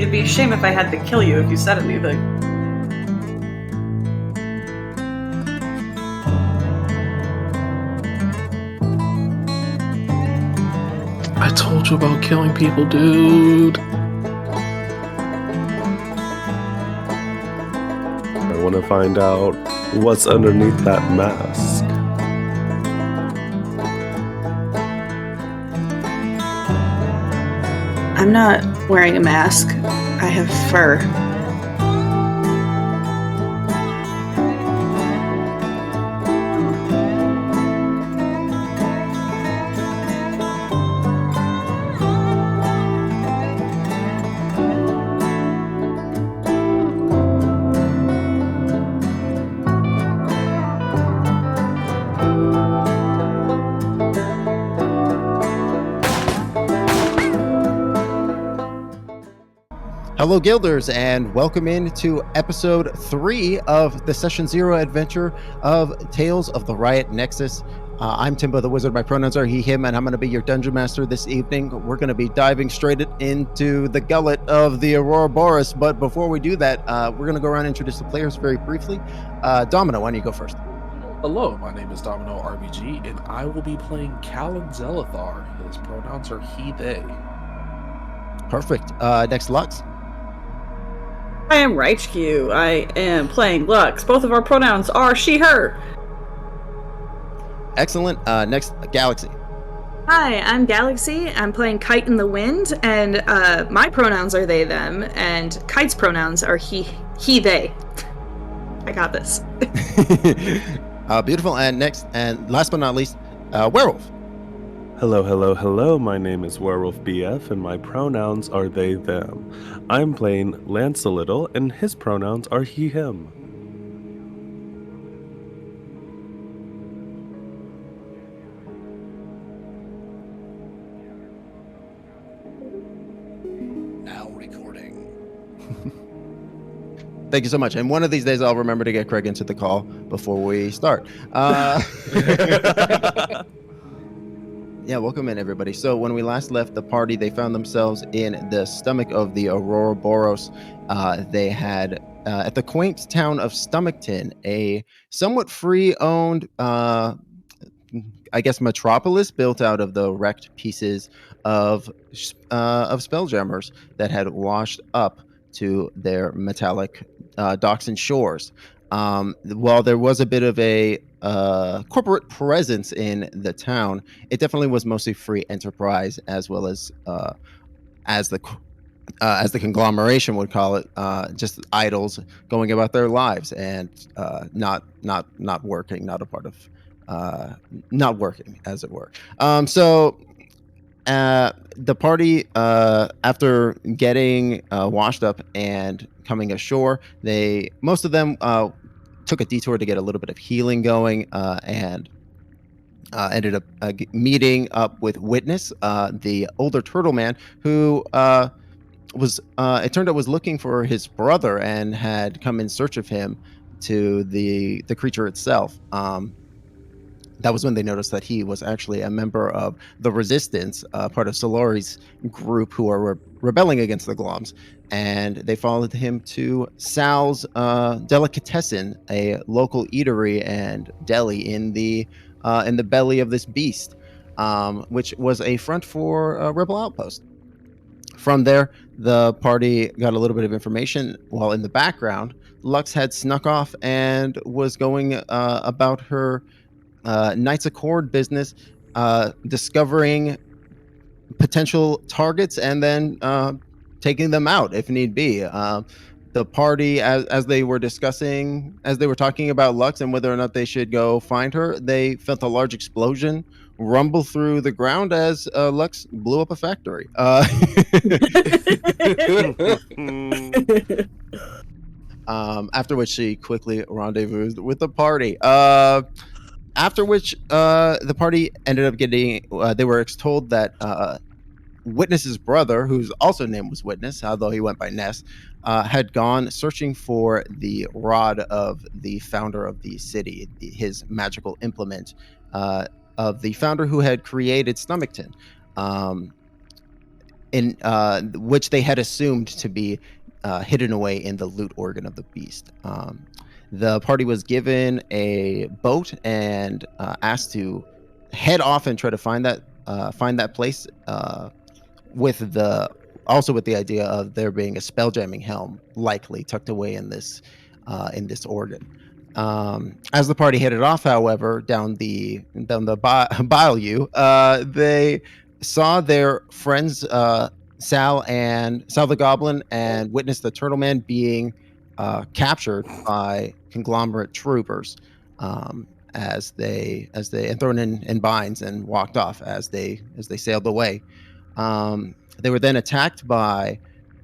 It'd be a shame if I had to kill you if you said anything. I told you about killing people, dude. I want to find out what's underneath that mask. I'm not wearing a mask. I have fur. Hello, Guilders, and welcome into episode 3 of the Session 0 adventure of Tales of the Riot Nexus. I'm Timbo the Wizard. My pronouns are he, him, and I'm going to be your Dungeon Master this evening. We're going to be diving straight into the gullet of the Ouroboros, but before we do that, we're going to go around and introduce the players very briefly. Domino, why don't you go first? Hello, my name is DominoRBG, and I will be playing Callan Zelithar. His pronouns are he, they. Perfect. Next, Lux. I am Raichkyu. I am playing Lux. Both of our pronouns are she, her. Excellent. Next, Galaxie. Hi, I'm Galaxie. I'm playing Kite in the Wind, and my pronouns are they, them, and Kite's pronouns are he, they. I got this. Beautiful. And next, and last but not least, Werewolf. Hello. My name is Wherewolfbf, and my pronouns are they, them. I'm playing Lance a Little, and his pronouns are he, him. Now recording. Thank you so much. And one of these days, I'll remember to get Craig into the call before we start. Yeah, welcome in, everybody. So when we last left the party, they found themselves in the stomach of the Ouroboros. They had, at the quaint town of Stomachton, a somewhat free-owned, I guess, metropolis built out of the wrecked pieces of spelljammers that had washed up to their metallic docks and shores. While there was a bit of a corporate presence in the town, it definitely was mostly free enterprise, as well as the conglomeration would call it, just idols going about their lives and not working, not a part of not working, as it were. So the party, after getting washed up and coming ashore, most of them took a detour to get a little bit of healing going, and ended up meeting up with Witness, the older turtle man who was it turned out was looking for his brother and had come in search of him to the creature itself. That was when they noticed that he was actually a member of the Resistance, part of Solari's group who are rebelling against the Gloms, and they followed him to Sal's Delicatessen, a local eatery and deli in the belly of this beast, which was a front for a rebel outpost. From there, the party got a little bit of information, while in the background, Lux had snuck off and was going about her Knights Accord business, discovering potential targets and then taking them out if need be. The party, as they were talking about Lux and whether or not they should go find her, they felt a large explosion rumble through the ground as Lux blew up a factory. After which she quickly rendezvoused with the party. After which, the party ended up getting, they were told that Witness's brother, whose also name was Witness, although he went by Ness, had gone searching for the rod of the founder of the city, his magical implement, of the founder who had created Stomachton. in which they had assumed to be hidden away in the loot organ of the beast. The party was given a boat and asked to head off and try to find that place. With the idea of there being a spelljamming helm likely tucked away in this organ. As the party headed off, however, down the bayou, they saw their friends Sal the Goblin and Witness the Turtle Man being captured by conglomerate troopers as they and thrown in binds and walked off as they sailed away. They were then attacked by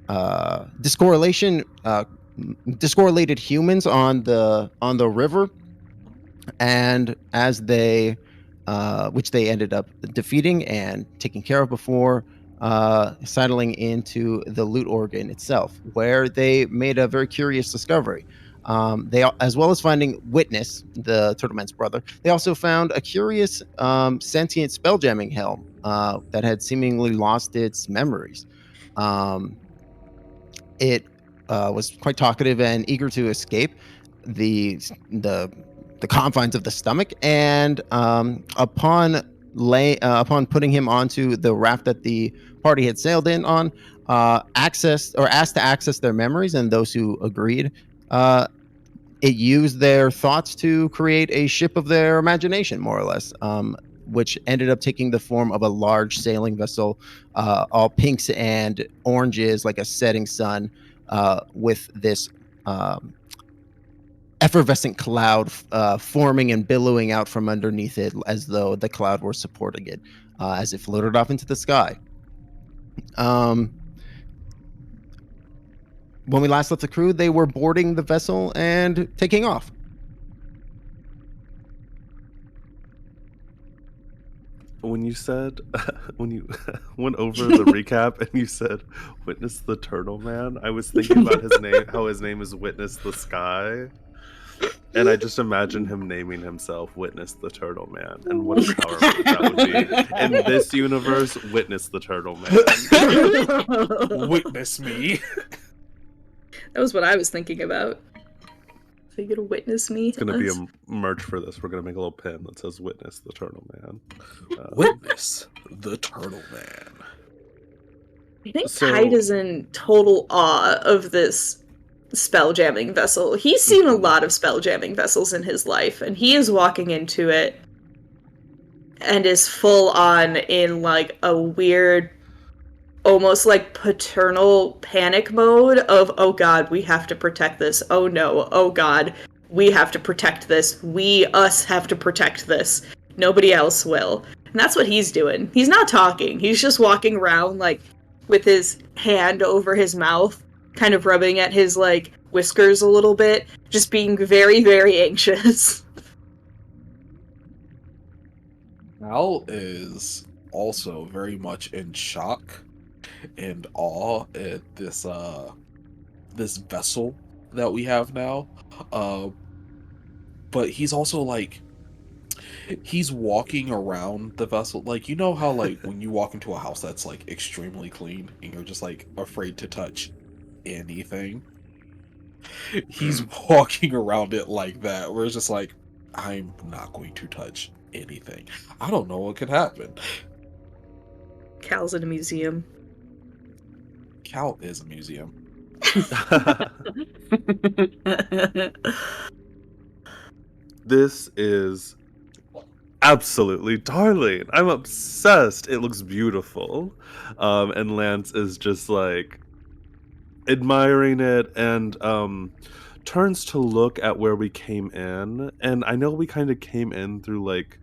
discorrelated humans on the river, and as which they ended up defeating and taking care of before settling into the loot organ itself, where they made a very curious discovery. They, as well as finding Witness, the Turtleman's brother, they also found a curious sentient spelljamming helm that had seemingly lost its memories. It was quite talkative and eager to escape the confines of the stomach, and upon putting him onto the raft that the party had sailed in on, asked to access their memories, and those who agreed, it used their thoughts to create a ship of their imagination, more or less, which ended up taking the form of a large sailing vessel, all pinks and oranges, like a setting sun, with this effervescent cloud forming and billowing out from underneath it, as though the cloud were supporting it, as it floated off into the sky. When we last left the crew, they were boarding the vessel and taking off. When you said, when you went over the recap and you said, Witness the Turtle Man, I was thinking about his name, how his name is Witness the Sky. And I just imagine him naming himself Witness the Turtle Man. And what a power move that would be. In this universe, Witness the Turtle Man. Witness me. That was what I was thinking about. So you gonna witness me? It's going to be a merch for this. We're going to make a little pin that says Witness the Turtle Man. Witness the Turtle Man. I think Kite is in total awe of this spelljamming vessel. He's seen a lot of spelljamming vessels in his life, and he is walking into it and is full on in like a weird, almost like paternal panic mode of, oh god, we have to protect this. Oh no, oh god, we have to protect this. Us have to protect this. Nobody else will. And that's what he's doing. He's not talking. He's just walking around like with his hand over his mouth, kind of rubbing at his like whiskers a little bit, just being very, very anxious. Al is also very much in shock and awe at this vessel that we have now. But he's also like, he's walking around the vessel, like, you know how like when you walk into a house that's like extremely clean and you're just like afraid to touch anything. He's walking around it like that, where it's just like, I'm not going to touch anything. I don't know what could happen. Cal's in a museum. Cal is a museum. This is absolutely darling. I'm obsessed. It looks beautiful. And Lance is just like admiring it and turns to look at where we came in. And I know we kind of came in through like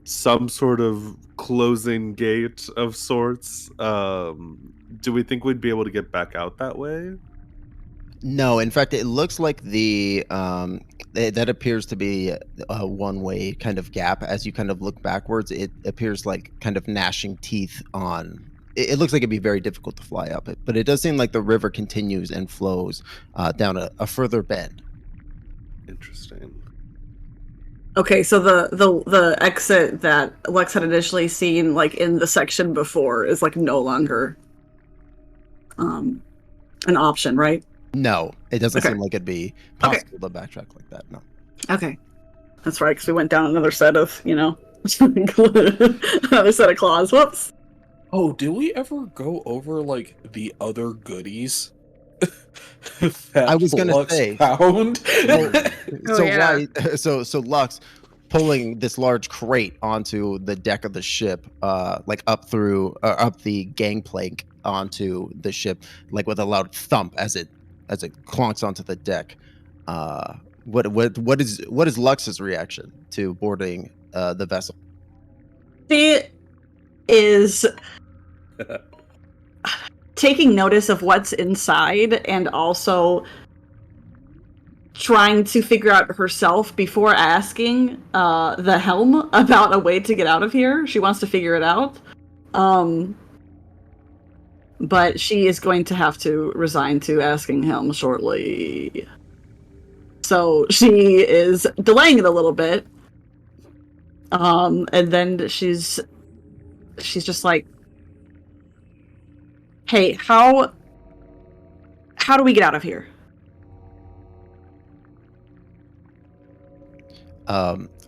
some sort of closing gate of sorts. Do we think we'd be able to get back out that way? No, in fact, it looks like that appears to be a one-way kind of gap. As you kind of look backwards, it appears like kind of gnashing teeth on. It looks like it'd be very difficult to fly up it, but it does seem like the river continues and flows down a further bend. Interesting. Okay, so the exit that Lex had initially seen, like in the section before, is like no longer an option, right? No, it doesn't Okay. seem like it'd be possible to backtrack like that. No. Okay, that's right. Because we went down another set of, another set of claws. Whoops. Oh, did we ever go over like the other goodies? I was gonna Lux say. found? So Lux pulling this large crate onto the deck of the ship, like up the gangplank onto the ship, like with a loud thump as it clonks onto the deck. What is Lux's reaction to boarding the vessel? She is taking notice of what's inside and also trying to figure out herself before asking the helm about a way to get out of here. She wants to figure it out. But she is going to have to resign to asking helm shortly. So she is delaying it a little bit. And then she's just like, hey, how do we get out of here?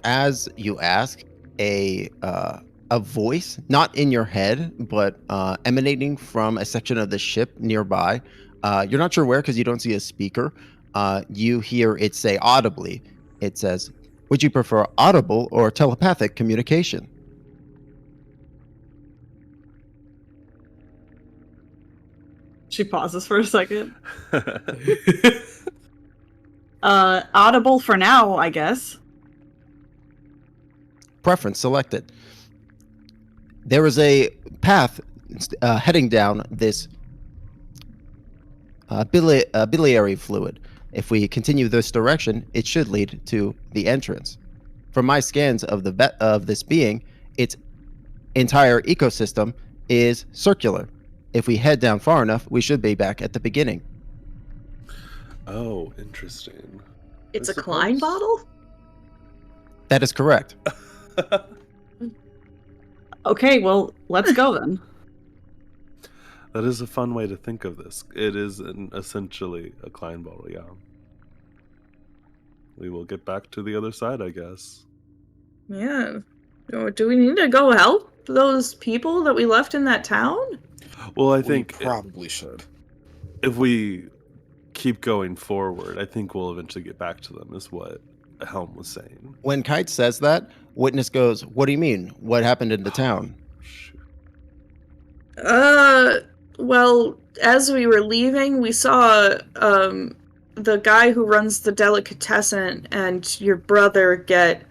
As you ask, a voice, not in your head, but emanating from a section of the ship nearby. You're not sure where because you don't see a speaker. You hear it say audibly. It says, "Would you prefer audible or telepathic communication?" She pauses for a second. Audible for now, I guess. Preference selected. There is a path heading down this biliary fluid. If we continue this direction, it should lead to the entrance. From my scans of this being, its entire ecosystem is circular. If we head down far enough, we should be back at the beginning. Oh, interesting. It's a Klein bottle? That is correct. Okay, well, let's go then. That is a fun way to think of this. It is essentially a Klein bottle, yeah. We will get back to the other side, I guess. Yeah. Do we need to go help those people that we left in that town? Well, I think we probably should. If we keep going forward, I think we'll eventually get back to them, is what Helm was saying. When Kite says that, Witness goes, "What do you mean? What happened in the town?" Well, as we were leaving, we saw, the guy who runs the delicatessen and your brother get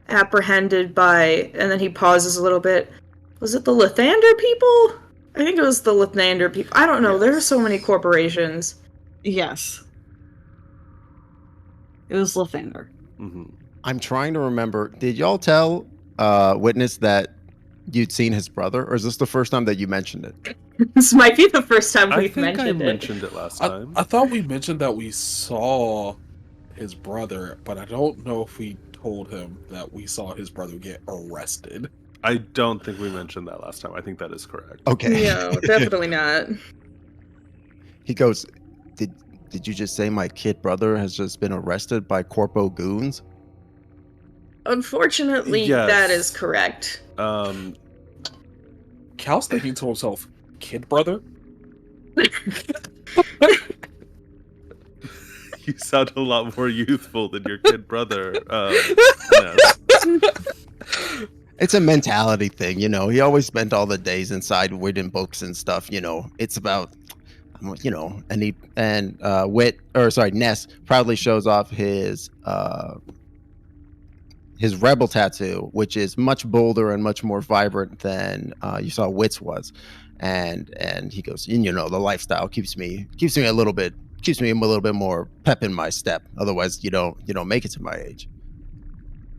apprehended by, and then he pauses a little bit. Was it the Lathander people? I think it was the Lathander people. I don't know. Yes. There are so many corporations. Yes. It was Lathander. Mm-hmm. I'm trying to remember. Did y'all tell Witness that you'd seen his brother, or is this the first time that you mentioned it? This might be the first time we've mentioned it. I mentioned it last time. I thought we mentioned that we saw his brother, but I don't know if we told him that we saw his brother get arrested. I don't think we mentioned that last time. I think that is correct. Okay. No, definitely not. He goes, Did you just say my kid brother has just been arrested by Corpo goons? Unfortunately, yes. That is correct. Cal's thinking to himself, kid brother? You sound a lot more youthful than your kid brother. Yes. It's a mentality thing, He always spent all the days inside reading books and stuff, It's about, and Ness proudly shows off his rebel tattoo, which is much bolder and much more vibrant than you saw Wit's was, and he goes, the lifestyle keeps me a little bit more pep in my step. Otherwise, you don't make it to my age.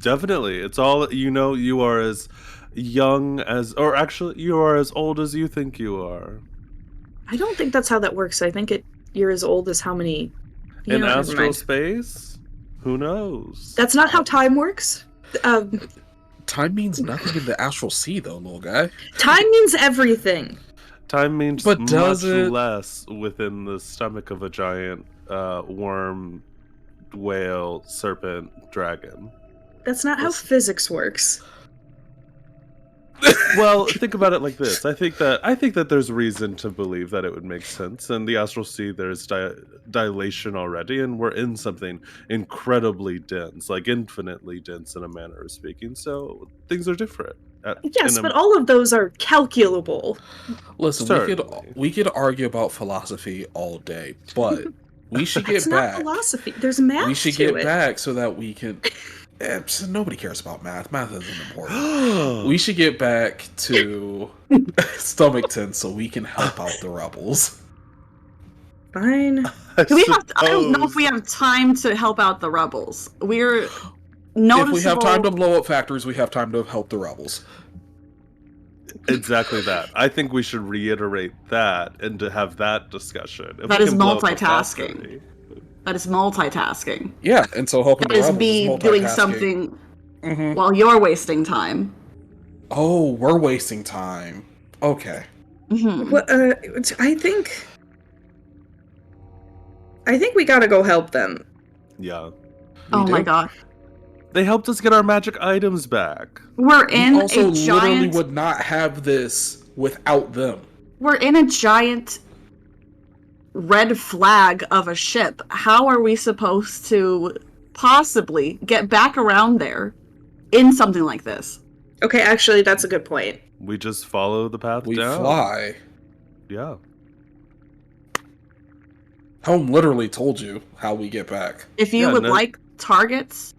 Definitely, it's all you are as young as, or actually, you are as old as you think you are. I don't think that's how that works. I think you're as old as how many in astral space. Who knows? That's not how time works. Time means nothing in the astral sea, though, little guy. Time means everything. Time means But much does it- less within the stomach of a giant worm, whale, serpent, dragon. That's not how Listen. physics works. Well, think about it like this. I think that there's reason to believe that it would make sense. In the astral sea, there's dilation already, and we're in something incredibly dense, like infinitely dense in a manner of speaking. So things are different. Yes, but all of those are calculable. Listen, Certainly. we could argue about philosophy all day, but we should get It's back. not philosophy. There's math We should to get it. back so that we can. Nobody cares about math. Math isn't important. We should get back to Stomachton so we can help out the rebels. Fine. Do we have? I don't know if we have time to help out the rebels. We're noticeable. If we have time to blow up factories, we have time to help the rebels. Exactly that. I think we should reiterate that and to have that discussion. If That we is can blow up a multitasking. factory- That is multitasking. Yeah, and so helping That the is rebels me is doing multitasking. something Mhm. while you're wasting time. Oh, we're wasting time. Okay. Mhm. Well, I think we gotta go help them. Yeah. Oh We my do. god. They helped us get our magic items back. We're We in also a literally giant would not have this without them. we're in a giant red flag of a ship. How are we supposed to possibly get back around there in something like this? Okay, actually, that's a good point. We just follow the path We down. fly. Yeah. Helm literally told you how we get back. If you Yeah, would no- like targets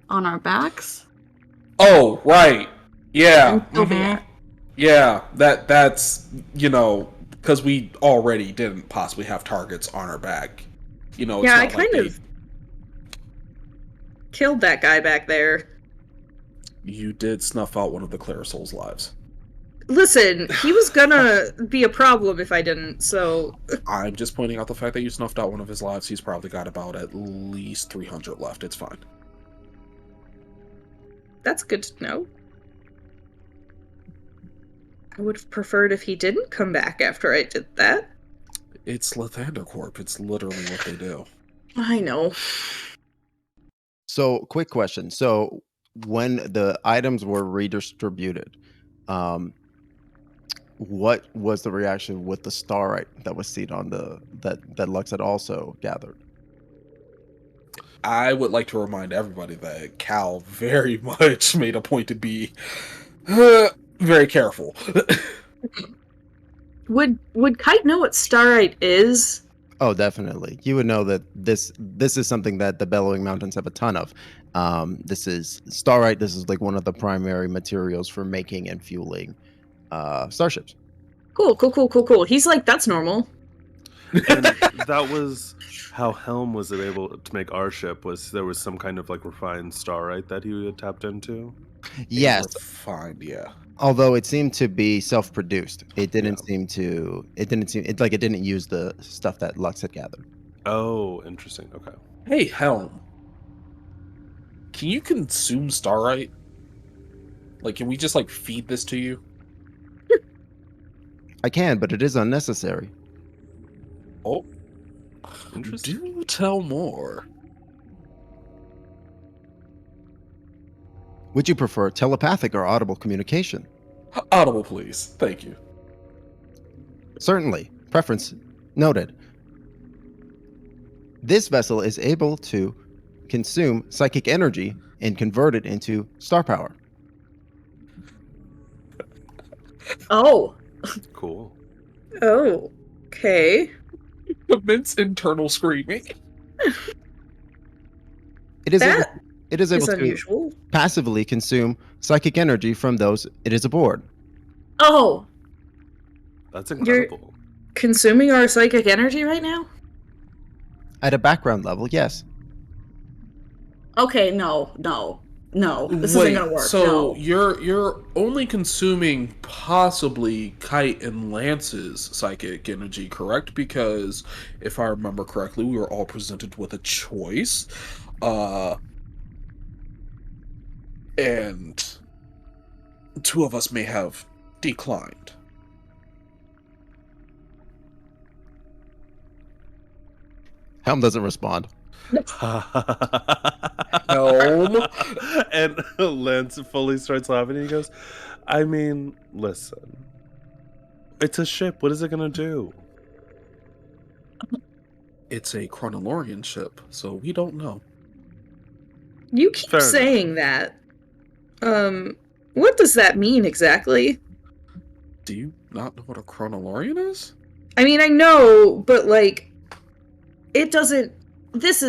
on our backs, Oh, right. Yeah. and Sylvia. Yeah. That's because we already didn't possibly have targets on our back. It's Yeah, I not like kind of killed that guy back there. You did snuff out one of the Clarisol's lives. Listen, he was gonna be a problem if I didn't, so... I'm just pointing out the fact that you snuffed out one of his lives. He's probably got about at least 300 left. It's fine. That's good to know. I would have preferred if he didn't come back after I did that. It's Lathander Corp. It's literally what they do. I know. So, quick question. So, when the items were redistributed, what was the reaction with the starite that was seen on that Lux had also gathered? I would like to remind everybody that Cal very much made a point to be very careful. Would Kite know what starite is? Oh, definitely. You would know that this is something that the Bellowing Mountains have a ton of. This is starite. This is like one of the primary materials for making and fueling starships. Cool. He's like, that's normal. And that was how Helm was able to make our ship. Was there was some kind of like refined starite that he had tapped into? Yes, Fine, yeah. although it seemed to be self-produced. It didn't Yeah. it didn't use the stuff that Lux had gathered. Oh, interesting. Okay. Hey, Helm. Can you consume starite? Like, can we just, like, feed this to you? I can, but it is unnecessary. Oh. Interesting. Do tell more. Would you prefer telepathic or audible communication? Audible, please. Thank you. Certainly. Preference noted. This vessel is able to consume psychic energy and convert it into star power. Oh. Cool. Oh. Okay. Immense internal screaming. It is able, That it is able is to unusual. passively consume psychic energy from those it is aboard. Oh. That's incredible. Consuming our psychic energy right now? At a background level, yes. Okay, no. This Wait, isn't gonna work. so no. you're only consuming possibly Kite and Lance's psychic energy, correct? Because if I remember correctly, we were all presented with a choice. And 2 of us may have declined. Helm doesn't respond. Helm? And Lance fully starts laughing and he goes, I mean, listen. It's a ship. What is it going to do? It's a Chronolorian ship, so we don't know. You keep Fair saying that. What does that mean exactly? Do you not know what a Chronolorian is? I mean, I know, but like, it doesn't. This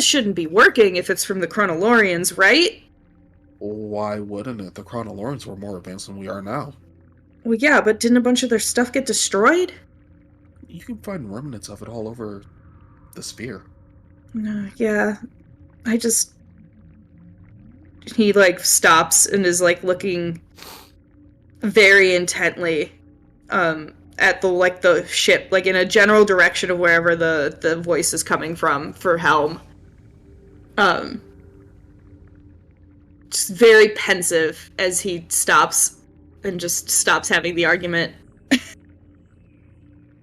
shouldn't be working if it's from the Chronolorians, right? Why wouldn't it? The Chronolorians were more advanced than we are now. Well, yeah, but didn't a bunch of their stuff get destroyed? You can find remnants of it all over the sphere. Yeah, he like stops and is like looking very intently at the ship, like in a general direction of wherever the voice is coming from for Helm. Just very pensive as he stops and just stops having the argument.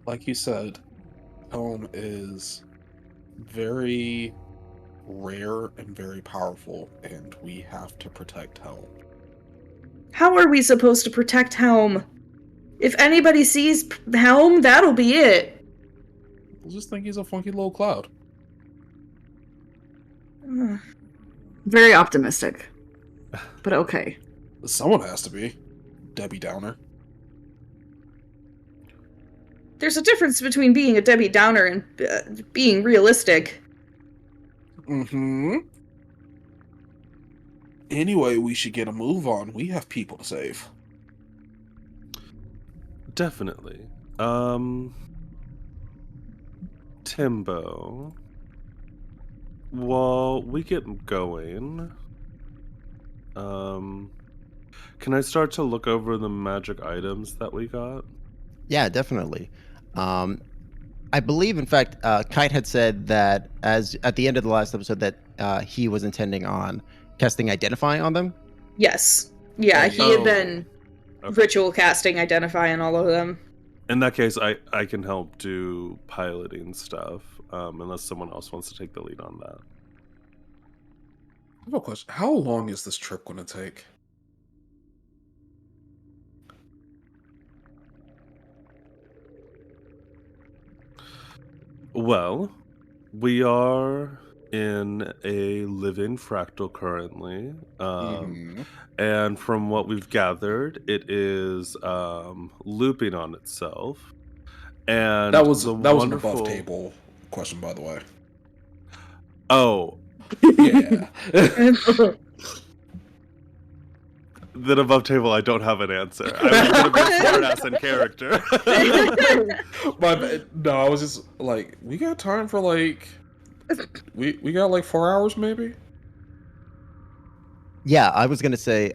Like you said, Helm is very rare and very powerful, and we have to protect Helm. How are we supposed to protect Helm? If anybody sees Helm, that'll be it. We'll just think he's a funky little cloud. Very optimistic. But okay. Someone has to be. Debbie Downer. There's a difference between being a Debbie Downer and being realistic. Mm-hmm. Anyway, we should get a move on. We have people to save. Definitely. Timbo. While we get going, can I start to look over the magic items that we got? Yeah, definitely. I believe, in fact, Kite had said that as at the end of the last episode that he was intending on casting Identify on them. Yes. Yeah, he had been Okay. ritual casting Identify on all of them. In that case, I can help do piloting stuff, unless someone else wants to take the lead on that. I have a question. How long is this trip going to take? Well, we are in a living fractal currently, and from what we've gathered, it is looping on itself. And That was the an wonderful above table question, by the way. Oh, Yeah. then above table, I don't have an answer. I was going to be a smartass in character. No, I was just like, we got time for like, we got like 4 hours maybe. Yeah, I was gonna say,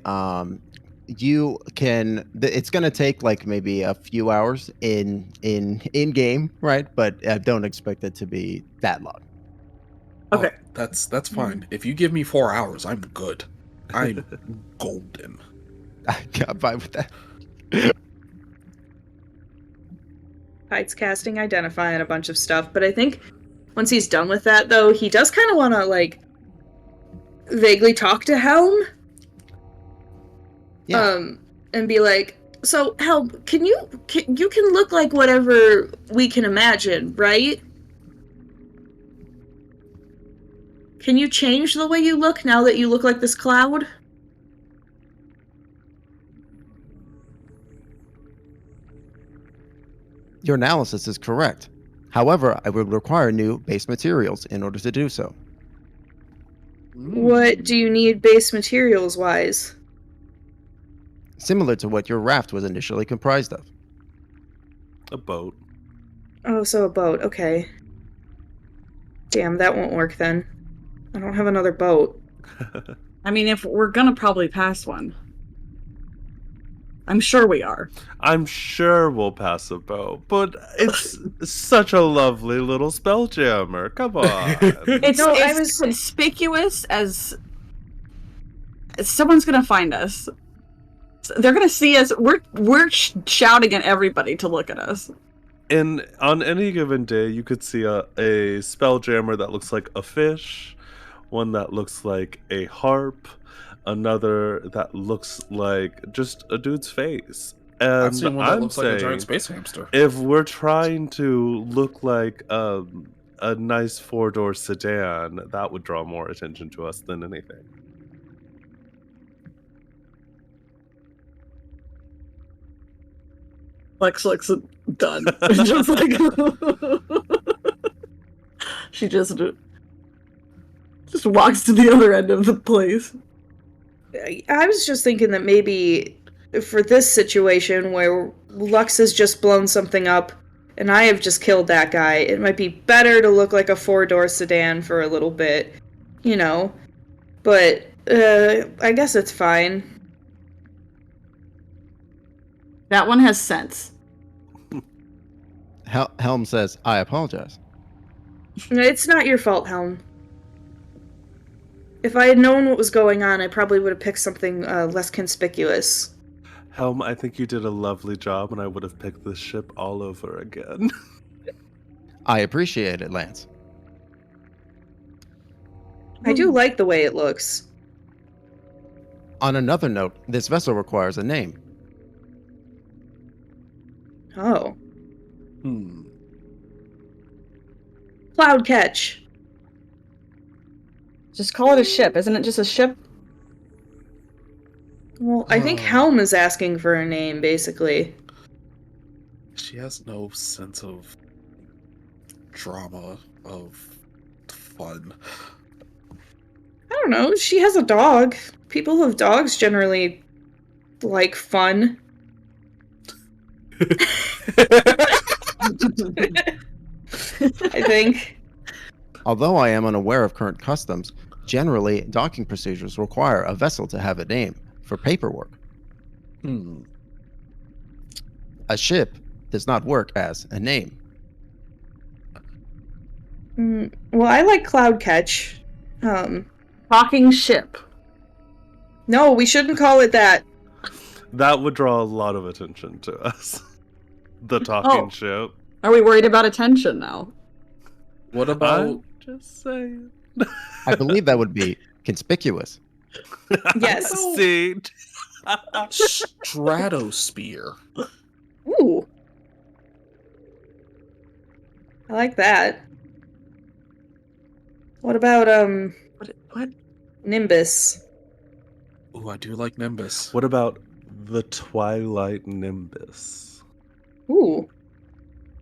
you can. It's gonna take like maybe a few hours in game, right? But don't expect it to be that long. Okay. Oh, that's fine. If you give me 4 hours, I'm good. I'm golden. I got by with that. Kite's casting Identify on a bunch of stuff, but I think once he's done with that, though, he does kind of want to, like, vaguely talk to Helm. Yeah. And be like, so, Helm, you can look like whatever we can imagine, right? Can you change the way you look now that you look like this cloud? Your analysis is correct. However, I would require new base materials in order to do so. What do you need base materials-wise? Similar to what your raft was initially comprised of. A boat. Oh, so a boat, okay. Damn, that won't work then. I don't have another boat. I mean, if we're gonna probably pass one. I'm sure we are. I'm sure we'll pass a boat, but it's such a lovely little spelljammer. Come on. It's No, I as was- conspicuous as someone's gonna find us. They're gonna see us. We're shouting at everybody to look at us. And on any given day, you could see a spelljammer that looks like a fish, one that looks like a harp, another that looks like just a dude's face. And I've seen one that I'm looks like a giant saying, space hamster. if we're trying to look like a nice 4-door sedan, that would draw more attention to us than anything. Lex looks done. Just like she just walks to the other end of the place. I was just thinking that maybe for this situation where Lux has just blown something up and I have just killed that guy, it might be better to look like a 4-door sedan for a little bit, you know. But I guess it's fine. That one has sense. Helm says, I apologize. It's not your fault, Helm. If I had known what was going on, I probably would have picked something less conspicuous. Helm, I think you did a lovely job, and I would have picked this ship all over again. I appreciate it, Lance. I do like the way it looks. On another note, this vessel requires a name. Oh. Hmm. Cloud Catch. Just call it a ship. Isn't it just a ship? Well, I think Helm is asking for a name, basically. She has no sense of drama, of fun. I don't know. She has a dog. People who have dogs generally like fun. I think. Although I am unaware of current customs, generally docking procedures require a vessel to have a name for paperwork. Hmm. A ship does not work as a name. Well, I like Cloud Catch. Talking ship. No, we shouldn't call it that. That would draw a lot of attention to us. The talking ship. Are we worried about attention now? What about... I'm just saying. I believe that would be conspicuous. Yes. See? Stratosphere? Ooh. I like that. What about, What? Nimbus? Ooh, I do like Nimbus. What about the Twilight Nimbus? Ooh.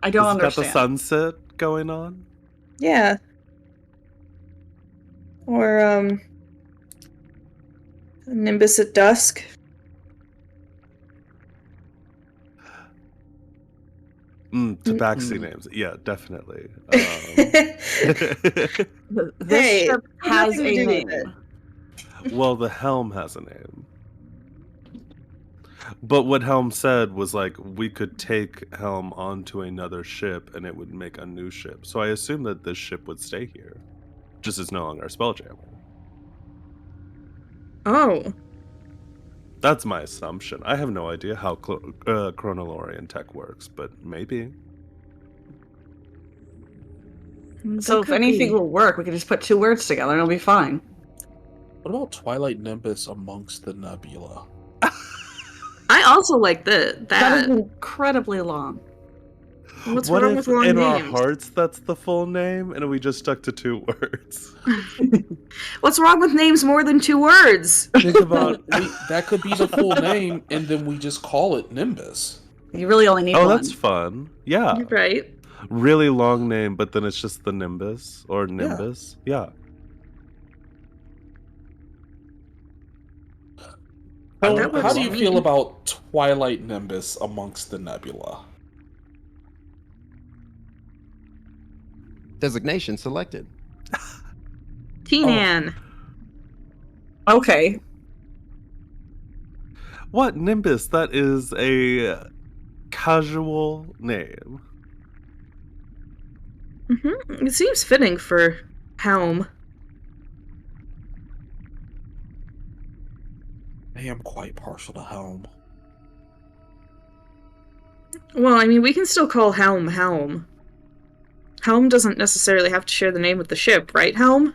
I don't Has it got understand. the sunset going on? Yeah. Or, Nimbus at Dusk. Tabaxi names. Yeah, definitely. This Hey, ship has nothing to a do with name. it. Well, the Helm has a name. But what Helm said was like we could take Helm onto another ship and it would make a new ship. So I assume that this ship would stay here. Just as no longer a spelljammer. Oh. That's my assumption. I have no idea how Chronolorian tech works, but maybe. So if anything will work, we can just put two words together and it'll be fine. What about Twilight Nimbus amongst the nebula? I also like that. That is incredibly long. What's What wrong if with long in our names? hearts that's the full name and we just stuck to 2 words? What's wrong with names more than 2 words? Think about That could be the full name, and then we just call it Nimbus. You really only need Oh, one. that's fun. Yeah. Right. Really long name, but then it's just the Nimbus or Nimbus. Yeah. How do you feel about Twilight Nimbus amongst the nebula? Designation selected. Teenan. Okay. What Nimbus? That is a casual name. It seems fitting for Helm. I am quite partial to Helm. Well, I mean, we can still call Helm Helm. Helm doesn't necessarily have to share the name with the ship, right, Helm?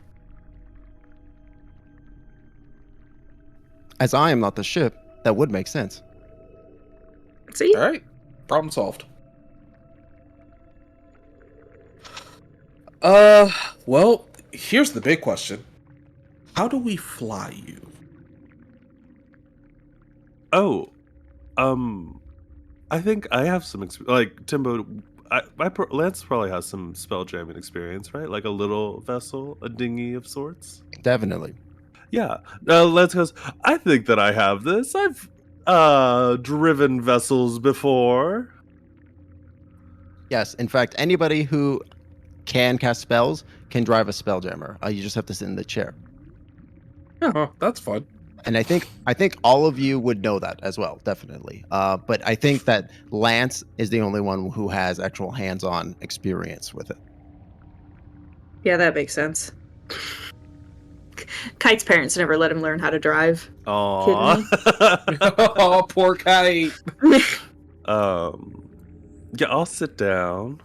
As I am not the ship, that would make sense. See? All right, problem solved. Well, here's the big question. How do we fly you? Oh, I think I have some like Timbo. Lance probably has some spell jamming experience, right? Like a little vessel, a dinghy of sorts. Definitely. Yeah. Lance goes, I think that I have this. I've driven vessels before. Yes, in fact, anybody who can cast spells can drive a spelljammer. You just have to sit in the chair. Oh, that's fun. And I think all of you would know that as well, definitely. But I think that Lance is the only one who has actual hands-on experience with it. Yeah, that makes sense. Kite's parents never let him learn how to drive. Aww. Oh, poor Kite. Yeah, I'll sit down.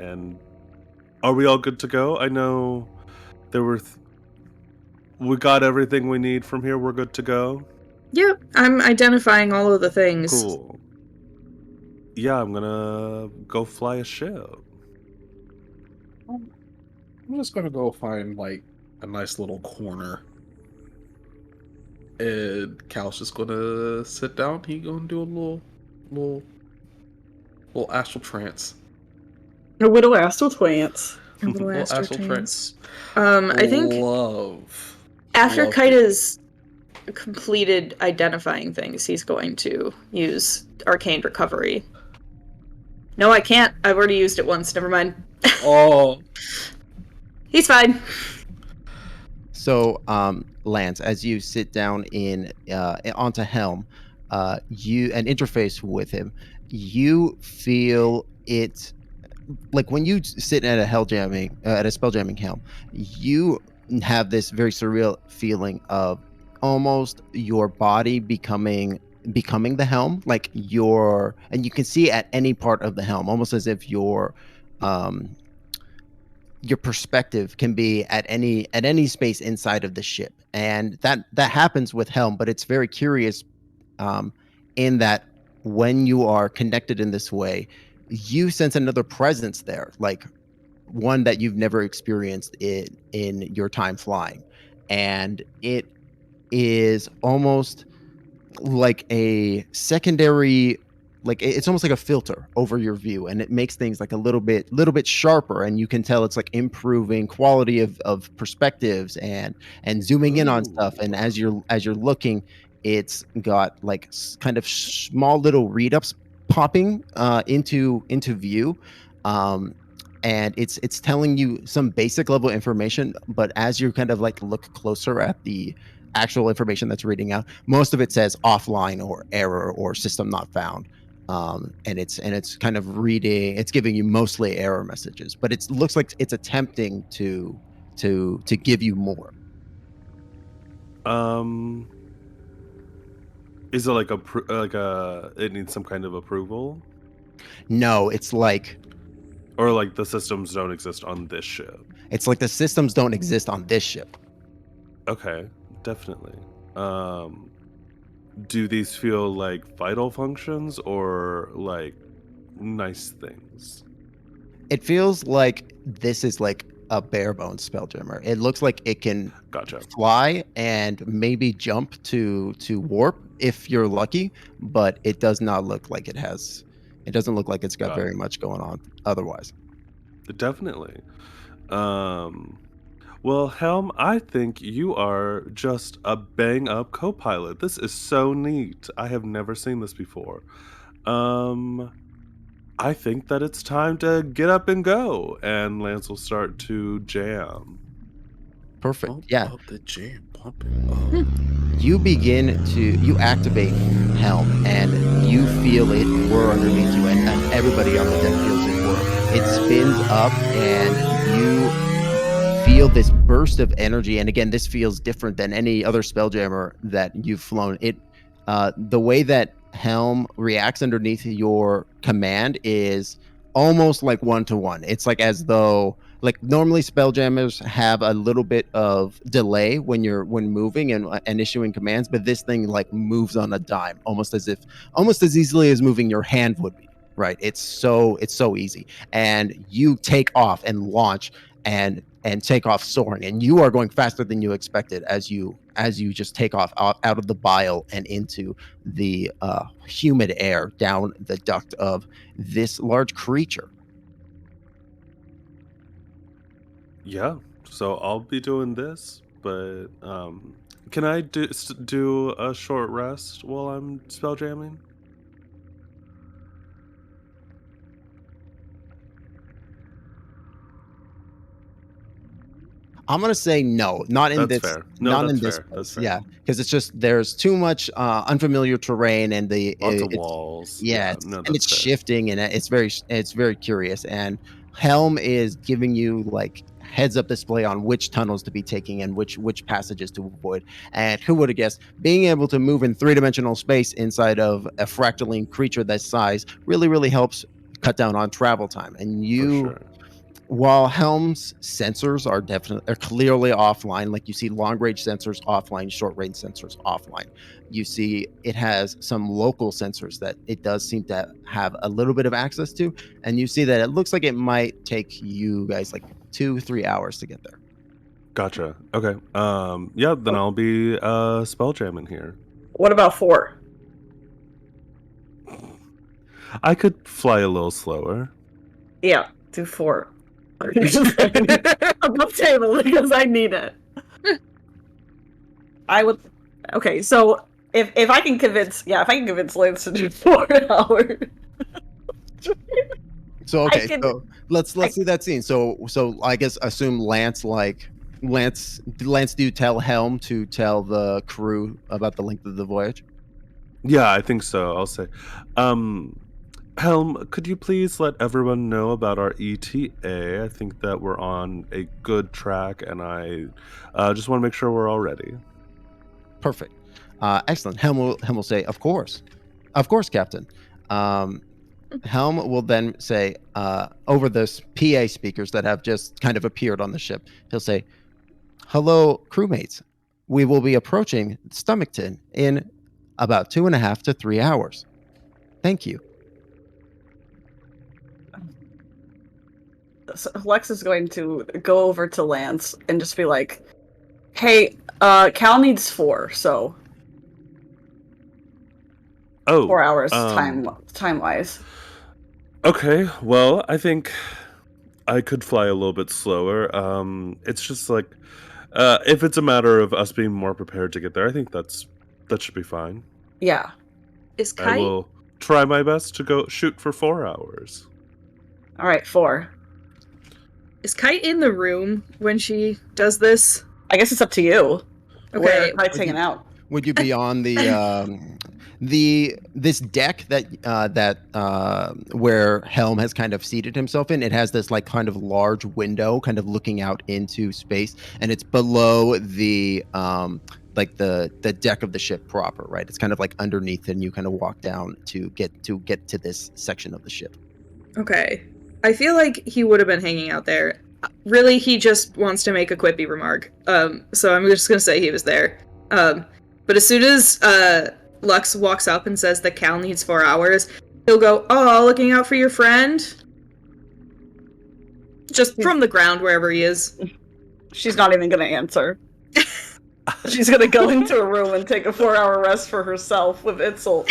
And are we all good to go? I know there were... we got everything we need from here. We're good to go? Yep, I'm identifying all of the things. Cool. Yeah, I'm gonna go fly a ship. I'm just gonna go find, like, a nice little corner. And Cal's just gonna sit down. He gonna do a little astral trance. A widow astral trance. A little Little astral astral trance. trance. I think after love Kite it. has completed identifying things, he's going to use Arcane Recovery. No, I can't. I've already used it once. Never mind. Oh. He's fine. So, Lance, as you sit down onto Helm, you and interface with him, you feel it like when you sit at a spelljamming helm, you have this very surreal feeling of almost your body becoming the helm, like and you can see at any part of the helm, almost as if your perspective can be at any space inside of the ship. And that happens with Helm, but it's very curious in that when you are connected in this way, you sense another presence there, like one that you've never experienced in your time flying. And it is almost like a secondary, like it's almost like a filter over your view, and it makes things like a little bit sharper, and you can tell it's like improving quality of perspectives and zooming in on stuff. And as you're looking, it's got like kind of small little read-ups popping into view, and it's telling you some basic level information, but as you kind of like look closer at the actual information that's reading out, most of it says offline or error or system not found. And it's kind of reading, it's giving you mostly error messages, but it looks like it's attempting to give you more. Is it like it needs some kind of approval? No, it's like, or like the systems don't exist on this ship. It's like the systems don't exist on this ship. Okay, definitely. Do these feel like vital functions or like nice things? It feels like this is like a bare bones spelljammer. It looks like it can fly and maybe jump to warp if you're lucky, but it does not look like it doesn't look like it's got very much going on otherwise. Definitely. Well, Helm, I think you are just a bang-up co-pilot. This is so neat. I have never seen this before. I think that it's time to get up and go, and Lance will start to jam. Perfect. Pump Yeah. up the jam. Pump it up. You activate Helm, and you feel it whir underneath you, and everybody on the deck feels it whir. It spins up, and you feel this burst of energy, and again, this feels different than any other spelljammer that you've flown. The way that Helm reacts underneath your command is almost like 1-to-1. It's like as though, like, normally spelljammers have a little bit of delay when moving and issuing commands, but this thing like moves on a dime, almost as easily as moving your hand would be. Right? It's so easy, and you take off and launch and take off soaring, and you are going faster than you expected as you just take off out of the bile and into the humid air down the duct of this large creature. Yeah, so I'll be doing this, but can I do a short rest while I'm spelljamming? I'm gonna say no, not in That's this. fair. No, not that's in this fair. place. That's fair. Yeah, because it's just there's too much unfamiliar terrain, and Lots of walls. Yeah, no, and it's that's fair. shifting, and it's very curious. And Helm is giving you like heads up display on which tunnels to be taking and which passages to avoid. And who would have guessed, being able to move in 3-dimensional space inside of a fractaline creature that size really helps cut down on travel time. And you. For sure. While Helm's sensors are clearly offline, like you see long range sensors offline, short range sensors offline. You see it has some local sensors that it does seem to have a little bit of access to, and you see that it looks like it might take you guys like 2-3 hours to get there. Gotcha. Okay. Yeah, then I'll be spelljamming here. What about 4? I could fly a little slower. Yeah, do 4. Above table because I need it. I would. Okay, so if I can convince, Lance to do 4 hours. So okay, so let's see that scene. So I guess assume Lance do you tell Helm to tell the crew about the length of the voyage? Yeah, I think so. I'll say, Helm, could you please let everyone know about our ETA? I think that we're on a good track, and I just want to make sure we're all ready. Perfect. Excellent. Helm will say, of course, Captain. Helm will then say, over those PA speakers that have just kind of appeared on the ship, he'll say, hello, crewmates. We will be approaching Stomachton in about 2.5 to 3 hours. Thank you. So Lex is going to go over to Lance and just be like, hey, Cal needs 4, so 4 hours time-wise. Okay, well, I think I could fly a little bit slower. It's just like, if it's a matter of us being more prepared to get there, I think that should be fine. Yeah. Is Kite? I will try my best to go shoot for 4 hours. All right, 4. Is Kite in the room when she does this? I guess it's up to you. Okay. Where Kite's hanging out. Would you be on this deck that where Helm has kind of seated himself in? It has this like kind of large window kind of looking out into space, and it's below the like the deck of the ship proper, right? It's kind of like underneath, and you kind of walk down to get to this section of the ship. Okay. I feel like he would have been hanging out there. Really, he just wants to make a quippy remark. So I'm just gonna say he was there. But as soon as Lux walks up and says that Cal needs 4 hours, he'll go, oh, looking out for your friend? Just from the ground, wherever he is. She's not even gonna answer. She's gonna go into a room and take a 4-hour rest for herself with Itzel.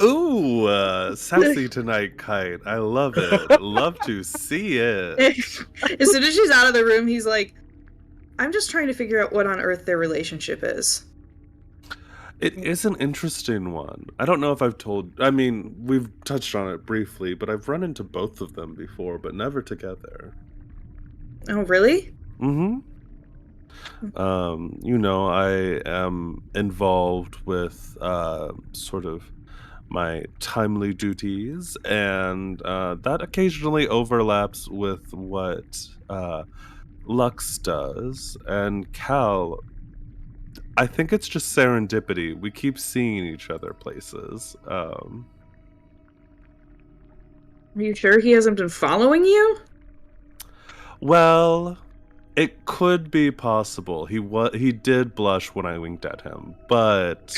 Ooh, sassy tonight, Kite. I love it. Love to see it. As soon as she's out of the room, he's like, I'm just trying to figure out what on earth their relationship is. It is an interesting one. I don't know if we've touched on it briefly, but I've run into both of them before, but never together. Oh, really? Mm-hmm. I am involved with sort of my timely duties, and that occasionally overlaps with what Lux does, and Cal, I think it's just serendipity. We keep seeing each other places. Are you sure he hasn't been following you? Well, it could be possible. He did blush when I winked at him, but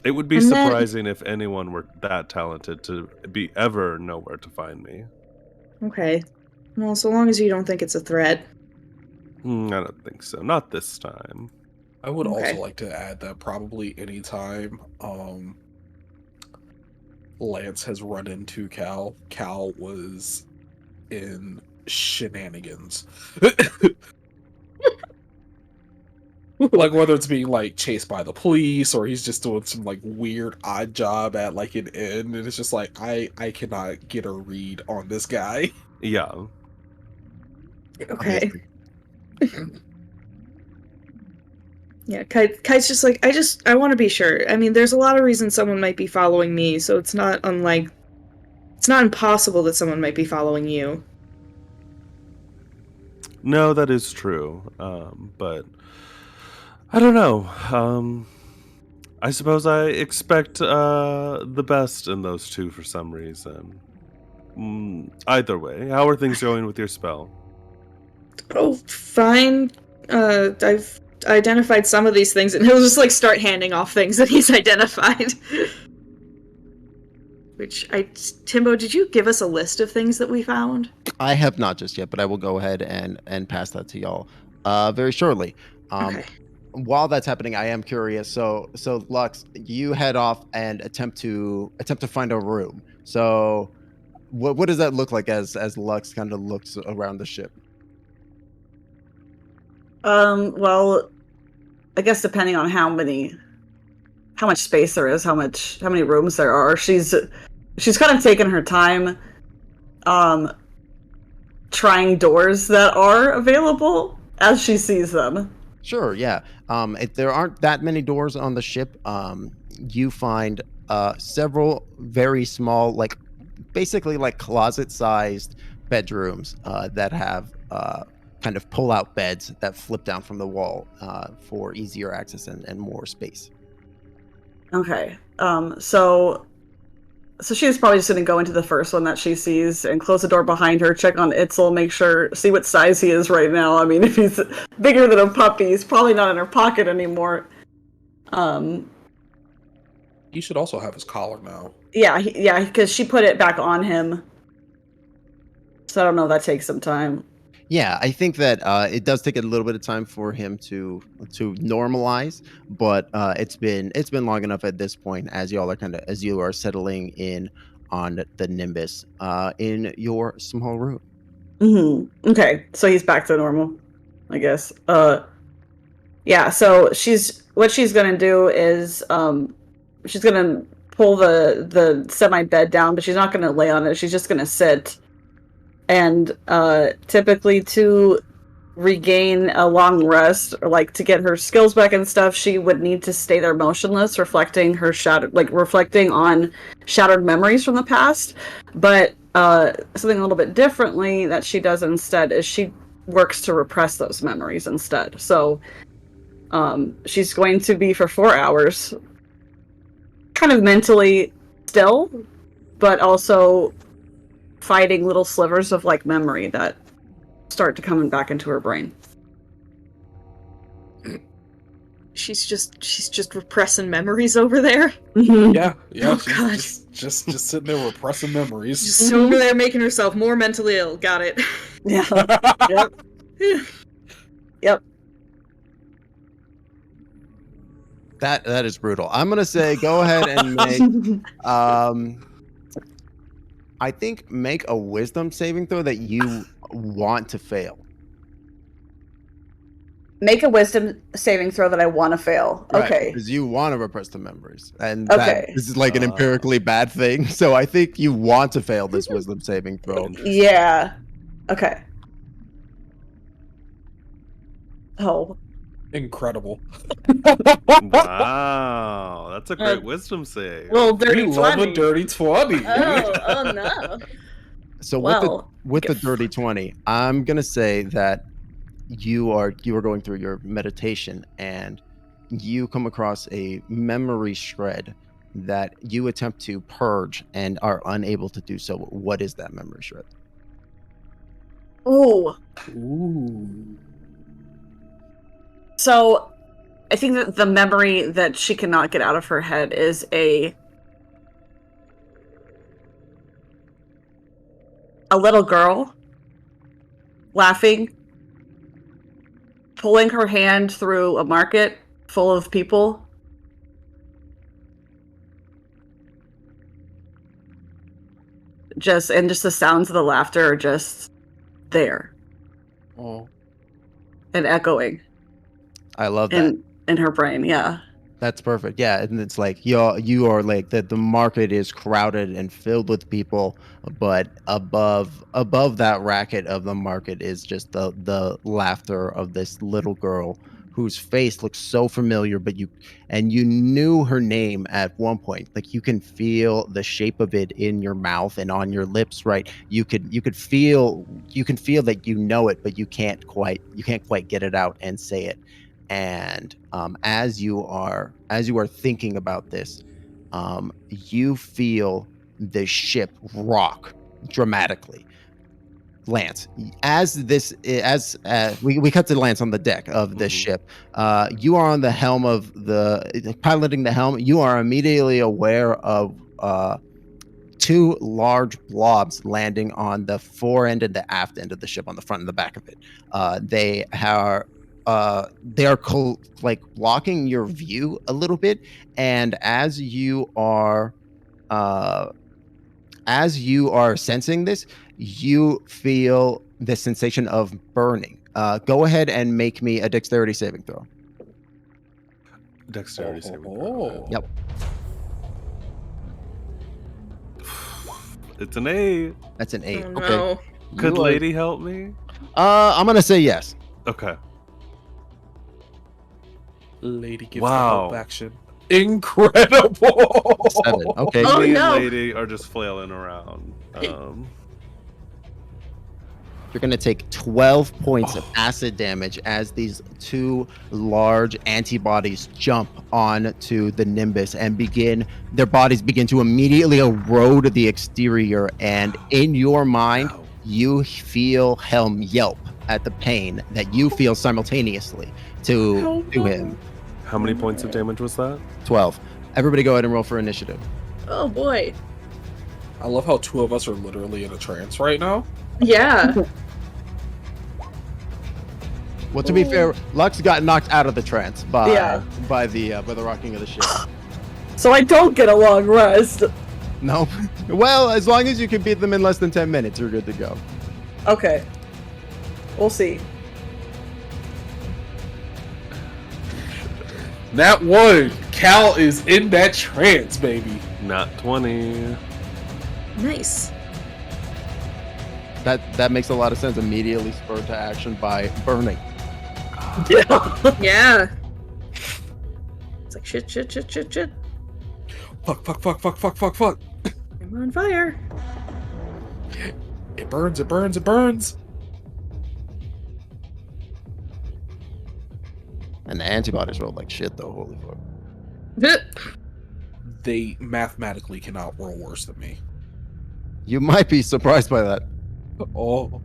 it would be surprising if anyone were that talented to be ever know where to find me. Okay. Well, so long as you don't think it's a threat. I don't think so. Not this time. I would Okay. also like to add that probably anytime Lance has run into Cal was in shenanigans. Like whether it's being like chased by the police or he's just doing some like weird odd job at like an inn, and it's just like I cannot get a read on this guy. Yeah. Okay. Yeah, Kite's just like, I want to be sure. I mean, there's a lot of reasons someone might be following me, so it's not impossible that someone might be following you. No, that is true. But I don't know. I suppose I expect the best in those two for some reason. Either way, how are things going with your spell? Oh, fine. I've identified some of these things, and he'll just like start handing off things that he's identified. Timbo, did you give us a list of things that we found? I have not just yet, but I will go ahead and pass that to y'all very shortly. Okay. While that's happening, I am curious. So Lux, you head off and attempt to find a room. So what does that look like as Lux kind of looks around the ship? Well, I guess depending on how much space there is, how many rooms there are, she's kind of taken her time trying doors that are available as she sees them. Sure, yeah. If there aren't that many doors on the ship, you find several very small, like basically like closet-sized bedrooms that have kind of pull-out beds that flip down from the wall for easier access and more space. Okay. So she's probably just gonna go into the first one that she sees and close the door behind her, check on Itzel, see what size he is right now. I mean, if he's bigger than a puppy, he's probably not in her pocket anymore. He should also have his collar now. Yeah, because she put it back on him. So I don't know if that takes some time. Yeah, I think that it does take a little bit of time for him to normalize, but it's been long enough at this point as you are settling in on the Nimbus in your small room. Mm-hmm. Okay, so he's back to normal, I guess. Yeah. So what she's gonna do is she's gonna pull the semi bed down, but she's not gonna lay on it. She's just gonna sit. And typically to regain a long rest or like to get her skills back and stuff, she would need to stay there motionless, reflecting on shattered memories from the past. But something a little bit differently that she does instead is she works to repress those memories instead. So she's going to be for 4 hours kind of mentally still, but also fighting little slivers of like memory that start to come back into her brain. She's just repressing memories over there. Yeah. Oh, she's God. just sitting there repressing memories. Just over there making herself more mentally ill. Got it. Yeah. Yep. Yep. That is brutal. I'm gonna say go ahead and make I think make a wisdom saving throw that you want to fail. Make a wisdom saving throw that I want to fail. Right, Okay. because you want to repress the memories, and Okay. this is like an empirically bad thing. So I think you want to fail this wisdom saving throw. Yeah. Okay. Oh. Incredible. Wow, that's a great wisdom save. Well, dirty We love 20. a dirty 20. Oh no. So Well. with the Get dirty 20, I'm gonna say that you are going through your meditation and you come across a memory shred that you attempt to purge and are unable to do so. What is that memory shred? Ooh. Ooh. So I think that the memory that she cannot get out of her head is a little girl laughing, pulling her hand through a market full of people. Just the sounds of the laughter are just there Oh. and echoing I love that. in her brain. Yeah. That's perfect. Yeah, and it's like you are like that. The market is crowded and filled with people, but above that racket of the market is just the laughter of this little girl whose face looks so familiar. But you knew her name at one point. Like you can feel the shape of it in your mouth and on your lips. Right? You could feel that you know it, but you can't quite get it out and say it. And as you are thinking about this, you feel the ship rock dramatically. Lance, we cut to Lance on the deck of the ship. You are on the helm of piloting the helm. You are immediately aware of two large blobs landing on the fore end and the aft end of the ship, on the front and the back of it. They are like blocking your view a little bit, and as you are sensing this, you feel the sensation of burning. Go ahead and make me a dexterity saving throw. Dexterity saving throw. Oh. Yep. It's an 8. That's an 8. Oh, Okay. no. Could You are- lady help me? I'm gonna say yes. Okay. Lady gives Wow. the help action. Incredible. 7. Okay. Oh, Me no. and lady are just flailing around. You're going to take 12 points of acid damage as these two large antibodies jump onto the Nimbus and their bodies begin to immediately erode the exterior. And in your mind, you feel Helm yelp at the pain that you feel simultaneously to him. How many points of damage was that? 12. Everybody go ahead and roll for initiative. Oh boy. I love how two of us are literally in a trance right now. Yeah. Well, to be fair, Lux got knocked out of the trance by the rocking of the ship. So I don't get a long rest. No. Well, as long as you can beat them in less than 10 minutes, you're good to go. Okay. We'll see. That one, Cal is in that trance, baby. Not 20. Nice. That makes a lot of sense. Immediately spurred to action by burning. Yeah. Yeah. It's like shit. Fuck. I'm on fire. It burns. And the antibodies rolled like shit, though. Holy fuck. They mathematically cannot roll worse than me. You might be surprised by that. Oh.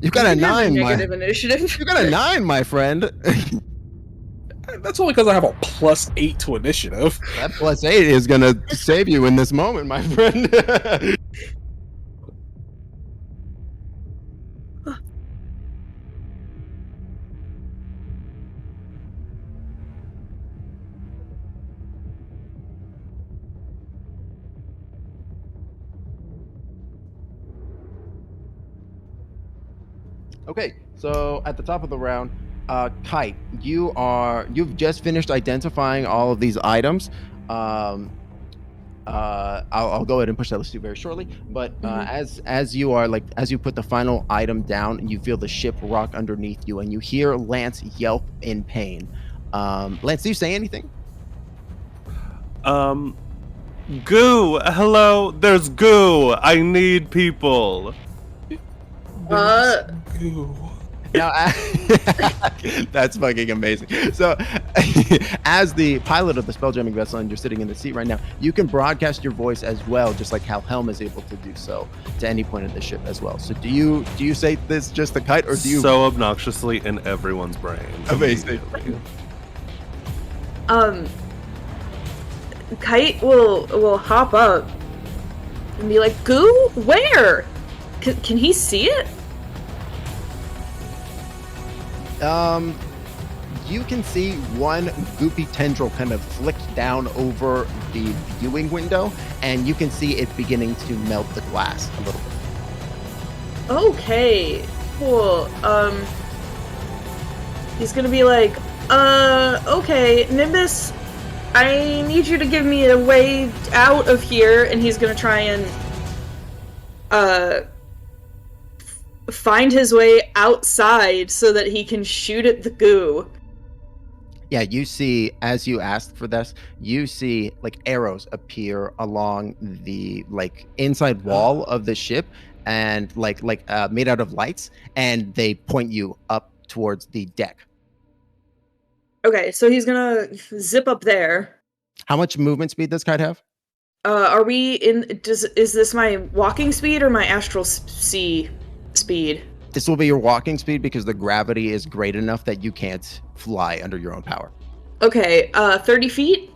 You got a 9, negative initiative. You got a 9, my friend. That's only because I have a +8 to initiative. That +8 is gonna save you in this moment, my friend. Okay, so at the top of the round, Kite, you've just finished identifying all of these items. I'll go ahead and push that list to you very shortly. But as you put the final item down, you feel the ship rock underneath you, and you hear Lance yelp in pain. Lance, do you say anything? Goo! Hello, there's goo! I need people. Uh, Goo. Now, that's fucking amazing. So, as the pilot of the spelljamming vessel, and you're sitting in the seat right now, you can broadcast your voice as well, just like how Helm is able to do so to any point in the ship as well. So, do you say this just the Kite, or do you so obnoxiously in everyone's brain? Amazing. immediately. Kite will hop up and be like, "Goo, where? Can he see it?" You can see one goopy tendril kind of flick down over the viewing window, and you can see it beginning to melt the glass a little bit. Okay, cool. He's gonna be like, okay, Nimbus, I need you to give me a way out of here, and he's gonna try and, find his way outside so that he can shoot at the goo. Yeah, you see, as you asked for this, you see like arrows appear along the like inside wall of the ship, and like made out of lights, and they point you up towards the deck. Okay, so he's gonna zip up there. How much movement speed does Kite have? Are we in? Is this my walking speed or my astral sea speed? This will be your walking speed because the gravity is great enough that you can't fly under your own power. Okay, 30 feet?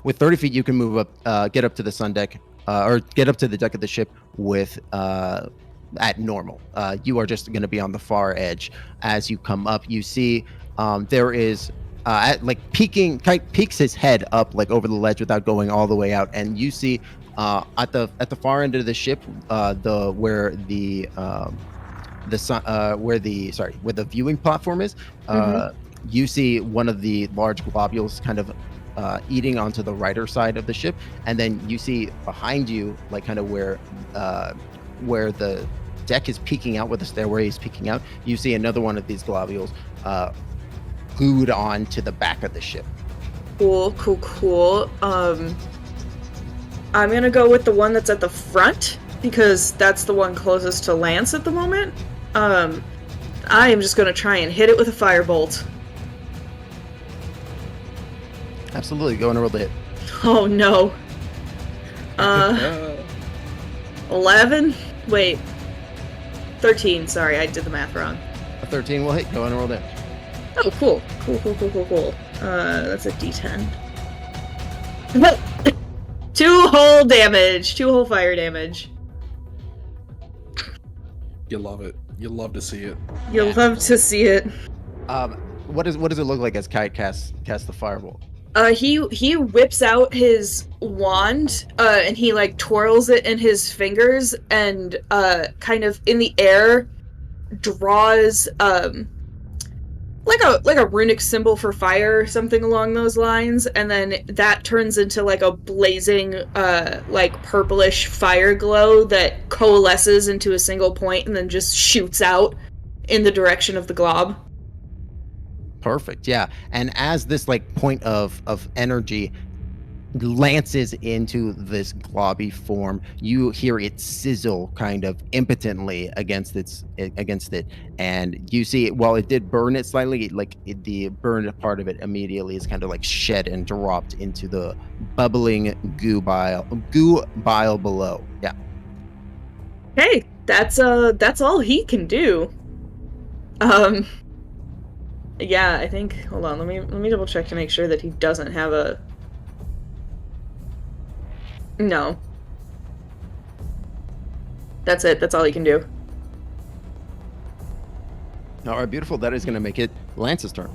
With 30 feet, you can move up, get up to the sun deck, or get up to the deck of the ship with at normal. You are just going to be on the far edge. As you come up, you see there is Kite peeks his head up like over the ledge without going all the way out, and you see at the far end of the ship, where the viewing platform is. You see one of the large globules kind of eating onto the righter side of the ship, and then you see behind you, like kind of where the deck is peeking out, where the stairway is peeking out, you see another one of these globules glued on to the back of the ship. Cool. I'm gonna go with the one that's at the front because that's the one closest to Lance at the moment. I am just gonna try and hit it with a firebolt. Absolutely, go and roll the hit. Oh no. 11? Wait. 13, sorry, I did the math wrong. A 13 will hit, go and roll damage. Oh, cool. That's a D10. 2 whole damage. 2 whole fire damage. You love it. You love to see it. You'll love to see it. What does it look like as Kite casts the firebolt? He whips out his wand, and he like twirls it in his fingers, and kind of in the air draws like a runic symbol for fire or something along those lines, and then that turns into like a blazing like purplish fire glow that coalesces into a single point and then just shoots out in the direction of the glob. Perfect, yeah. And as this like point of energy lances into this globby form, you hear it sizzle kind of impotently against it, and you see while it did burn it slightly, the burned part of it immediately is kind of like shed and dropped into the bubbling goo bile below. Yeah. Hey, that's all he can do. Yeah, I think. Hold on, let me double check to make sure that he doesn't have a. No. That's it. That's all he can do. All right, beautiful. That is going to make it Lance's turn.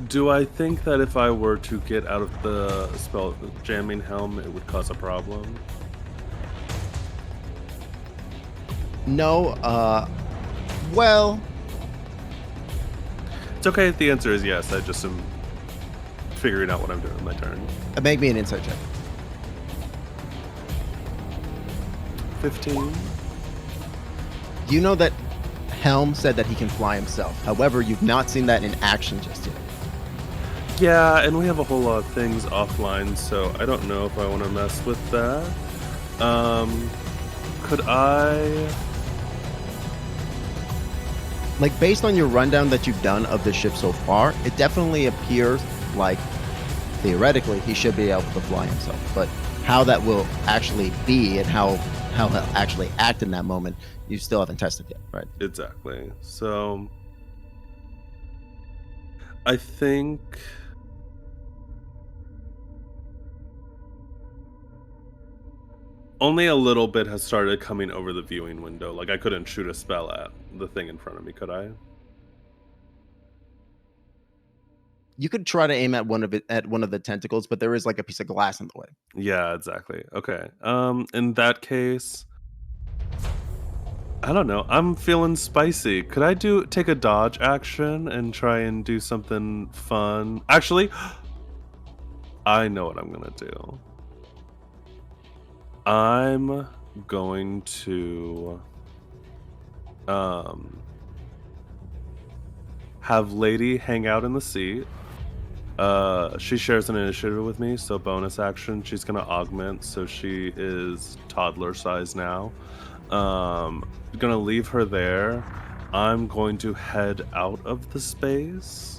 Do I think that if I were to get out of the spell jamming helm, it would cause a problem? No. Well, it's okay if the answer is yes. I just am figuring out what I'm doing on my turn. Make me an insight check. 15. You know that Helm said that he can fly himself. However, you've not seen that in action just yet. Yeah, and we have a whole lot of things offline, so I don't know if I want to mess with that. Could I? Like, based on your rundown that you've done of the ship so far, it definitely appears like, theoretically, he should be able to fly himself. But how that will actually be and how he'll actually act in that moment, you still haven't tested yet, right? Exactly. So I think only a little bit has started coming over the viewing window. Like, I couldn't shoot a spell at the thing in front of me, could I? You could try to aim at one of the tentacles, but there is like a piece of glass in the way. Yeah, exactly. Okay. In that case, I don't know. I'm feeling spicy. Could I take a dodge action and try and do something fun? Actually, I know what I'm gonna do. I'm going to have Lady hang out in the seat. She shares an initiative with me, so bonus action, she's gonna augment, so she is toddler size now. Gonna leave her there. I'm going to head out of the space.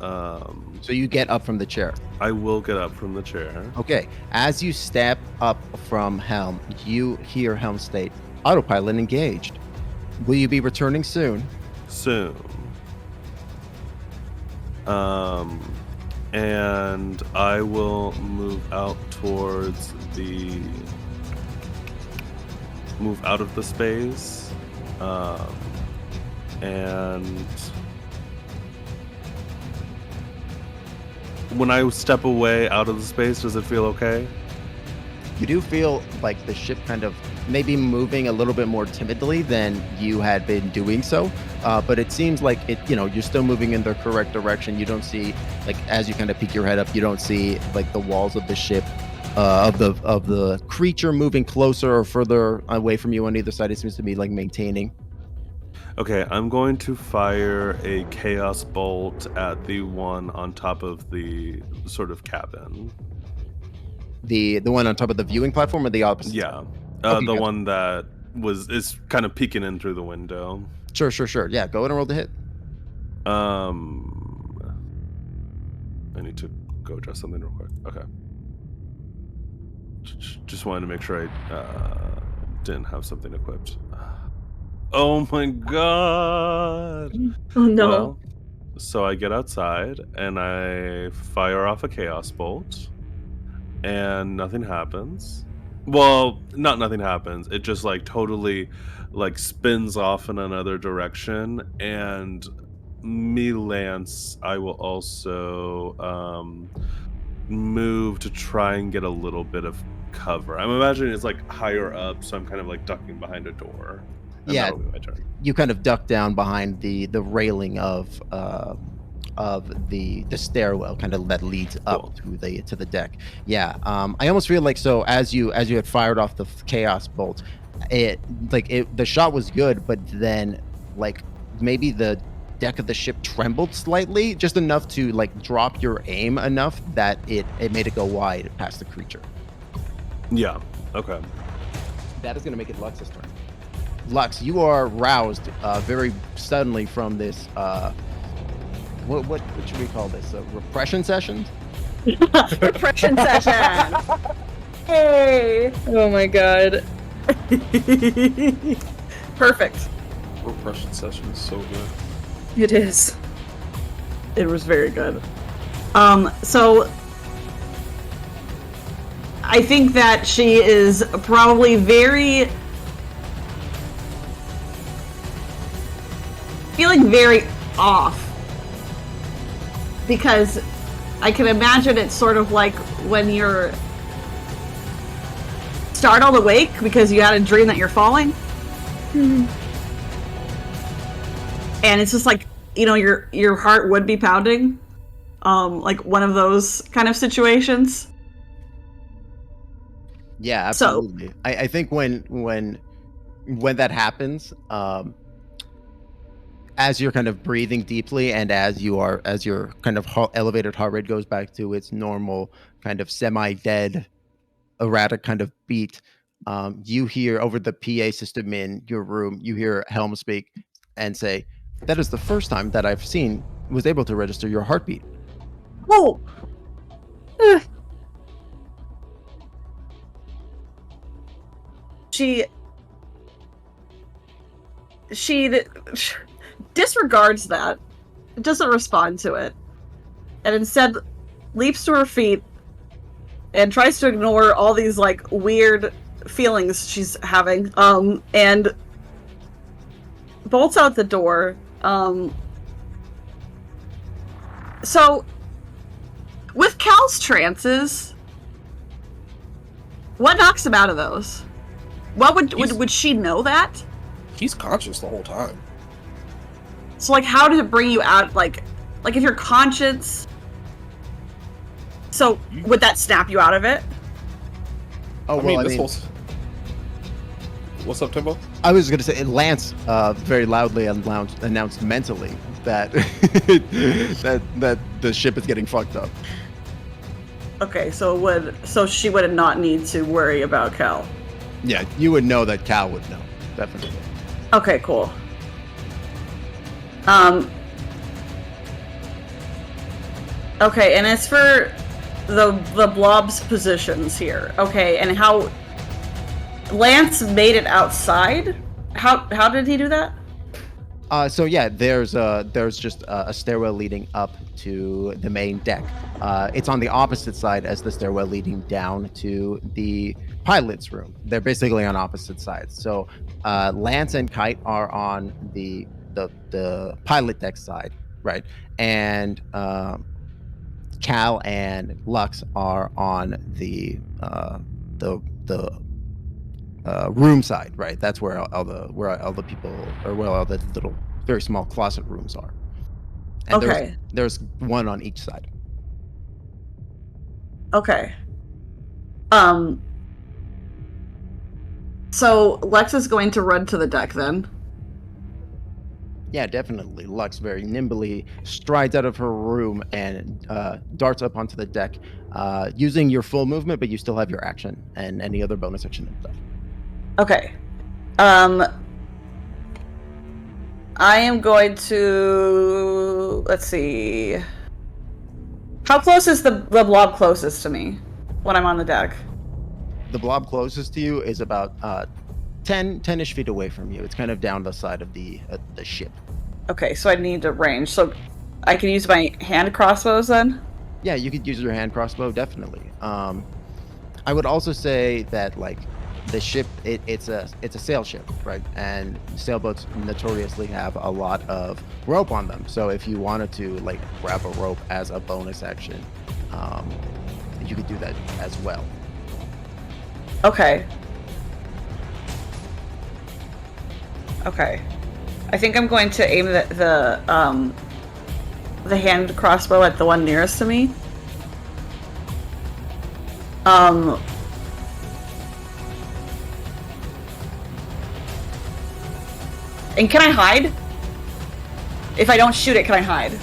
So you get up from the chair. I will get up from the chair. Okay. As you step up from Helm, you hear Helm state, autopilot engaged. Will you be returning soon? Soon. And I will move out of the space. And when I step away out of the space, does it feel okay? You do feel like the ship kind of maybe moving a little bit more timidly than you had been doing so, but it seems like you're still moving in the correct direction. You don't see, like, as you kind of peek your head up, you don't see like the walls of the ship, of the creature moving closer or further away from you on either side. It seems to be like maintaining. Okay, I'm going to fire a chaos bolt at the one on top of the sort of cabin. The one on top of the viewing platform, or the opposite? Yeah, Okay, the gotcha. one that is kind of peeking in through the window. Sure. Yeah, go ahead and roll the hit. I need to go adjust something real quick. Okay. Just wanted to make sure I didn't have something equipped. Oh my god! Oh no. Well, so I get outside and I fire off a chaos bolt, and nothing happens. Well, not nothing happens. It just like totally like spins off in another direction, and me, Lance, I will also move to try and get a little bit of cover. I'm imagining it's like higher up, so I'm kind of like ducking behind a door. And Yeah, that'll be my turn. you kind of duck down behind the railing of the stairwell, kind of that leads up to the deck. Yeah, I almost feel like, so as you had fired off the chaos bolt, the shot was good, but then like maybe the deck of the ship trembled slightly, just enough to like drop your aim enough that it made it go wide past the creature. Yeah. Okay. That is going to make it Lux's turn. Lux, you are roused very suddenly from this. What should we call this? A repression session? Repression session. Hey! Oh my god. Perfect. Repression session is so good. It is. It was very good. So I think that she is probably feeling very off, because I can imagine it's sort of like when you're startled awake because you had a dream that you're falling. Mm-hmm. And it's just like, your heart would be pounding, like one of those kind of situations. Yeah, absolutely. So, I think when that happens, as you're kind of breathing deeply, and as your kind of elevated heart rate goes back to its normal kind of semi-dead, erratic kind of beat, You hear over the PA system in your room, you hear Helm speak and say, "That is the first time that I've was able to register your heartbeat." Whoa! She disregards that, doesn't respond to it, and instead leaps to her feet and tries to ignore all these like weird feelings she's having, and bolts out the door. So with Cal's trances, what knocks him out of those? What would she know that? He's conscious the whole time. So like, how did it bring you out? Like if you're conscious, so would that snap you out of it? Oh, well, I mean, what's up, Timbo? I was going to say, Lance very loudly announced mentally that that the ship is getting fucked up. Okay, so she would not need to worry about Cal. Yeah, you would know that Cal would know, definitely. Okay, cool. Okay, and as for the blob's positions here, okay, and how Lance made it outside. How did he do that? So yeah, there's just a stairwell leading up to the main deck. It's on the opposite side as the stairwell leading down to the pilot's room. They're basically on opposite sides. So Lance and Kite are on the pilot deck side, right? And Cal and Lux are on the room side, right? That's where all the people, or where all the little very small closet rooms are. And Okay. there's one on each side. Okay. So Lex is going to run to the deck then. Yeah, definitely. Lux very nimbly strides out of her room and darts up onto the deck, using your full movement, but you still have your action and any other bonus action and stuff. Okay. I am going to... Let's see. How close is the blob closest to me when I'm on the deck? The blob closest to you is about 10-ish feet away from you. It's kind of down the side of the ship. Okay, so I need to range. So I can use my hand crossbows then? Yeah, you could use your hand crossbow, definitely. I would also say that, like, the ship, it's a sail ship, right? And sailboats notoriously have a lot of rope on them. So if you wanted to, like, grab a rope as a bonus action, you could do that as well. Okay. Okay. I think I'm going to aim the hand crossbow at the one nearest to me. And can I hide? If I don't shoot it, can I hide?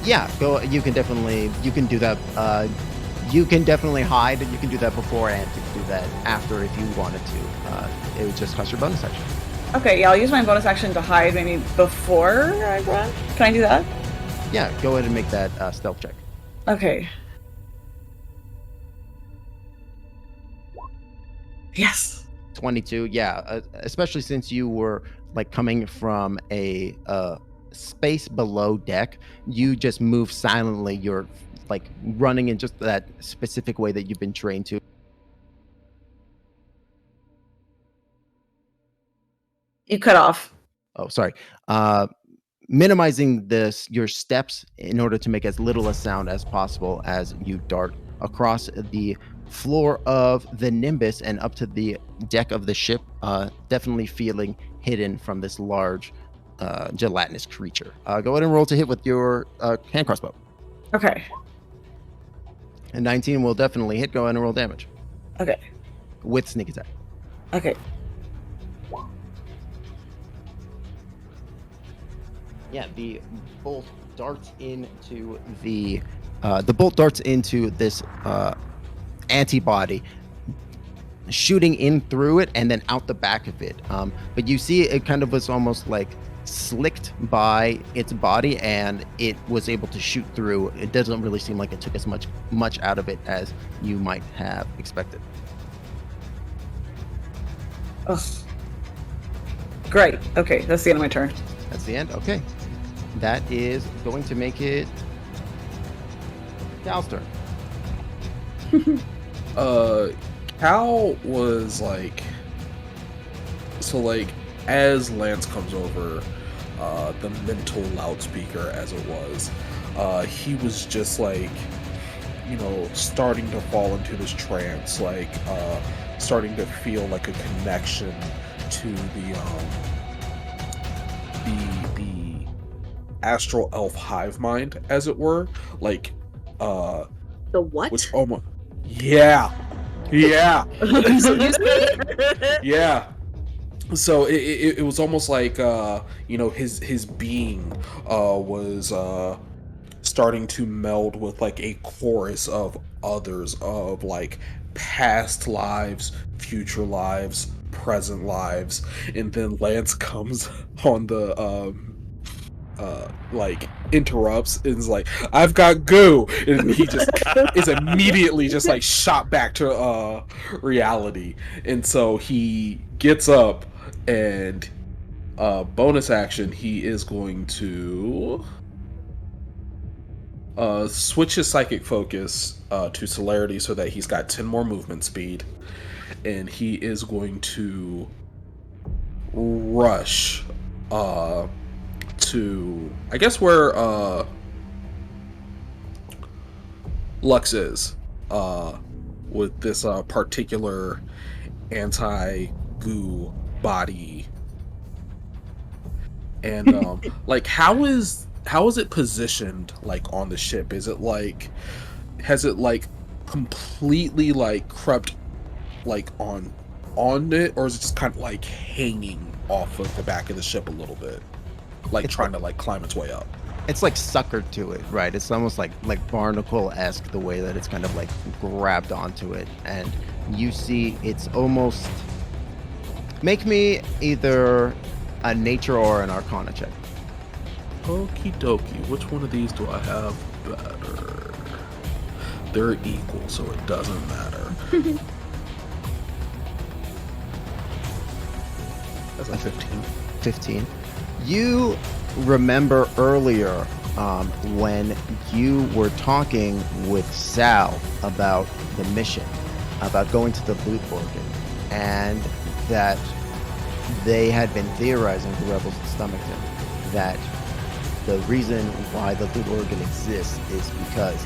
Yeah, go. You can do that. You can definitely hide, and you can do that before, and you can do that after if you wanted to. It would just cost your bonus action. Okay, yeah, I'll use my bonus action to hide maybe before I run. Can I do that? Yeah, go ahead and make that stealth check. Okay. Yes. 22. Yeah, especially since you were like coming from a space below deck, you just move silently. You're like running in just that specific way that you've been trained to. You cut off. Oh, sorry. Minimizing your steps in order to make as little a sound as possible as you dart across the floor of the Nimbus and up to the deck of the ship, definitely feeling hidden from this large gelatinous creature. Go ahead and roll to hit with your hand crossbow. Okay. And 19 will definitely hit. Go ahead and roll damage. Okay. With sneak attack. Okay. Yeah, the bolt darts into this antibody, shooting in through it and then out the back of it. But you see it kind of was almost like slicked by its body, and it was able to shoot through. It doesn't really seem like it took as much out of it as you might have expected. Ugh. Great. Okay, that's the end of my turn. That's the end. Okay, that is going to make it Cal's turn. Cal was like, so like as Lance comes over, the mental loudspeaker as it was, he was just like, you know, starting to fall into this trance, like starting to feel like a connection to the astral elf hive mind, as it were, like The what? which almost, yeah. Yeah. Yeah. So it was almost like you know, his being was starting to meld with like a chorus of others, of like past lives, future lives, present lives, and then Lance comes on the like interrupts and is like, I've got goo, and he just is immediately just like shot back to reality. And so he gets up, and bonus action, he is going to switch his psychic focus to celerity so that he's got 10 more movement speed, and he is going to rush to, I guess, where Lux is, with this particular anti-goo body. And like, how is it positioned, like, on the ship? Is it like, has it like completely like crept like on it, or is it just kind of like hanging off of the back of the ship a little bit, like it's trying to like climb its way up? It's like suckered to it, right? It's almost like barnacle-esque, the way that it's kind of like grabbed onto it. And you see it's almost, make me either a nature or an arcana check. Okie dokie, which one of these do I have better? They're equal, so it doesn't matter. That's a 15. 15. You remember earlier when you were talking with Sal about the mission, about going to the loot organ, and that they had been theorizing, the rebels in Stomachton, that the reason why the loot organ exists is because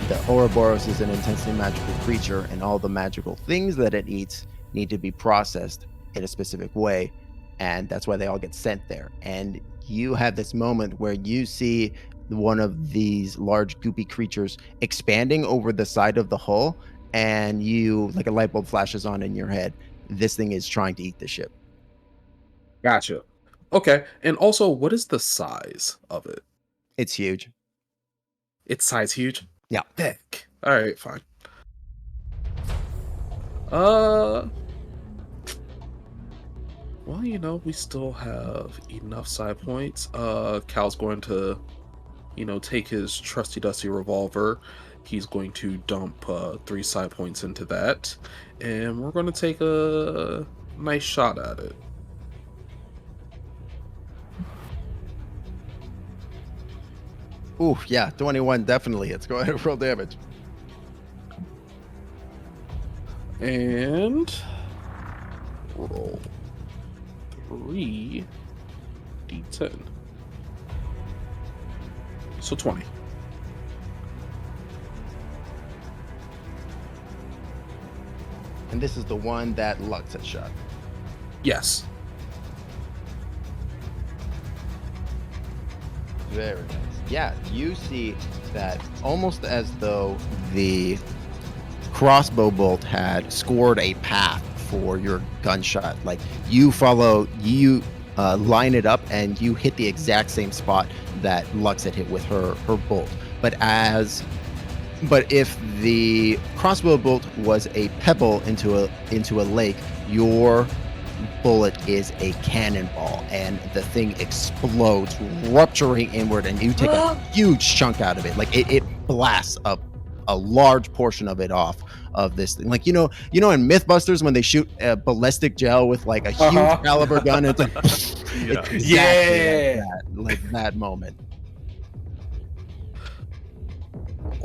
the Ouroboros is an intensely magical creature, and all the magical things that it eats need to be processed in a specific way, and that's why they all get sent there. And you have this moment where you see one of these large goopy creatures expanding over the side of the hull, and you, like, a light bulb flashes on in your head. This thing is trying to eat the ship. Gotcha. Okay, and also, what is the size of it? It's huge. Its size huge? Yeah. Heck. Alright, fine. Well, you know, we still have enough side points. Cal's going to, you know, take his trusty dusty revolver. He's going to dump 3 side points into that, and we're going to take a nice shot at it. Ooh, yeah, 21 definitely hits. Go ahead and roll damage. And roll 3 d10. So 20. And this is the one that Lux had shot. Yes. Very nice. Yeah, you see that almost as though the crossbow bolt had scored a path for your gunshot. Like, you line it up and you hit the exact same spot that Lux had hit with her bolt. But as But if the crossbow bolt was a pebble into a lake, your bullet is a cannonball, and the thing explodes, rupturing inward, and you take a huge chunk out of it. Like it blasts up a large portion of it off of this thing. Like, you know, in Mythbusters when they shoot ballistic gel with like a huge caliber gun, it's like, Yeah. it's exactly Yeah. like that moment.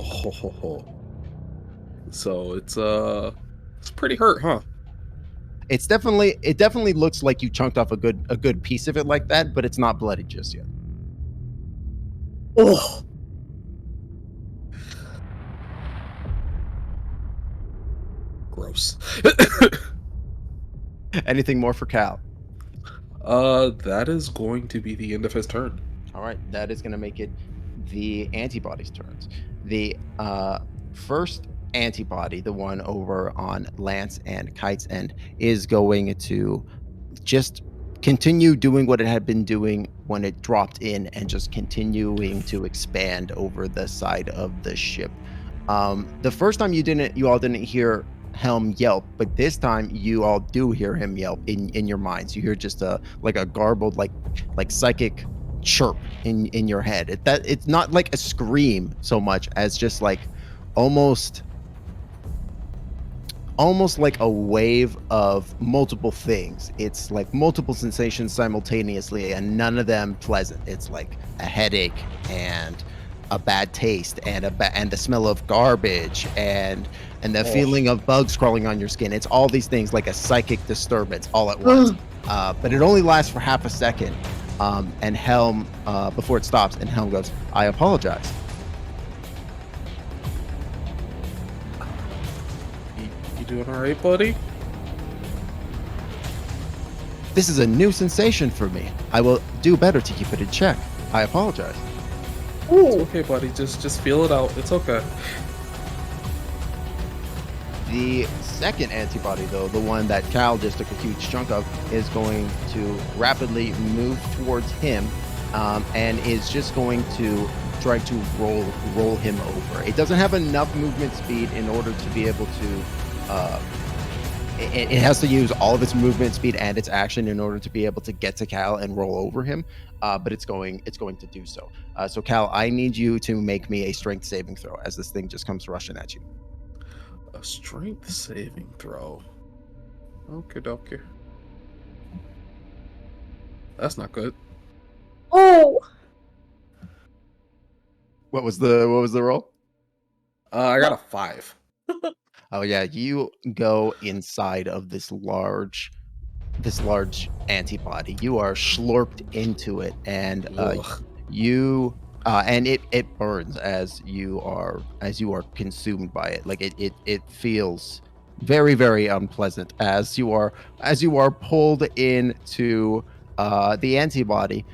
Oh. So it's pretty hurt, huh? It definitely looks like you chunked off a good piece of it like that, but it's not bloody just yet. Oh, Gross. Anything more for Cal? That is going to be the end of his turn. All right, that is going to make it the antibodies' turns. The first antibody, the one over on Lance and Kite's end, is going to just continue doing what it had been doing when it dropped in, and just continuing to expand over the side of the ship. The first time you all didn't hear Helm yelp, but this time you all do hear him yelp in your minds. You hear just a garbled like psychic chirp in your head. It's not like a scream so much as just like almost like a wave of multiple things. It's like multiple sensations simultaneously, and none of them pleasant. It's like a headache and a bad taste and the smell of garbage and the feeling of bugs crawling on your skin. It's all these things, like a psychic disturbance all at once. But it only lasts for half a second. And Helm, before it stops, and Helm goes, "I apologize." You doing all right, buddy? "This is a new sensation for me. I will do better to keep it in check. I apologize." It's okay, buddy. Just feel it out. It's okay. The second antibody, though, the one that Cal just took a huge chunk of, is going to rapidly move towards him, and is just going to try to roll him over. It doesn't have enough movement speed in order to be able to. It has to use all of its movement speed and its action in order to be able to get to Cal and roll over him. But it's going to do so. So Cal, I need you to make me a strength saving throw as this thing just comes rushing at you. A strength saving throw. Okay, dokie. That's not good. Oh, What was the roll? I got a 5. Oh yeah, you go inside of this large antibody. You are slurped into it, and it burns as you are consumed by it. Like it feels very, very unpleasant as you are pulled into the antibody.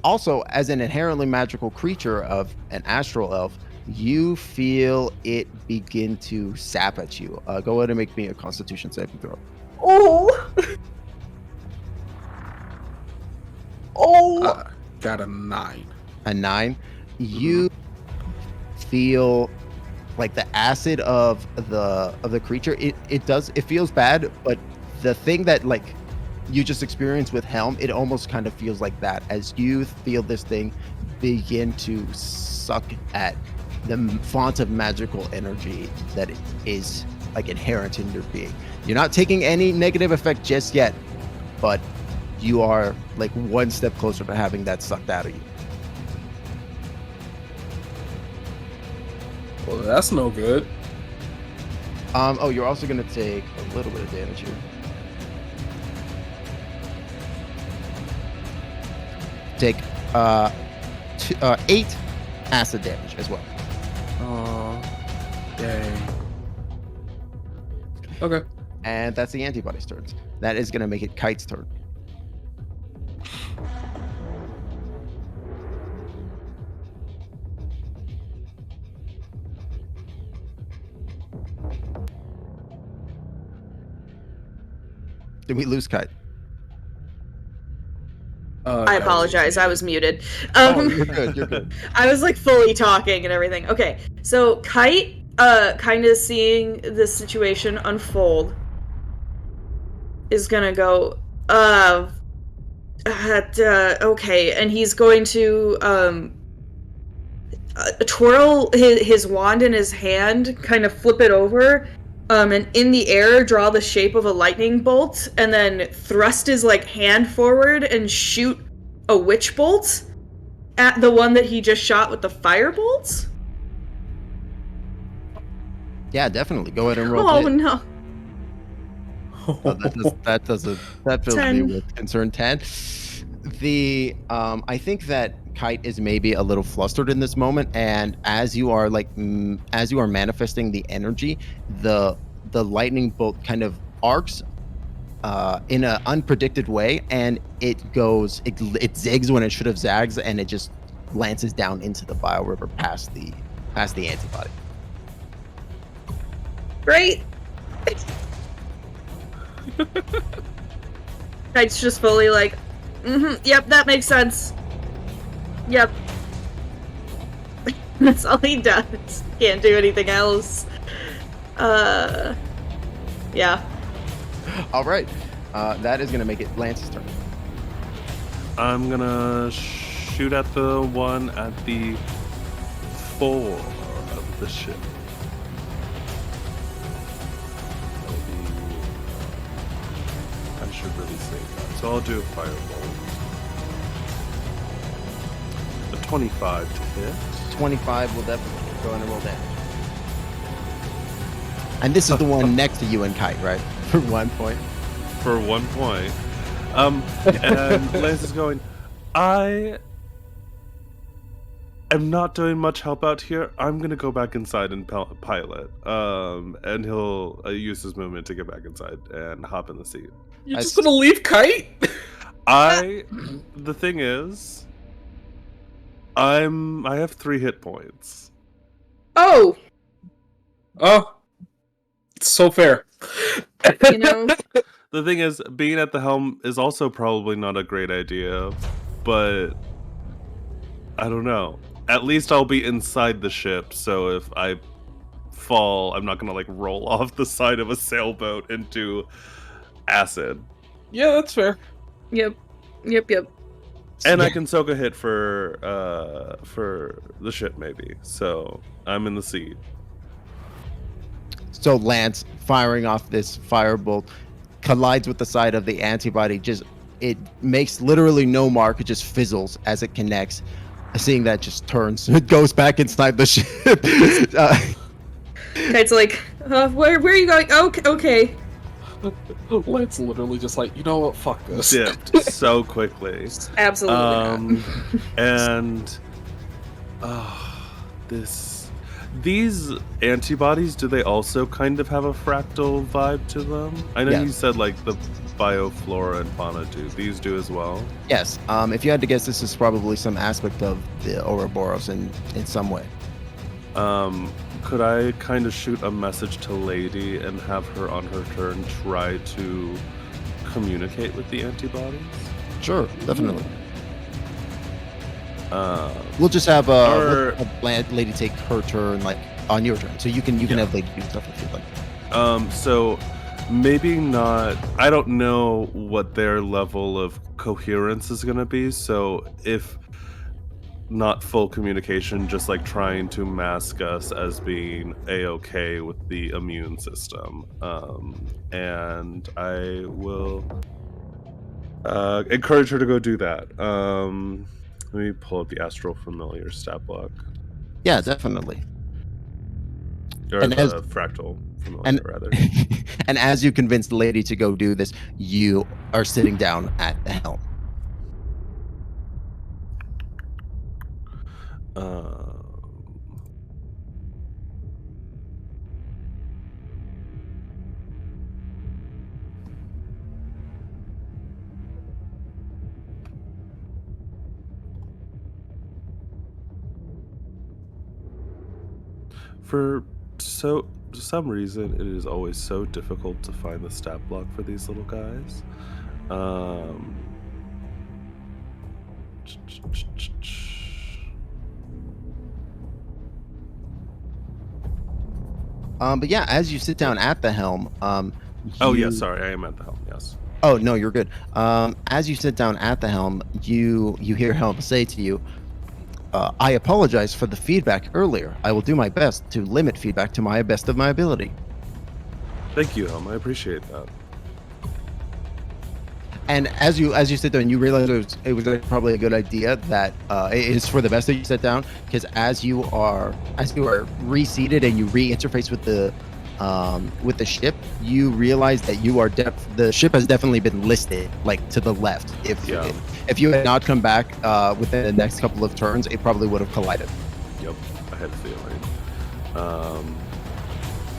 Also, as an inherently magical creature of an astral elf, you feel it begin to sap at you. Go ahead and make me a Constitution saving throw. Got a 9. A 9. You feel like the acid of the creature. It feels bad, but the thing that like you just experienced with Helm, it almost kind of feels like that as you feel this thing begin to suck at the font of magical energy that is like inherent in your being. You're not taking any negative effect just yet, but you are like one step closer to having that sucked out of you. Well, that's no good. You're also going to take a little bit of damage here. Take 8 acid damage as well. Oh, dang. Okay. And that's the antibody's turn. That is going to make it Kite's turn. Did we lose Kite? I apologize. I was muted. Oh, you're good. You're good. I was like fully talking and everything. Okay, so Kite, kind of seeing this situation unfold, is gonna go, okay, and he's going to twirl his wand in his hand, kind of flip it over, and in the air draw the shape of a lightning bolt, and then thrust his like hand forward and shoot a witch bolt at the one that he just shot with the fire bolts. Yeah, definitely. Go ahead and roll. Oh no! Oh, that fills 10. me with concern. 10. I think that Kite is maybe a little flustered in this moment, and as you are manifesting the energy, the lightning bolt kind of arcs in an unpredicted way, and it zigs when it should have zags, and it just lances down into the Bile River past the antibody. Great. Kite's just fully like, yep, that makes sense. Yep. That's all he does. Can't do anything else. Yeah. All right. That is going to make it Lance's turn. I'm gonna shoot at the one at the fore of the ship. I should really save that. So I'll do a fireball. A 25 to hit. 25 will definitely go in and roll damage. And this is the one next to you and Kite, right? For 1 point. For 1 point. And Lance is going, I am not doing much help out here. I'm going to go back inside and pilot. And he'll use his movement to get back inside and hop in the seat. You're just going to leave Kite? The thing is, I have 3 hit points. Oh, it's so fair. you know. The thing is, being at the helm is also probably not a great idea, but I don't know. At least I'll be inside the ship, so if I fall, I'm not gonna like roll off the side of a sailboat into acid. Yeah, that's fair. Yep. And I can soak a hit for the ship maybe. So I'm in the seat. So Lance, firing off this firebolt, collides with the side of the antibody. It makes literally no mark. It just fizzles as it connects. Seeing that, just turns. It goes back inside the ship. Kite's like, where are you going? Okay. Lance literally just like, you know what? Fuck this. Dipped so quickly. Absolutely not. And these antibodies, do they also kind of have a fractal vibe to them? I know you said like the bioflora and fauna do. These do as well? Yes. If you had to guess, this is probably some aspect of the Ouroboros in some way. Could I kind of shoot a message to Lady and have her on her turn try to communicate with the antibodies? Sure, definitely. We'll just have Lady take her turn, like on your turn, so you can have Lady do stuff if you'd like. So maybe not. I don't know what their level of coherence is going to be. So if not full communication, just like trying to mask us as being a-okay with the immune system, and I will encourage her to go do that. Let me pull up the Astral Familiar stat block. Yeah, definitely. Or and the Fractal Familiar, rather. And as you convince the lady to go do this, you are sitting down at the helm. For some reason, it is always so difficult to find the stat block for these little guys. But yeah, as you sit down at the helm, Oh yeah, sorry, I am at the helm. Yes. Oh no, you're good. As you sit down at the helm, you hear Helm say to you, "I apologize for the feedback earlier. I will do my best to limit feedback to my best of my ability." Thank you, Helm. I appreciate that. And as you sit there, and you realize it was probably a good idea that it is for the best that you sit down, because as you are reseated and you re-interface with the ship, you realize that the ship has definitely been listed like to the left. If you had not come back within the next couple of turns, it probably would have collided. Yep, I had a feeling.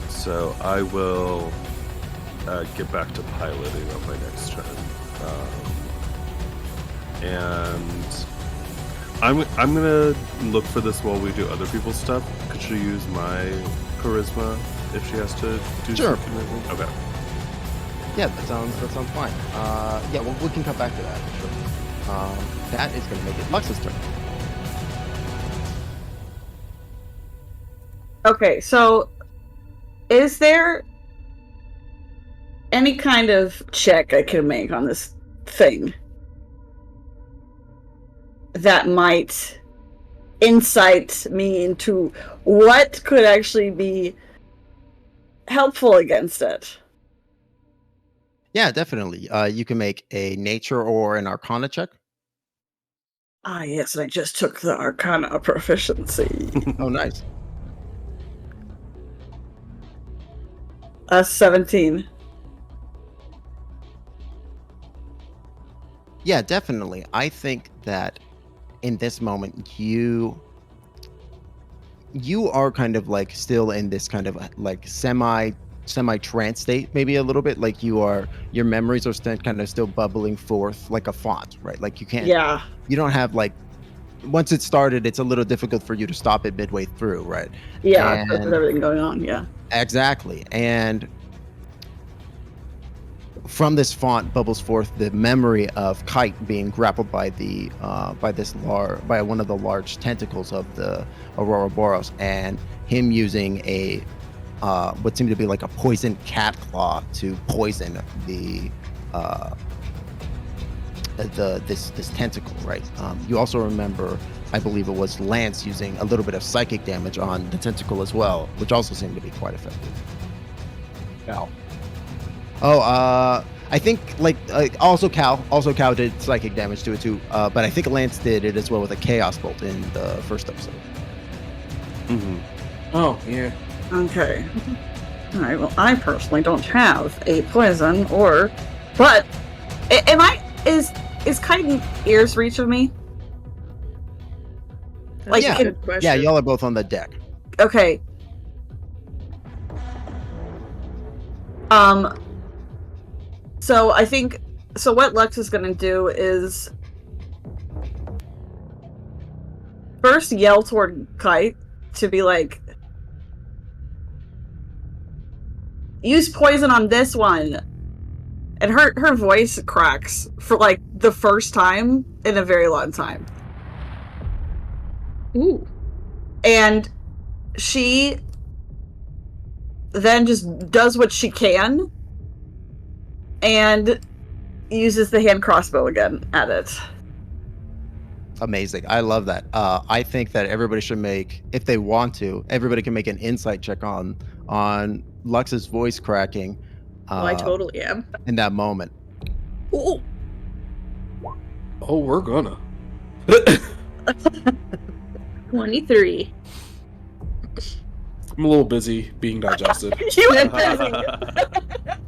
So I will get back to piloting on my next turn. And I'm gonna look for this while we do other people's stuff. Could she use my charisma if she has to do Sure. something with me? Okay. Yeah, that sounds fine. Yeah, well, we can come back to that. Sure. That is going to make it Lux's turn. Okay, so is there any kind of check I can make on this thing that might insight me into what could actually be helpful against it? Yeah, definitely. You can make a nature or an arcana check. Ah, yes, and I just took the arcana proficiency. Oh, nice. 17. Yeah, definitely. I think that in this moment, you are kind of like still in this kind of like semi trance state, maybe a little bit. Like your memories are still bubbling forth like a font, right? Like you don't have like, once it started, it's a little difficult for you to stop it midway through, right? Yeah, with everything going on, yeah. Exactly. And from this font bubbles forth the memory of Kite being grappled by by one of the large tentacles of the Ouroboros, and him using a what seemed to be like a poison cat claw to poison this tentacle, right? You also remember, I believe it was Lance using a little bit of psychic damage on the tentacle as well, which also seemed to be quite effective. Cal. Oh, I think also Cal did psychic damage to it too, but I think Lance did it as well with a chaos bolt in the first episode. Mm-hmm. Oh, yeah. Okay. All right. Well, I personally don't have a poison, but is Kite in ear's reach of me? That's yeah, a good question. yeah, y'all are both on the deck. Okay. So I think what Lux is gonna do is first yell toward Kite to be like, use poison on this one. And her voice cracks for like the first time in a very long time. Ooh. And she then just does what she can and uses the hand crossbow again at it. Amazing. I love that. I think that everybody should make, if they want to, everybody can make an insight check on Lux's voice cracking. Well, I totally am. In that moment. Ooh. Oh, we're gonna. 23. I'm a little busy being digested. You were busy.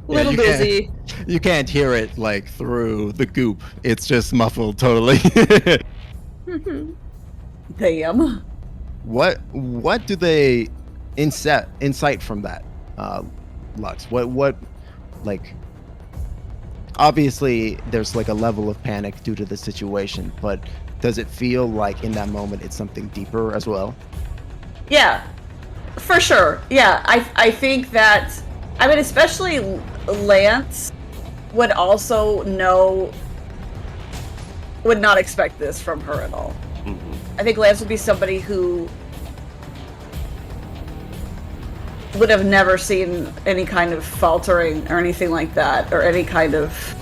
Little you busy. You can't hear it like through the goop. It's just muffled totally. Damn. What do they insight from that, Lux? What like, obviously there's like a level of panic due to the situation, but does it feel like in that moment it's something deeper as well? Yeah, for sure. Yeah, I think that, I mean, especially Lance would also would not expect this from her at all. Mm-hmm. I think Lance would be somebody who would have never seen any kind of faltering or anything like that, or any kind of,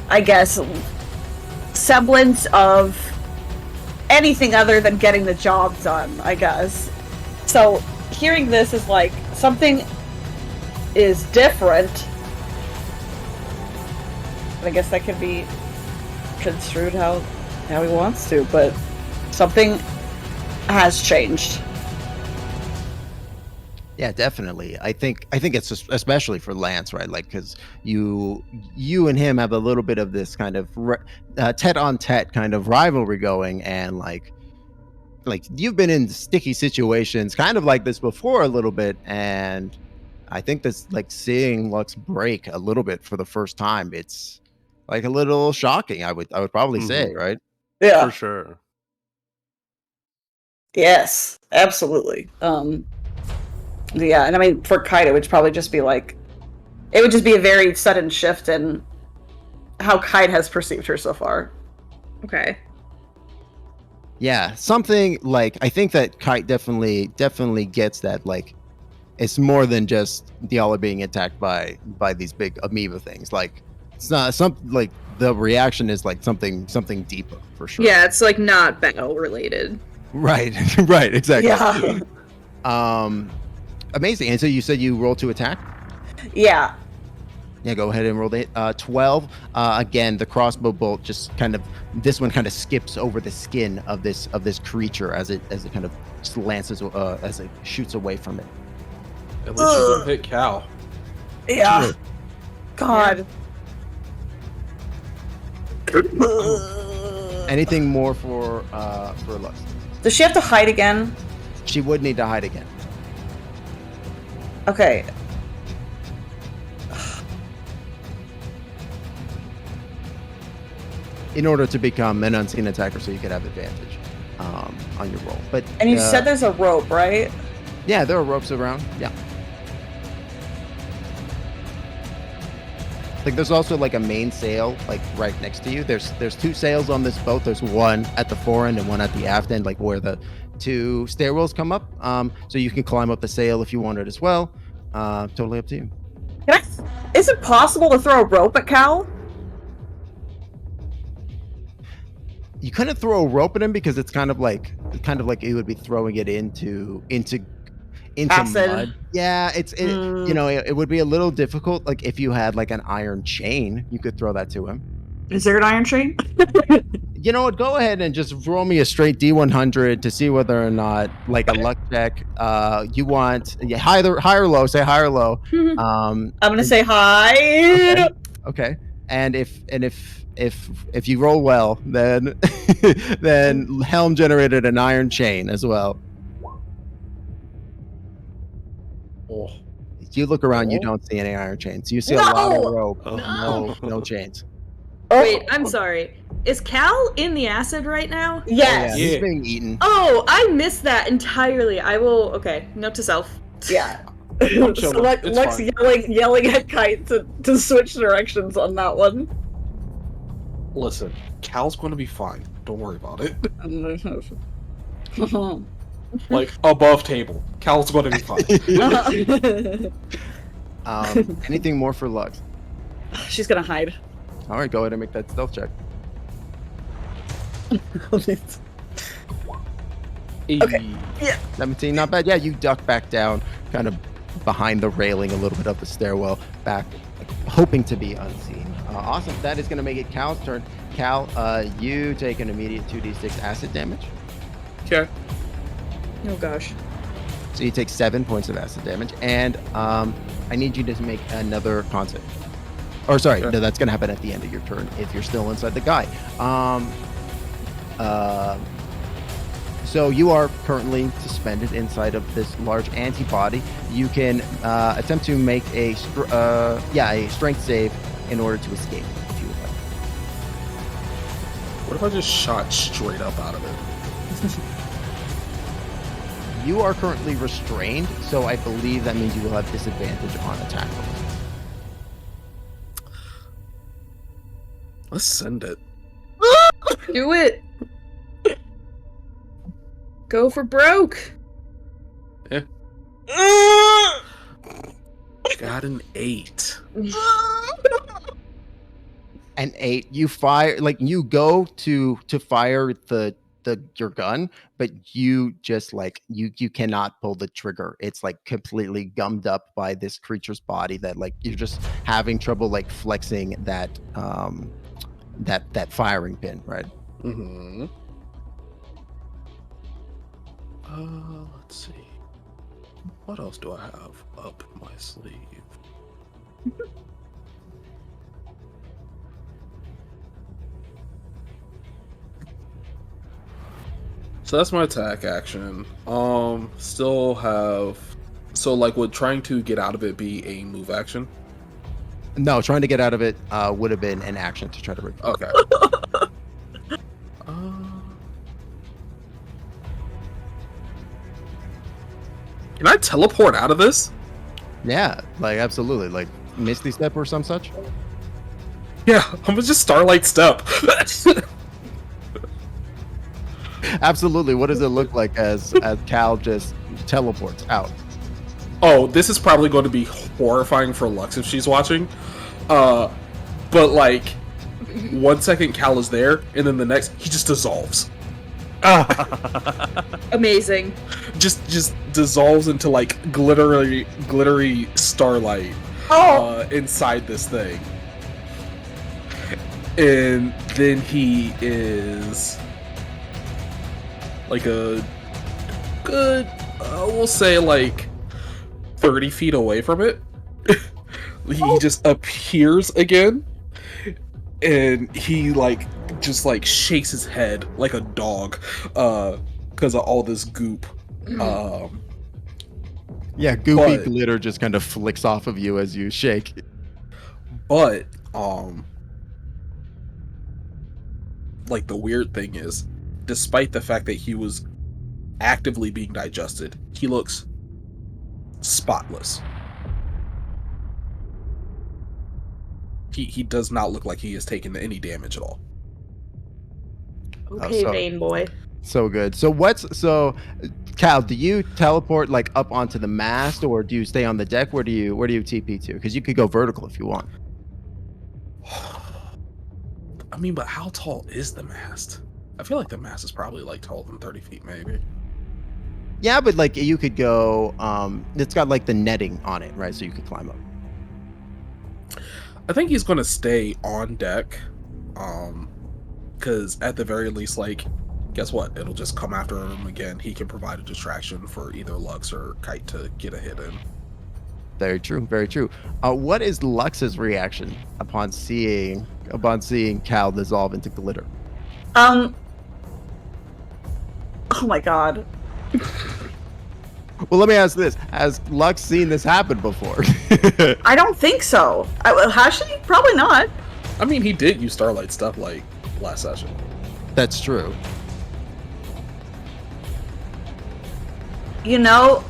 I guess, semblance of anything other than getting the job done, I guess. So hearing this is like, something is different. I guess that could be construed how he wants to, but something has changed. Yeah, definitely. I think it's especially for Lance, right? Like, because you and him have a little bit of this kind of tete-on-tete kind of rivalry going, and like you've been in sticky situations kind of like this before a little bit, and I think this, like, seeing Lux break a little bit for the first time, it's like a little shocking. I would probably say, right? Yeah. For sure. Yes, absolutely. Yeah, and I mean, for Kite, it would probably just be like, it would just be a very sudden shift in how Kite has perceived her so far. Okay. Yeah, something like, I think that Kite definitely gets that, like, it's more than just y'all are being attacked by these big amoeba things. Like, it's not something like, the reaction is like something deeper for sure. Yeah, it's like not battle related. Right. Right, exactly. Yeah. Amazing. And so you said you roll to attack? Yeah. Yeah, go ahead and roll the hit. 12. Again, the crossbow bolt just kind of, this one kind of skips over the skin of this creature as it kind of lances, as it shoots away from it. At least you didn't hit Cal. Yeah. God. Anything more for Lux? Does she have to hide again? She would need to hide again. Okay. In order to become an unseen attacker, so you could have advantage on your roll. But And you said there's a rope, right? yeah, there are ropes around. Yeah. Like, there's also like a main sail, like right next to you. There's two sails on this boat. There's one at the fore end and one at the aft end, like where the two stairwells come up. So you can climb up the sail if you wanted as well. Totally up to you. Is it possible to throw a rope at Cal? You couldn't throw a rope at him because it's kind of like you would be throwing it into Acid. mud. Yeah, you know, it would be a little difficult. Like, if you had like an iron chain, you could throw that to him. Is there an iron chain? You know what? Go ahead and just roll me a straight D100 to see whether or not, like, a luck check. You want high or low? Say high or low. I'm gonna say hi. Okay. And if you roll well, then then Helm generated an iron chain as well. Oh. You look around, you don't see any iron chains. You see a lot of rope, no chains. Wait, I'm sorry. Is Cal in the acid right now? Yes. Oh, yeah, he's being eaten. Oh, I missed that entirely. I will. Okay, note to self. Yeah. I'm So chilling. It's Lex fine. yelling at Kite to switch directions on that one. Listen, Cal's going to be fine. Don't worry about it. Like, above table. Cal's going to be fine. Anything more for Lux? She's gonna hide. All right, go ahead and make that stealth check. Okay. Yeah. 17, not bad. Yeah, you duck back down, kind of behind the railing a little bit of the stairwell, back, like, hoping to be unseen. Awesome. That is going to make it Cal's turn. Cal, you take an immediate 2d6 acid damage. Okay. Oh gosh. So you take 7 points of acid damage, and I need you to make another con save. Or sorry, no, that's going to happen at the end of your turn if you're still inside the guy. So you are currently suspended inside of this large antibody. You can attempt to make a strength save in order to escape, if you would like. What if I just shot straight up out of it? You are currently restrained, so I believe that means you will have disadvantage on attack rolls. Let's send it. Do it. Go for broke. Got an 8. An 8. You fire, like you go to fire your gun, but you just like you cannot pull the trigger. It's like completely gummed up by this creature's body that like you're just having trouble like flexing that that firing pin, right? Mm-hmm. Let's see. What else do I have up my sleeve? So that's my attack action. Still have... So, like, would trying to get out of it be a move action? No, trying to get out of it would have been an action to try to recover. Okay. Can I teleport out of this? Yeah, like absolutely, like Misty Step or some such. Yeah, I'm gonna just Starlight Step. Absolutely. What does it look like as Cal just teleports out? Oh, this is probably going to be horrifying for Lux if she's watching. But like, 1 second Cal is there, and then the next he just dissolves. Amazing. Just dissolves into like glittery starlight inside this thing. And then he is like a good, we'll say like 30 feet away from it. He just appears again, and he like just like shakes his head like a dog because of all this goop. Yeah, goopy glitter just kind of flicks off of you as you shake. But like the weird thing is, despite the fact that he was actively being digested, he looks spotless. He does not look like he has taken any damage at all. Okay, Vein boy. So good. So Cal, do you teleport like up onto the mast, or do you stay on the deck? Where do you TP to? Because you could go vertical if you want. I mean, but how tall is the mast? I feel like the mast is probably like taller than 30 feet, maybe. Yeah, but like you could go. It's got like the netting on it, right? So you could climb up. I think he's going to stay on deck, because at the very least, like, guess what? It'll just come after him again. He can provide a distraction for either Lux or Kite to get a hit in. Very true. Very true. What is Lux's reaction upon seeing Cal dissolve into glitter? Oh my god. Well, let me ask this: has Lux seen this happen before? I don't think so. Has she? Probably not. I mean, he did use Starlight stuff like last session. That's true. You know,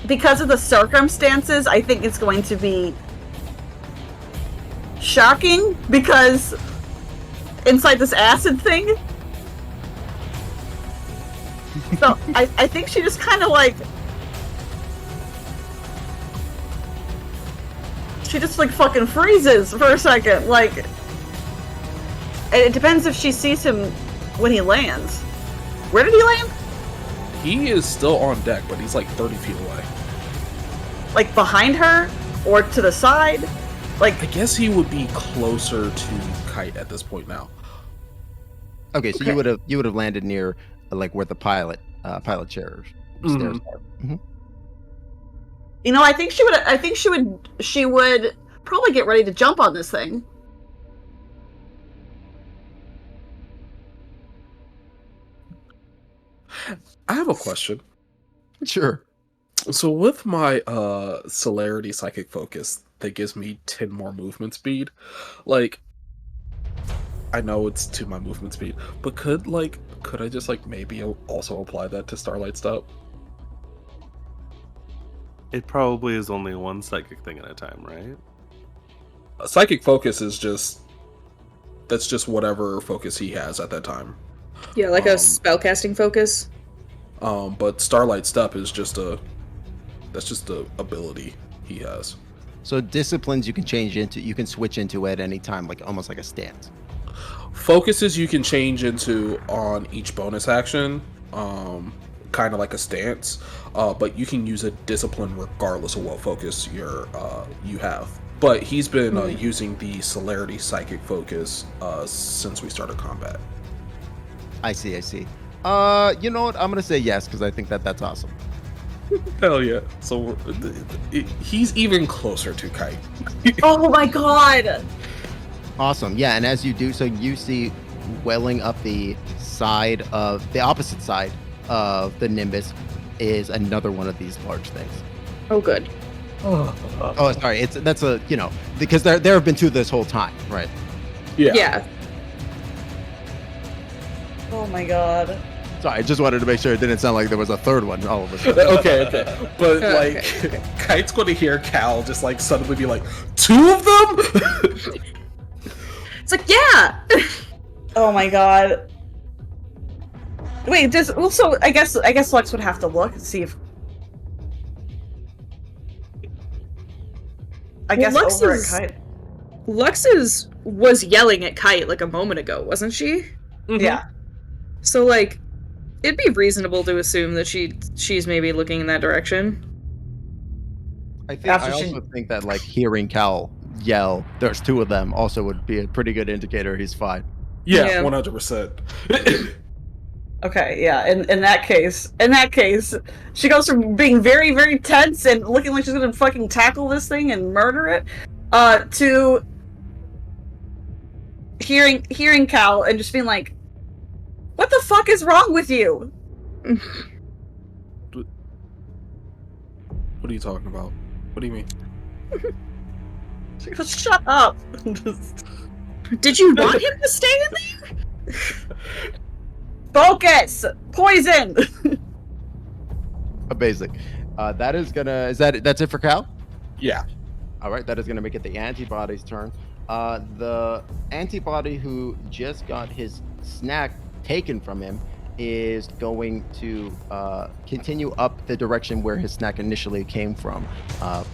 because of the circumstances, I think it's going to be shocking, because inside this acid thing. So I think she just kind of like, she just like fucking freezes for a second. Like, it depends if she sees him when he lands. Where did he land? He is still on deck, but he's like 30 feet away. Like behind her or to the side? Like, I guess he would be closer to Kite at this point now. Okay, so you would have landed near like where the pilot chair stairs are. Mm-hmm. You know, I think she would probably get ready to jump on this thing. I have a question. Sure. So with my celerity psychic focus that gives me 10 more movement speed, like, I know it's to my movement speed, but could I just like maybe also apply that to Starlight Step? It probably is only one psychic thing at a time, right? A psychic focus is just whatever focus he has at that time. Yeah, like a spellcasting focus. But Starlight Step is just a ability he has. So disciplines you can change into, you can switch into at any time, like almost like a stance. Focuses you can change into on each bonus action, kind of like a stance, but you can use a discipline regardless of what focus you have. But he's been using the Celerity Psychic focus since we started combat. I see. You know what? I'm gonna say yes because I think that's awesome. Hell yeah! So he's even closer to Kite. Oh my god! Awesome. Yeah, and as you do so, you see welling up the opposite side of the Nimbus is another one of these large things. Oh, good. Oh, sorry. That's because there have been two this whole time, right? Yeah. Oh my god. Sorry, I just wanted to make sure it didn't sound like there was a third one all of a sudden. Okay. But Okay. Kite's going to hear Cal just like suddenly be like, 2 of them? It's like, yeah. Oh my god. Wait, so I guess Lux would have to look and see if. I guess Lux over is- at Kite. Lux was yelling at Kite like a moment ago, wasn't she? Yeah. So like, it'd be reasonable to assume that she's maybe looking in that direction. I After also think that like hearing Cal yell, "There's 2 of them," also would be a pretty good indicator he's fine. Yeah, Yeah. 100%. Okay, yeah. In that case, she goes from being very, very tense and looking like she's gonna fucking tackle this thing and murder it, to hearing Cal and just being like, "What the fuck is wrong with you?" What are you talking about? What do you mean? She goes, "Shut up." Did you want him to stay in there? Focus! Poison! Basic. That's it for Cal? Yeah. All right, that is going to make it the antibody's turn. The antibody who just got his snack taken from him is going to continue up the direction where his snack initially came from,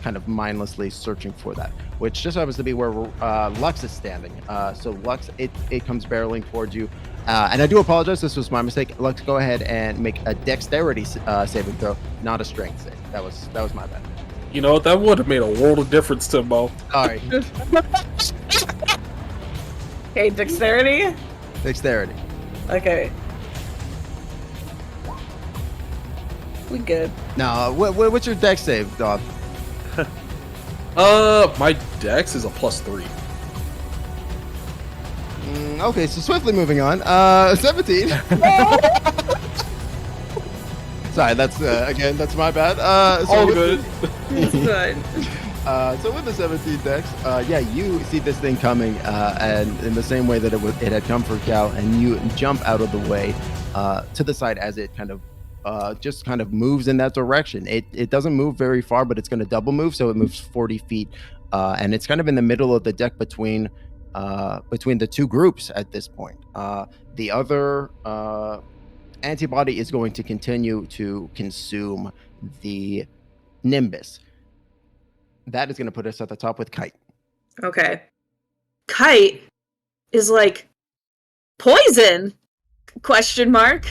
kind of mindlessly searching for that, which just happens to be where Lux is standing. So Lux, it comes barreling towards you. And I do apologize, this was my mistake. Lux, go ahead and make a dexterity saving throw, not a strength save. That was my bad. You know what? That would have made a world of difference, Timbo. Sorry. Okay, dexterity? Dexterity. Okay. We good. Now, what's your dex save, dog? My dex is a +3. Okay, so swiftly moving on. 17. Sorry, that's my bad. All good. It's fine. So with the 17 dex, you see this thing coming, and in the same way that it had come for Cal, and you jump out of the way to the side as it kind of moves in that direction. It doesn't move very far, but it's going to double move, so it moves 40 feet, and it's kind of in the middle of the deck between the two groups at this point. The other antibody is going to continue to consume the Nimbus. That is going to put us at the top with Kite. Okay. Kite is like, poison? Question mark.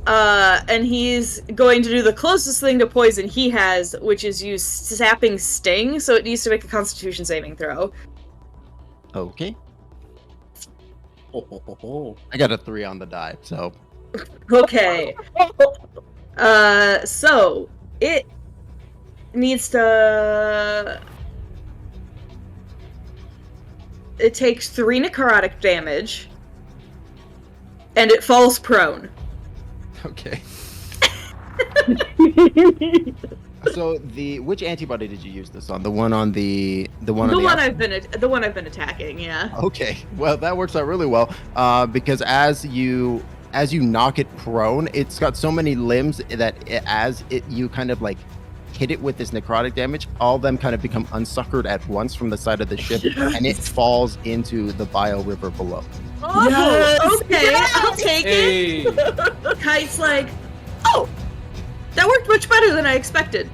And he's going to do the closest thing to poison he has, which is use Sapping Sting, so it needs to make a Constitution saving throw. Okay. Oh. I got a 3 on the die, so... Okay. So, it needs to... It takes 3 necrotic damage, and it falls prone. Okay. So which antibody did you use this on? The one on the one I've been attacking, yeah. Okay, well that works out really well, because as you knock it prone, it's got so many limbs that you kind of like hit it with this necrotic damage, all of them kind of become unsuckered at once from the side of the ship, and it falls into the Bile River below. Oh, Yes! okay, I'll take Hey. it. Kite's like, Oh! That worked much better than I expected.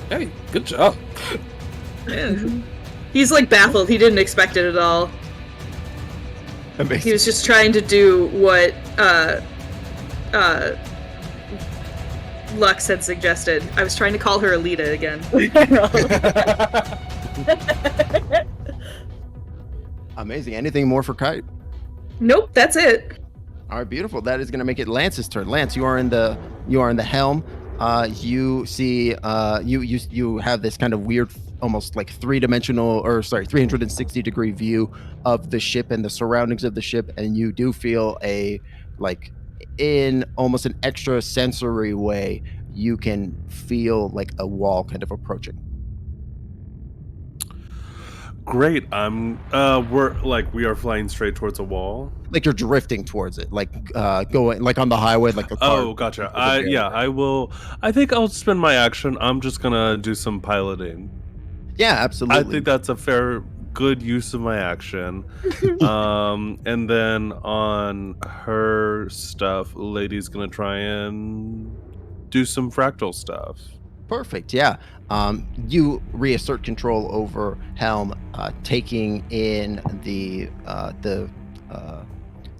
Hey, good job. He's like baffled. He didn't expect it at all. Amazing. He was just trying to do what Lux had suggested. I was trying to call her Alita again. Amazing. Anything more for Kite? Nope, that's it. All right, beautiful. That is going to make it Lance's turn. Lance, you are in the helm. You see, you have this kind of weird, almost like 360-degree view of the ship and the surroundings of the ship, and you do feel in almost an extra sensory way, you can feel like a wall kind of approaching. Great. We are flying straight towards a wall. Like you're drifting towards it, going like on the highway, like a car. Oh, gotcha. I will. I think I'll spend my action. I'm just gonna do some piloting. Yeah, absolutely. I think that's a good use of my action. And then on her stuff, Lady's gonna try and do some fractal stuff. Perfect. Yeah. You reassert control over Helm, taking in the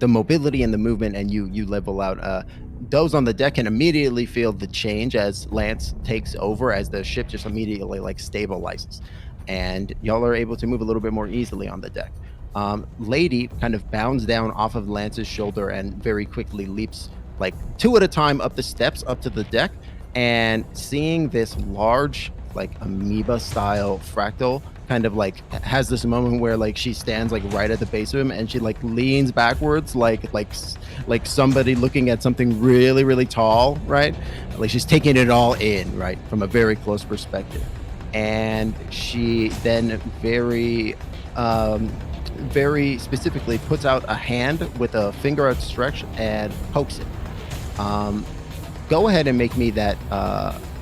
mobility and the movement, and you level out. Those on the deck can immediately feel the change as Lance takes over, as the ship just immediately stabilizes, and y'all are able to move a little bit more easily on the deck. Lady kind of bounds down off of Lance's shoulder and very quickly leaps 2 at a time up the steps up to the deck, and seeing this large amoeba style fractal kind of has this moment where she stands right at the base of him, and she leans backwards like somebody looking at something really, really tall, right? She's taking it all in, right, from a very close perspective. And she then very specifically puts out a hand with a finger outstretched and pokes it. Go ahead and make me that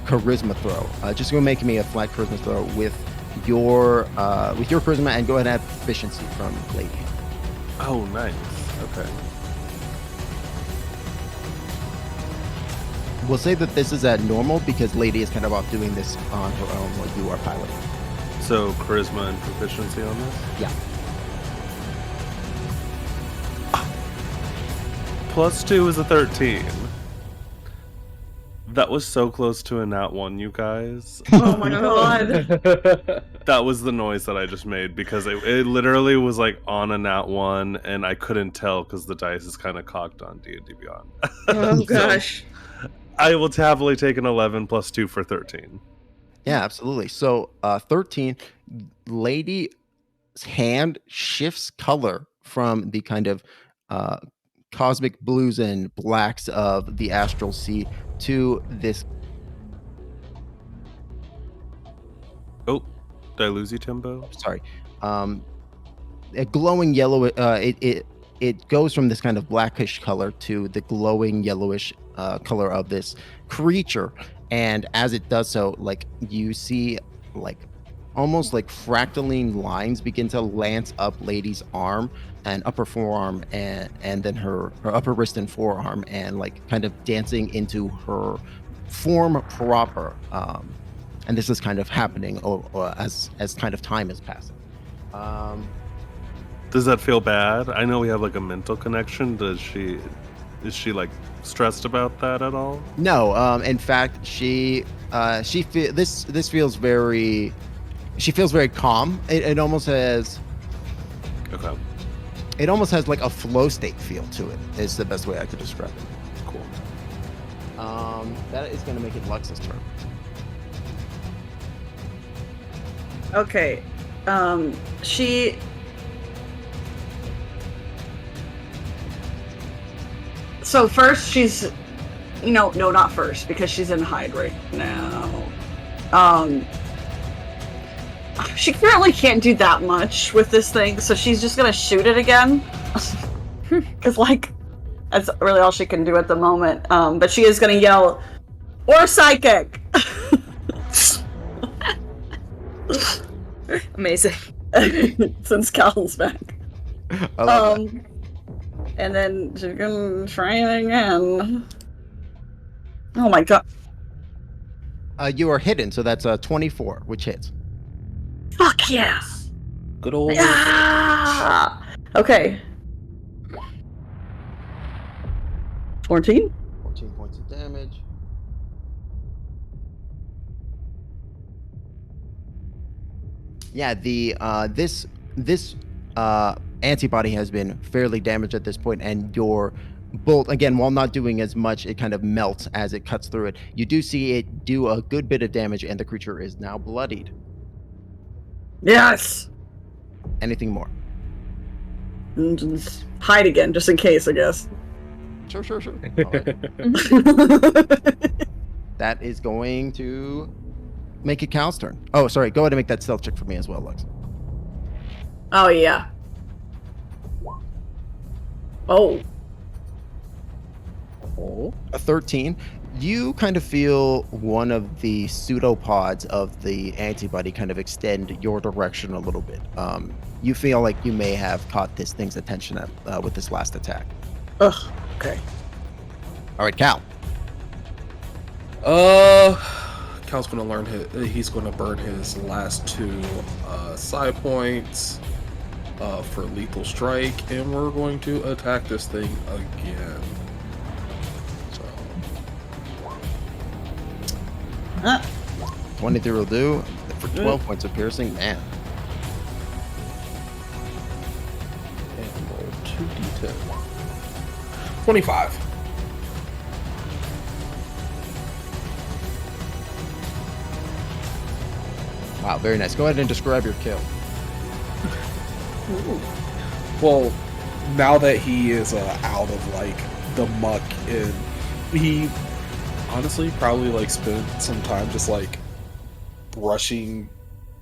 charisma throw. Just go make me a flat charisma throw with your charisma, and go ahead and have proficiency from Lady. Oh, nice. Okay. We'll say that this is at normal because Lady is kind of off doing this on her own while you are piloting. So charisma and proficiency on this? Yeah. +2 is a 13. That was so close to a nat 1, you guys. Oh my god. That was the noise that I just made because it literally was on a nat 1, and I couldn't tell because the dice is kind of cocked on D&D Beyond. Oh gosh. So, I will happily take an 11 + 2 for 13. Yeah, absolutely. So 13, Lady's hand shifts color from the kind of cosmic blues and blacks of the astral sea to this. Oh, did I lose you, Timbo? Sorry. A glowing yellow. It goes from this kind of blackish color to the glowing yellowish color of this creature, and as it does so, you see almost fractaline lines begin to lance up Lady's arm and upper forearm, and then her upper wrist and forearm, and kind of dancing into her form proper. And this is kind of happening as kind of time is passing. Does that feel bad? I know we have a mental connection. Is she stressed about that at all? No. In fact, she feels very. She feels very calm. It almost has. Okay. It almost has a flow state feel to it. Is the best way I could describe it. Cool. That is going to make it Lux's turn. Okay. She. So first she's, no, not first, because she's in hide right now. She currently can't do that much with this thing, so she's just gonna shoot it again. Because, that's really all she can do at the moment. But she is gonna yell, "Or psychic!" Amazing. Since Cal's back. I love that. And then she's gonna try it again. Oh my god. You are hidden, so that's 24, which hits. Fuck yeah! Good old. Yeah! Okay. 14? 14 points of damage. Yeah, the this antibody has been fairly damaged at this point, and your bolt, again, while not doing as much, it kind of melts as it cuts through it. You do see it do a good bit of damage, and the creature is now bloodied. Yes! Anything more? And just hide again, just in case, I guess. Sure. All right. That is going to make it Cal's turn. Oh, sorry. Go ahead and make that stealth check for me as well, Lux. Oh, yeah. Oh. A 13. You kind of feel one of the pseudopods of the antibody kind of extend your direction a little bit. You feel like you may have caught this thing's attention with this last attack. Ugh. Okay. All right, Cal. Cal's gonna learn he's gonna burn his last 2 side points for lethal strike, and we're going to attack this thing again. So 23 will do for 12 points of piercing. Man. and roll 2d10. 25. Wow, very nice. Go ahead and describe your kill. Well, now that he is out of like the muck, and he honestly probably like spent some time just like brushing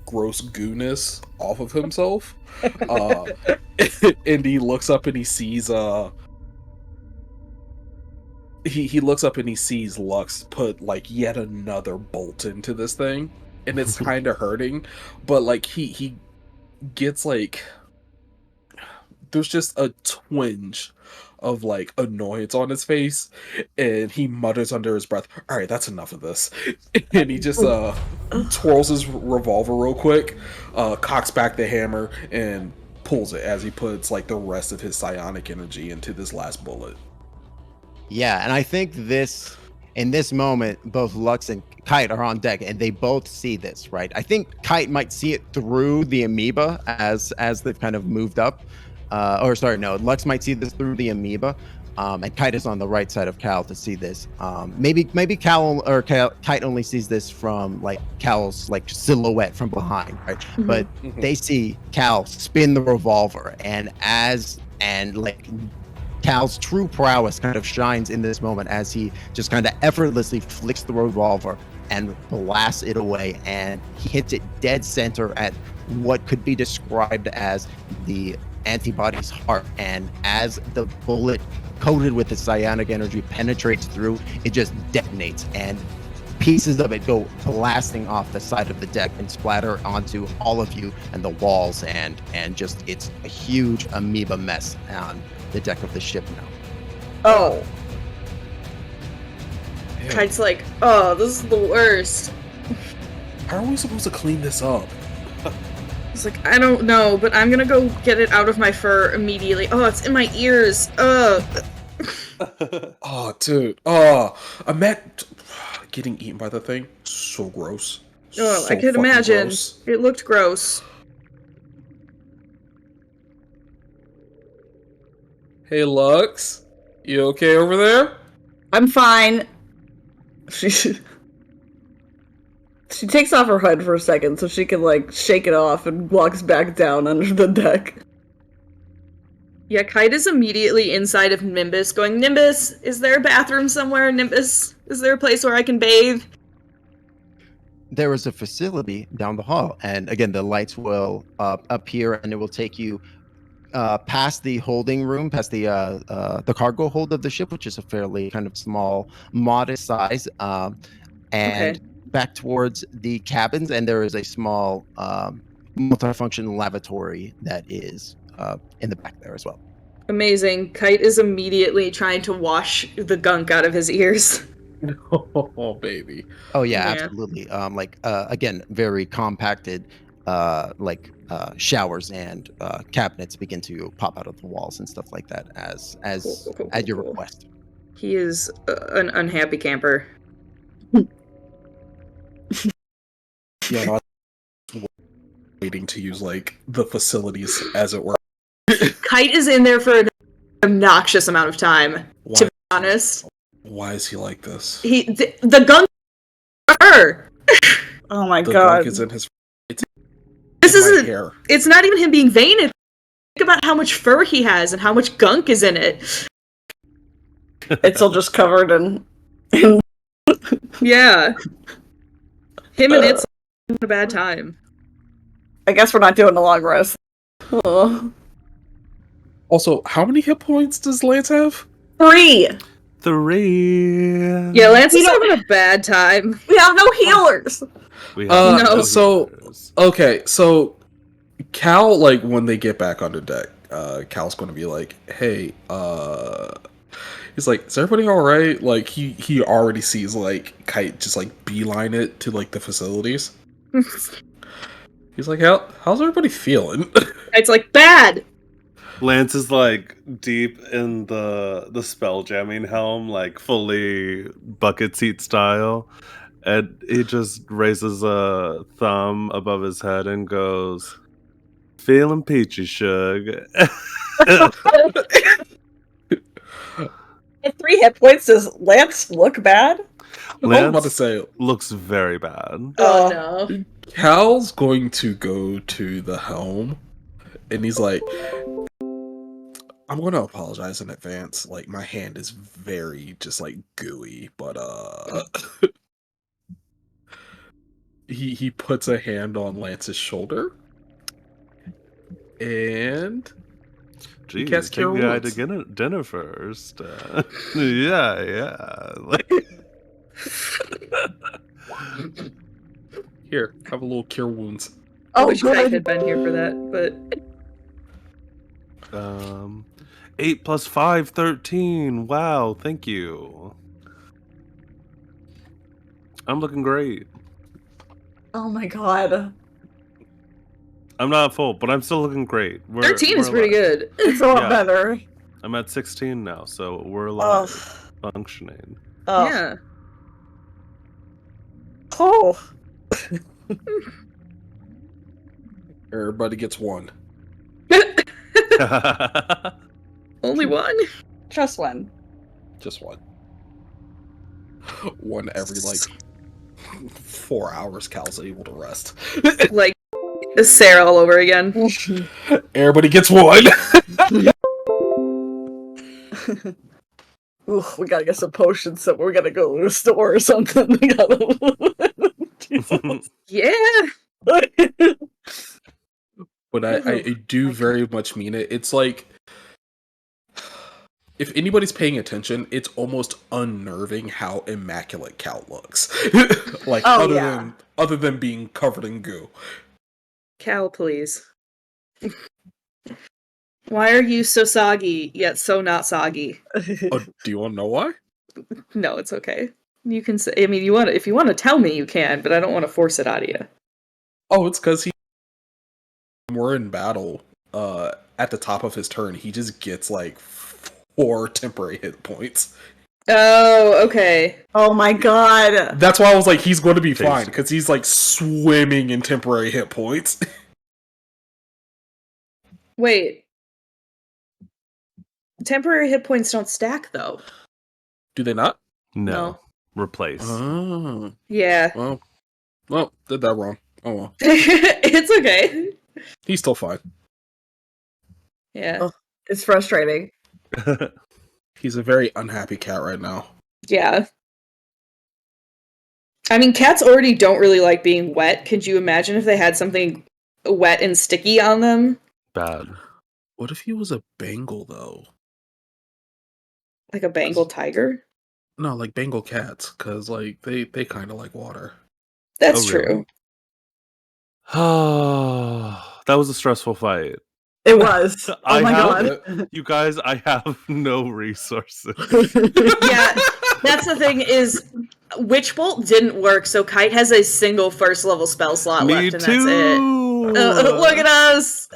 gross gooness off of himself, and he looks up and he sees he looks up and he sees Lux put like yet another bolt into this thing, and it's kind of hurting, but like he gets like, there's just a twinge of like annoyance on his face, and he mutters under his breath, "All right, that's enough of this." And he just twirls his revolver real quick, cocks back the hammer, and pulls it as he puts like the rest of his psionic energy into this last bullet. Yeah, and I think in this moment, both Lux and Kite are on deck, and they both see this, right? I think Kite might see it through the amoeba as they've kind of moved up. Lux might see this through the amoeba, and Kite is on the right side of Cal to see this. Maybe Kite only sees this from like Cal's like silhouette from behind, right? Mm-hmm. But they see Cal spin the revolver, and Cal's true prowess kind of shines in this moment as he just kind of effortlessly flicks the revolver and blasts it away, and he hits it dead center at what could be described as the antibody's heart. And as the bullet coated with the psionic energy penetrates through, it just detonates, and pieces of it go blasting off the side of the deck and splatter onto all of you and the walls, and just it's a huge amoeba mess on the deck of the ship now. Oh. Yeah. Kite's like, oh, this is the worst. How are we supposed to clean this up? It's like, I don't know, but I'm gonna go get it out of my fur immediately. Oh, it's in my ears. Oh, dude. Oh, I'm getting eaten by the thing. So gross. Oh, so I could imagine. Gross. It looked gross. Hey, Lux. You okay over there? I'm fine. She takes off her hood for a second so she can, like, shake it off and walks back down under the deck. Yeah, Kite is immediately inside of Nimbus going, Nimbus, is there a bathroom somewhere? Nimbus, is there a place where I can bathe? There is a facility down the hall, and again, the lights will appear, and it will take you past the holding room, past the cargo hold of the ship, which is a fairly kind of small, modest size, and back towards the cabins, and there is a small multifunction lavatory that is in the back there as well. Amazing. Kite is immediately trying to wash the gunk out of his ears. Oh, baby. Oh yeah, Yeah. absolutely. Again, very compacted, showers and cabinets begin to pop out of the walls and stuff like that as Cool. at your request. He is an unhappy camper. Yeah, no, I was waiting to use like the facilities, as it were. Kite is in there for an obnoxious amount of time. Why, To be honest, why is he like this? the gunk. Oh my The god. gunk is in his. It's This in my isn't. hair. It's not even him being vain. Think about how much fur he has and how much gunk is in it. It's all just covered in Yeah. Him and it's having a bad time. I guess we're not doing a long rest. Oh. Also, how many hit points does Lance have? 3! 3. Yeah, Lance We is don't- having a bad time. We have no healers! We have No. So healers. okay, so Cal, like when they get back on the deck, Cal's going to be like, "Hey, he's like, is everybody all right?" Like he already sees like Kite just like beeline it to like the facilities. He's like, how's everybody feeling? It's like bad. Lance is like deep in the spell jamming helm, like fully bucket seat style, and he just raises a thumb above his head and goes, "Feeling peachy, Shug." At 3 hit points, does Lance look bad? I'm about to Lance say, looks very bad. Oh no. Cal's going to go to the helm, and he's like, I'm going to apologize in advance. Like, my hand is very just like gooey, but he puts a hand on Lance's shoulder, and Jeez, cast take Cure the guy to Wounds. dinner first. Yeah. Like, Here, have a little Cure Wounds. I Oh, wish Kite good. had been here for that, but 8 plus 5, 13. Wow, thank you. I'm looking great. Oh my god. I'm not full, but I'm still looking great. 13 is we're pretty alive. good. It's a lot Yeah. better. I'm at 16 now, so we're Ugh. alive, functioning. Ugh. Yeah. Oh. Everybody gets one. Only one? Just one. Just one. One every, like, 4 hours Cal's able to rest. Like Sarah all over again. Everybody gets one! Ooh, we gotta get some potions, so we're gonna go to a store or something. We gotta... Jesus. Yeah. But I do very much mean it. It's like, if anybody's paying attention, it's almost unnerving how immaculate Cal looks. Like, Oh, yeah. other than being covered in goo. Cal, please. Why are you so soggy, yet so not soggy? Oh, do you want to know why? No, it's okay. You can say, I mean, if you want to tell me, you can, but I don't want to force it out of you. Oh, it's because we're in battle, at the top of his turn, he just gets like 4 temporary hit points. Oh, okay. Oh my god. That's why I was like, he's going to be fine, Tasty. because he's like swimming in temporary hit points. Wait. Temporary hit points don't stack, though. Do they not? No. Replace. Oh, Yeah. well, did that wrong. Oh well. It's okay. He's still fine. Yeah. Oh. It's frustrating. He's a very unhappy cat right now. Yeah. I mean, cats already don't really like being wet. Could you imagine if they had something wet and sticky on them? Bad. What if he was a Bengal, though? Like a Bengal tiger? No, like Bengal cats, because like they kind of like water. That's Oh, really? true. Oh, that was a stressful fight. It was. Oh I my have- god. You guys, I have no resources. Yeah, that's the thing is, Witch Bolt didn't work, so Kite has a single first level spell slot Me left, and too. that's it. Look at us.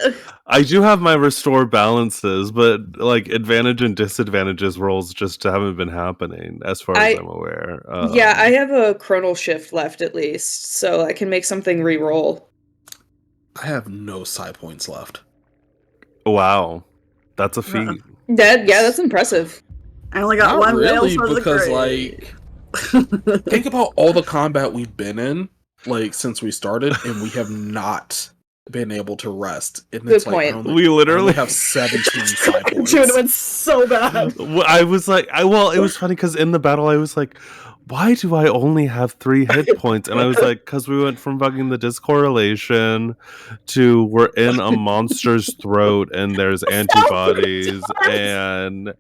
I do have my restore balances, but like advantage and disadvantages rolls just haven't been happening as far as I'm aware. Yeah, I have a Chronal Shift left at least, so I can make something re-roll. I have no psi points left. Wow, that's a feat. That's impressive. I only got Not one whale really, for the because grave. like think about all the combat we've been in, like since we started, and we have not been able to rest. And Good it's like point. We literally I only have 17 psi points. Dude, it went so bad. I was like, it was funny because in the battle I was like, why do I only have 3 hit points? And I was like, because we went from bugging the discorrelation to we're in a monster's throat and there's antibodies, and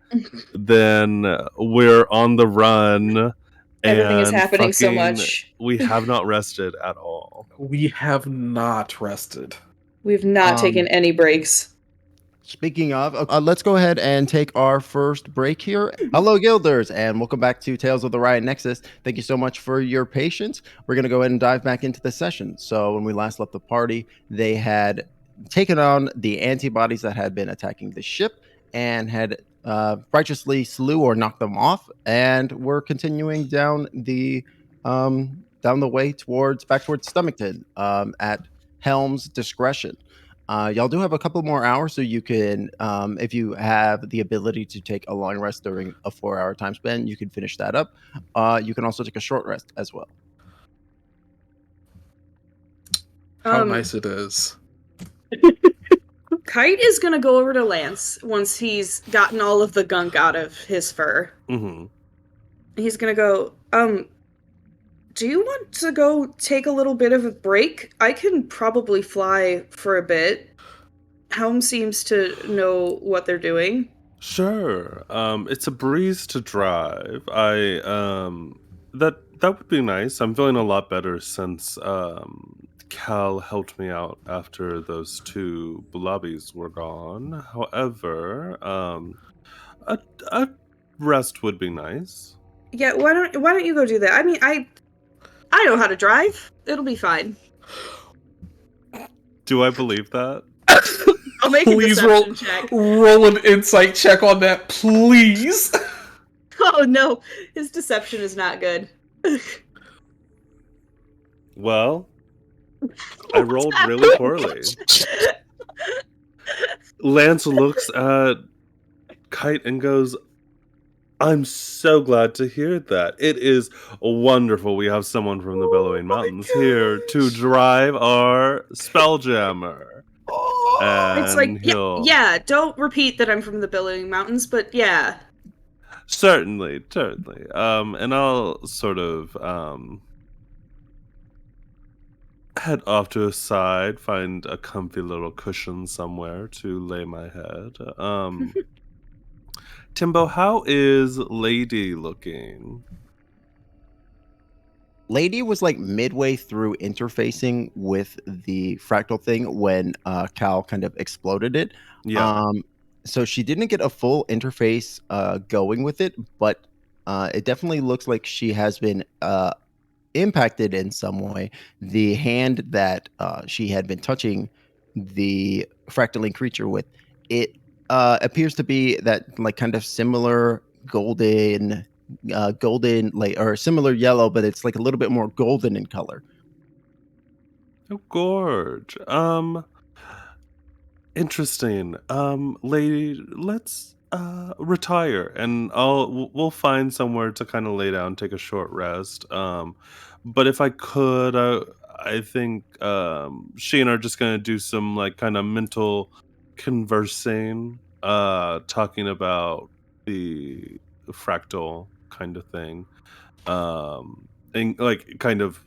then we're on the run. Everything is and happening so fucking- much. We have not rested at all. We have not rested. We've not taken any breaks. Speaking of, let's go ahead and take our first break here. Hello, Guilders, and welcome back to Tales of the Riot Nexus. Thank you so much for your patience. We're going to go ahead and dive back into the session. So when we last left the party, they had taken on the antibodies that had been attacking the ship and had righteously slew or knocked them off, and we're continuing down the way back towards Stomachton at Helm's discretion. Y'all do have a couple more hours, so you can, if you have the ability to take a long rest during a 4-hour time span, you can finish that up. You can also take a short rest as well. How nice it is. Kite is gonna go over to Lance once he's gotten all of the gunk out of his fur. Mm-hmm. He's gonna go, do you want to go take a little bit of a break? I can probably fly for a bit. Helm seems to know what they're doing. Sure. It's a breeze to drive. That would be nice. I'm feeling a lot better since Cal helped me out after those 2 blobbies were gone. However, a rest would be nice. Yeah, why don't you go do that? I mean, I know how to drive. It'll be fine. Do I believe that? I'll make a deception check. Roll an insight check on that, please. Oh no, his deception is not good. Well, I rolled really poorly. Lance looks at Kite and goes, I'm so glad to hear that. It is wonderful we have someone from the Bellowing Mountains here to drive our spelljammer. It's like, yeah, don't repeat that I'm from the Billowing Mountains, but yeah. Certainly. And I'll sort of head off to a side, find a comfy little cushion somewhere to lay my head. Timbo, how is Lady looking? Lady was like midway through interfacing with the fractal thing when Cal kind of exploded it. Yeah. So she didn't get a full interface going with it, but it definitely looks like she has been impacted in some way. The hand that she had been touching the fractaline creature with, it appears to be that like kind of similar golden like, or similar yellow, but it's like a little bit more golden in color. Oh, gorge. Interesting. Lady, let's retire, and we'll find somewhere to kind of lay down, take a short rest. But if I could, I think she and I are just gonna do some like kind of mental conversing, talking about the fractal kind of thing, and like kind of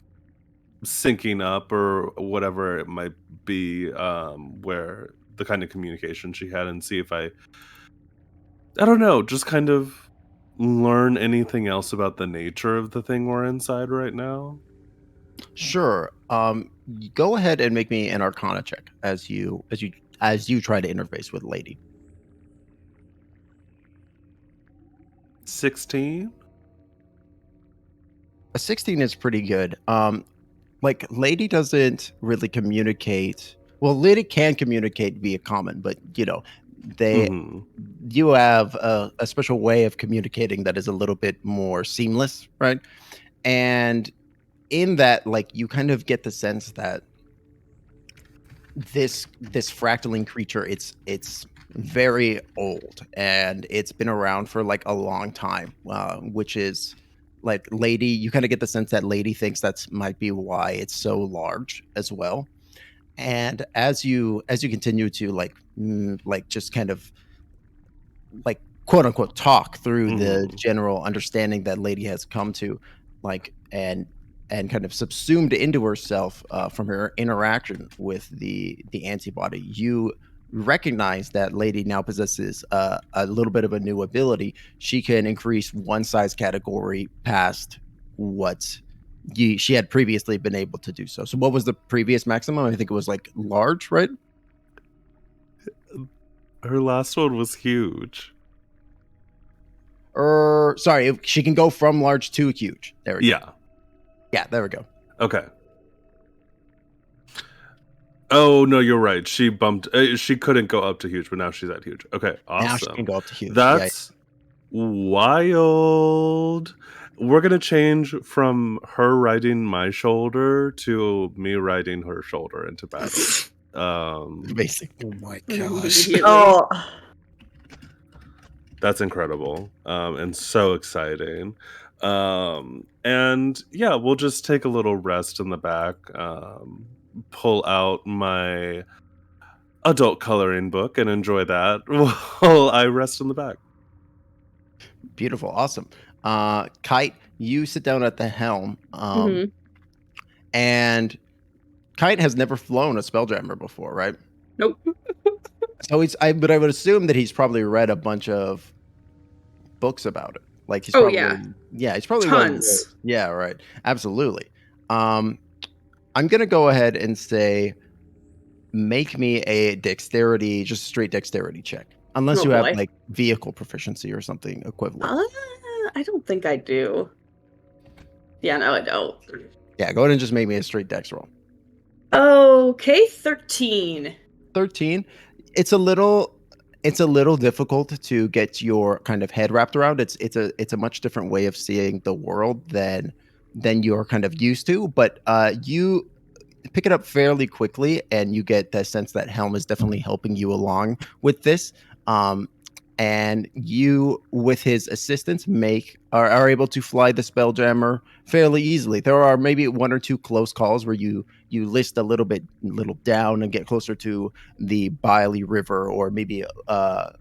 syncing up or whatever it might be, where the kind of communication she had, and see if I don't know, just kind of learn anything else about the nature of the thing we're inside right now. Sure. Go ahead and make me an Arcana check as you as you try to interface with Lady. 16. A 16 is pretty good. Like Lady doesn't really communicate. Well, Lady can communicate via common, but they Mhm. you have a special way of communicating that is a little bit more seamless, right? And in that, like, you kind of get the sense that this fractaling creature, it's very old and it's been around for like a long time, which is like Lady. You kind of get the sense that Lady thinks that's might be why it's so large as well. And as you continue to like just kind of like quote unquote talk through the Mhm. general understanding that Lady has come to, like, and kind of subsumed into herself from her interaction with the antibody, you recognize that Lady now possesses a little bit of a new ability. She can increase one size category past what she had previously been able to do. So what was the previous maximum? I think it was like large, right? Her last one was huge. Or sorry, she can go from large to huge. There we go. Yeah. Yeah, there we go. Okay. Oh no, you're right. She bumped. She couldn't go up to huge, but now she's at huge. Okay, Now she awesome. can go up to huge. That's wild. We're gonna change from her riding my shoulder to me riding her shoulder into battle. Basic. Oh my gosh. Immediately. Oh, That's incredible, and so exciting. And yeah, we'll just take a little rest in the back. Pull out my adult coloring book and enjoy that while I rest in the back. Beautiful. Awesome. Kite, you sit down at the helm. Mhm. And Kite has never flown a spelljammer before, right? Nope. So but I would assume that he's probably read a bunch of books about it. Like he's Oh, probably he's probably well Tons. versed. Yeah, right. Absolutely. I'm gonna go ahead and say make me a dexterity, just straight dexterity check. Unless Oh, you have boy. like vehicle proficiency or something equivalent. I don't think I do. Yeah, no, I don't. Yeah, go ahead and just make me a straight dex roll. Okay, 13. 13. It's a little difficult to get your kind of head wrapped around. It's a much different way of seeing the world than you're kind of used to, but you pick it up fairly quickly and you get the sense that Helm is definitely helping you along with this. And you, with his assistance, are able to fly the spelljammer fairly easily. There are maybe one or two close calls where you list a little down and get closer to the Biley River, or maybe a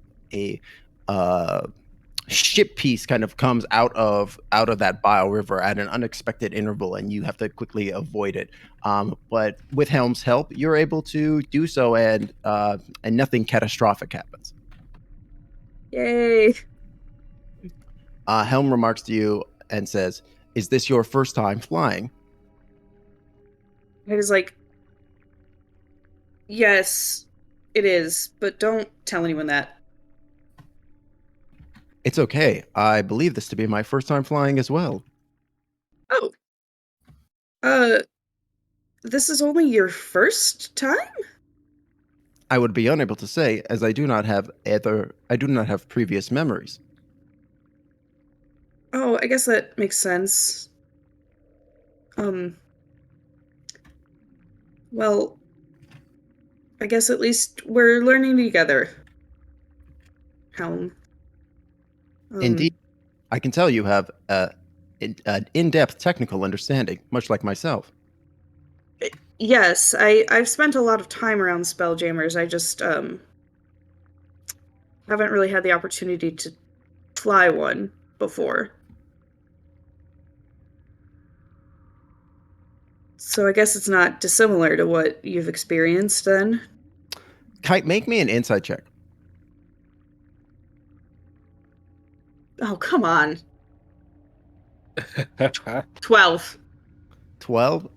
ship piece kind of comes out of that Bile River at an unexpected interval, and you have to quickly avoid it. But with Helm's help, you're able to do so, and nothing catastrophic happens. Yay. Helm remarks to you and says, "Is this your first time flying?" I was like, yes, it is, but don't tell anyone that. It's okay. I believe this to be my first time flying as well. Oh. This is only your first time? I would be unable to say, as I do not have previous memories. Oh, I guess that makes sense. Well, I guess at least we're learning together. Helm. Indeed, I can tell you have an in-depth technical understanding, much like myself. Yes, I've spent a lot of time around spelljammers. I just haven't really had the opportunity to fly one before. So I guess it's not dissimilar to what you've experienced then. Kite, make me an insight check. Oh, come on. 12. 12.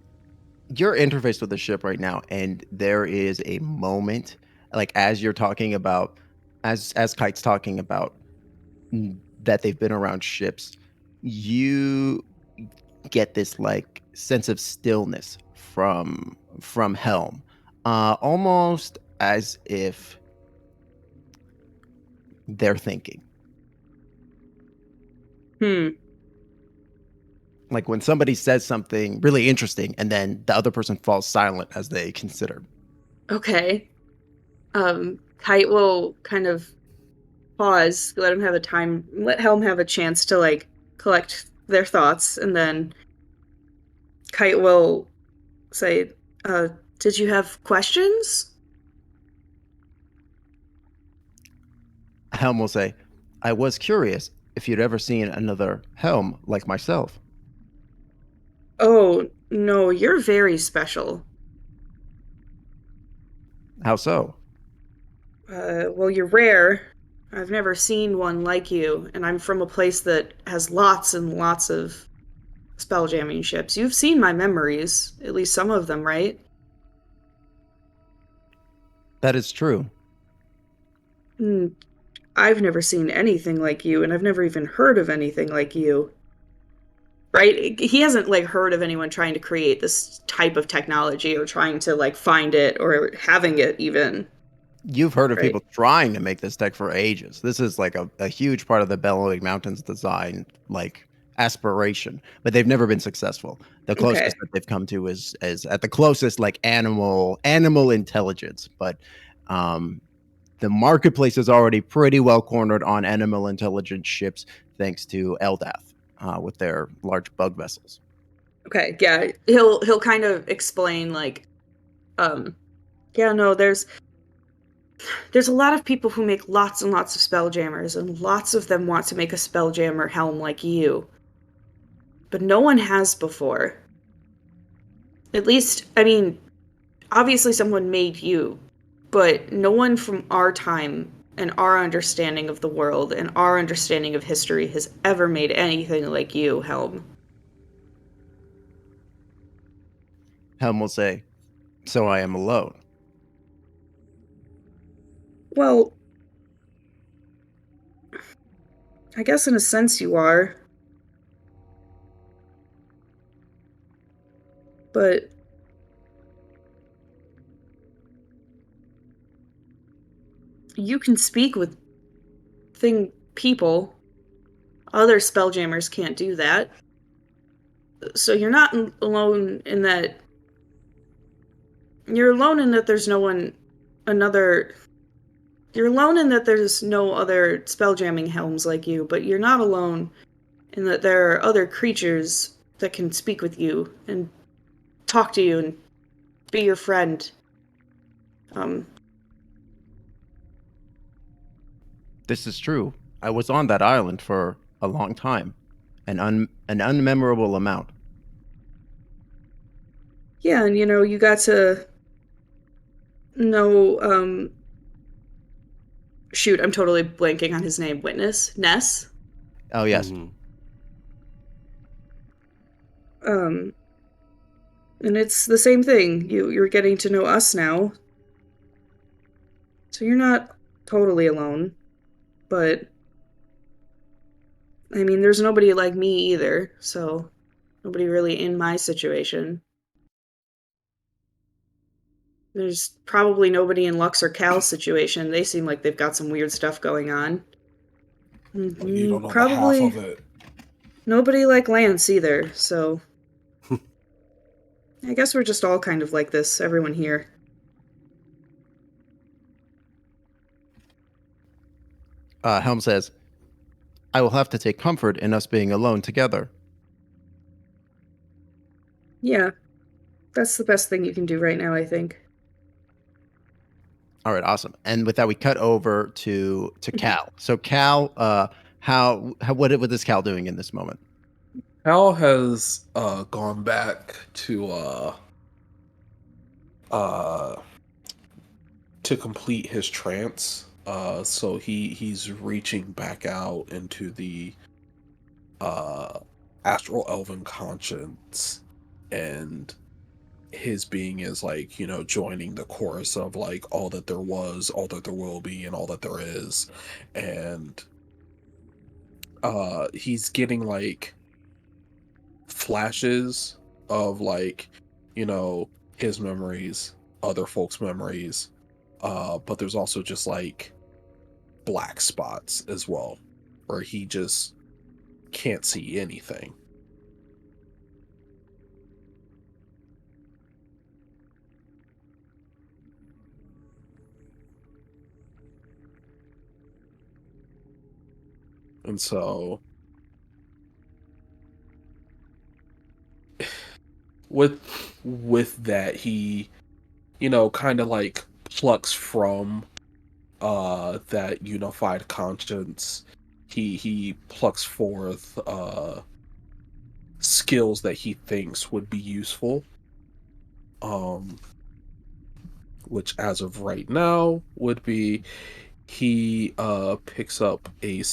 You're interfaced with the ship right now, and there is a moment like as you're talking about, as Kite's talking about that they've been around ships, you get this like sense of stillness from Helm, almost as if they're thinking. Like when somebody says something really interesting and then the other person falls silent as they consider. Okay. Kite will kind of pause, let Helm have a chance to like collect their thoughts, and then Kite will say, did you have questions? Helm will say, I was curious if you'd ever seen another Helm like myself. Oh, no, you're very special. How so? Well, you're rare. I've never seen one like you, and I'm from a place that has lots and lots of spelljamming ships. You've seen my memories, at least some of them, right? That is true. I've never seen anything like you, and I've never even heard of anything like you. Right? He hasn't like heard of anyone trying to create this type of technology or trying to like find it or having it even. You've heard of Right. people trying to make this tech for ages. This is like a huge part of the Bellowing Mountains design, like aspiration, but they've never been successful. The closest Okay. that they've come to is at the closest like animal intelligence, but the marketplace is already pretty well cornered on animal intelligence ships thanks to Eldath with their large bug vessels. Okay. Yeah. He'll kind of explain like, yeah, no, there's a lot of people who make lots and lots of spelljammers, and lots of them want to make a spelljammer helm like you. But no one has before. At least, I mean, obviously someone made you, but no one from our time and our understanding of the world and our understanding of history has ever made anything like you, Helm. Helm will say, so I am alone. Well, I guess in a sense you are. But you can speak with people. Other spelljammers can't do that. So you're not alone in that. You're alone in that there's no one another. You're alone in that there's no other spelljamming helms like you, but you're not alone in that there are other creatures that can speak with you and talk to you and be your friend. This is true. I was on that island for a long time, an unmemorable amount. Yeah, and you got to know, shoot, I'm totally blanking on his name. Witness? Ness? Oh yes. Mhm. And it's the same thing. You're getting to know us now. So you're not totally alone. But I mean, there's nobody like me either, so nobody really in my situation. There's probably nobody in Lux or Cal's situation. They seem like they've got some weird stuff going on. Well, you don't know the half Probably of it. nobody like Lance either, so I guess we're just all kind of like this, everyone here. Helm says, I will have to take comfort in us being alone together. Yeah, that's the best thing you can do right now, I think. All right, awesome. And with that, we cut over to Cal. So Cal, what is Cal doing in this moment? Hal has gone back to complete his trance. So he's reaching back out into the astral elven conscience and his being is like, joining the chorus of like all that there was, all that there will be, and all that there is. And he's getting like flashes of like, his memories, other folks' memories. But there's also just like black spots as well, where he just can't see anything. And so with that, he, kind of like plucks from that unified conscience. He plucks forth skills that he thinks would be useful. Which as of right now would be, he picks up a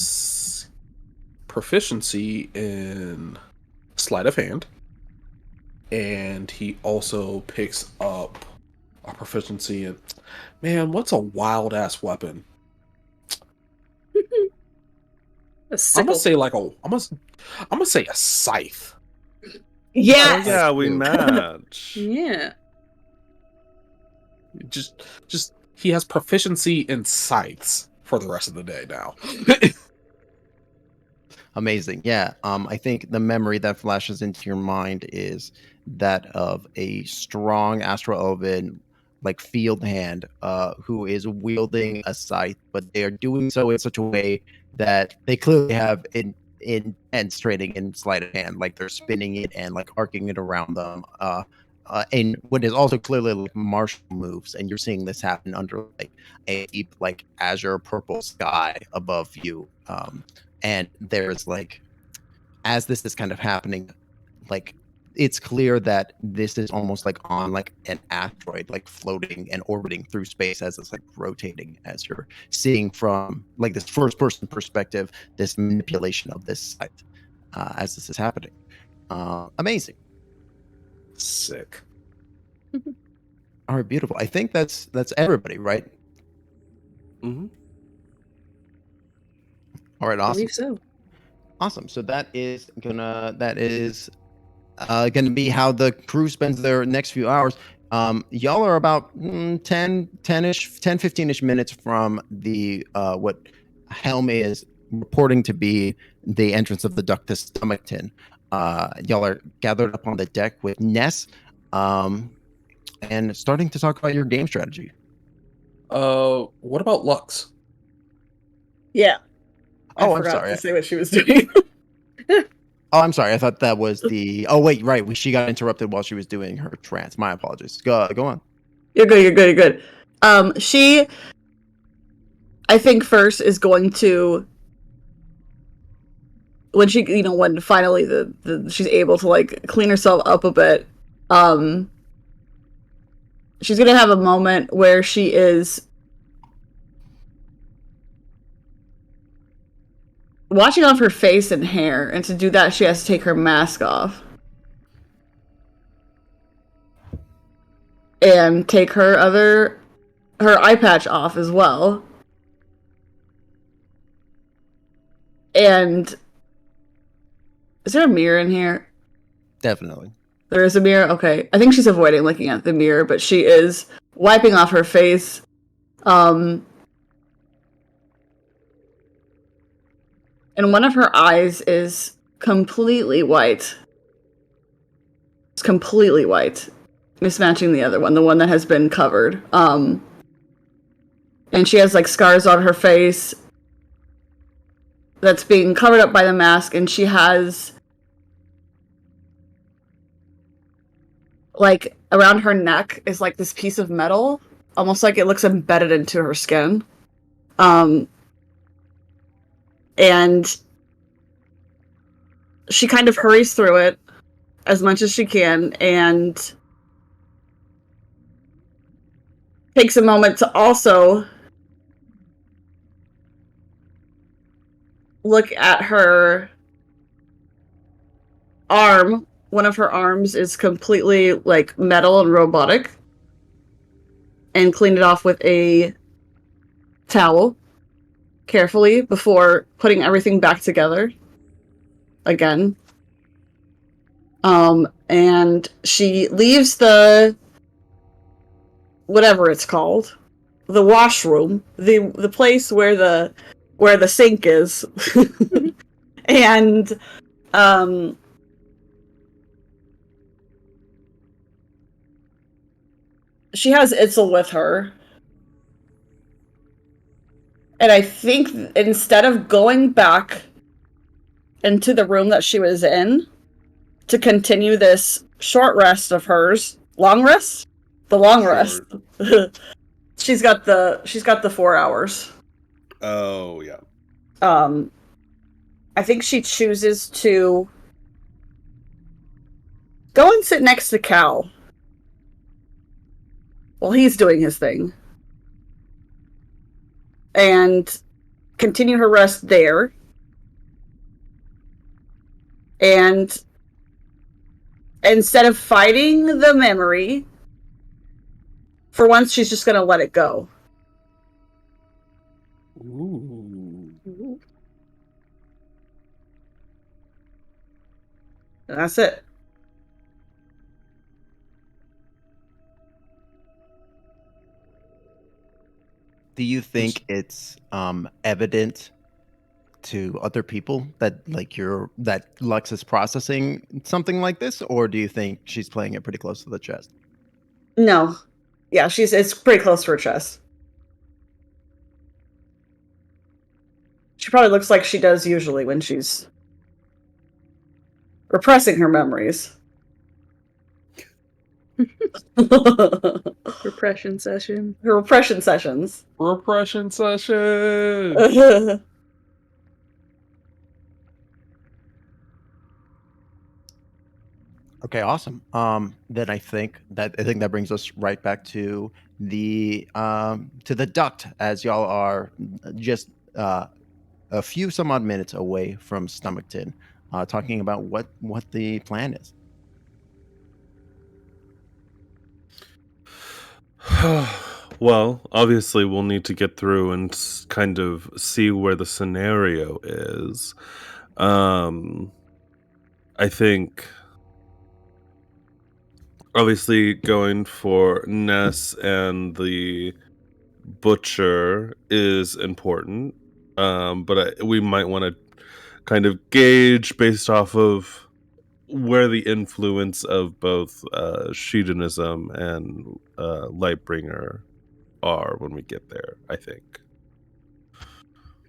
proficiency in sleight of hand, and he also picks up a proficiency in, man, what's a wild ass weapon? A I'm sickle. gonna say like I'm gonna say a scythe. Yeah. Oh yeah, we match. Yeah. Just he has proficiency in scythes for the rest of the day now. Amazing. Yeah. I think the memory that flashes into your mind is that of a strong Astro Oven, like field hand, who is wielding a scythe, but they are doing so in such a way that they clearly have intense training in sleight of hand, like they're spinning it and like arcing it around them. And what is also clearly like martial moves, and you're seeing this happen under like a deep, like azure purple sky above you. And there's like, as this is kind of happening, like it's clear that this is almost like on like an asteroid, like floating and orbiting through space as it's like rotating, as you're seeing from like this first person perspective, this manipulation of this site as this is happening. Amazing. Sick. All right, beautiful. I think that's everybody, right? Mm-hmm. All right, I awesome. believe so. Awesome. So that is gonna be how the crew spends their next few hours. Y'all are about 15-ish minutes from the what Helm is reporting to be the entrance of the duct to Stomachton. Y'all are gathered up on the deck with Ness, and starting to talk about your game strategy. What about Lux? Yeah. Oh, I I'm forgot sorry. to say what she was doing. Oh, I'm sorry. I thought that was the. Oh, wait, right. She got interrupted while she was doing her trance. My apologies. Go on. You're good. She, I think, first is going to, when she, when finally she's able to like clean herself up a bit, she's gonna have a moment where she is washing off her face and hair, and to do that she has to take her mask off and take her eye patch off as well. And is there a mirror in here? Definitely. There is a mirror? Okay. I think she's avoiding looking at the mirror, but she is wiping off her face. And one of her eyes is completely white. It's completely white. Mismatching the other one, the one that has been covered. And she has like scars on her face that's being covered up by the mask, and she has like around her neck is like this piece of metal, almost like it looks embedded into her skin. And she kind of hurries through it as much as she can and takes a moment to also look at her arm one of her arms is completely like metal and robotic, and clean it off with a towel carefully before putting everything back together again. And she leaves the whatever it's called, the washroom, the place where the sink is, and she has Itzel with her. And I think instead of going back into the room that she was in to continue this short rest of hers, long rest? The long rest. she's got the 4 hours. Oh, yeah. I think she chooses to go and sit next to Cal while he's doing his thing. And continue her rest there. And instead of fighting the memory, for once she's just going to let it go. Ooh. And that's it. Do you think it's evident to other people that that Lux is processing something like this, or do you think she's playing it pretty close to the chest? No. Yeah, it's pretty close to her chest. She probably looks like she does usually when she's repressing her memories. Repression session. Her repression sessions. Repression session. Okay, awesome. Then I think that brings us right back to the duct, as y'all are just a few some odd minutes away from Stomachton, talking about what the plan is. Well, obviously we'll need to get through and kind of see where the scenario is. I think obviously going for Ness and the Butcher is important, but we might want to kind of gauge based off of where the influence of both Shedonism and Lightbringer are when we get there, I think.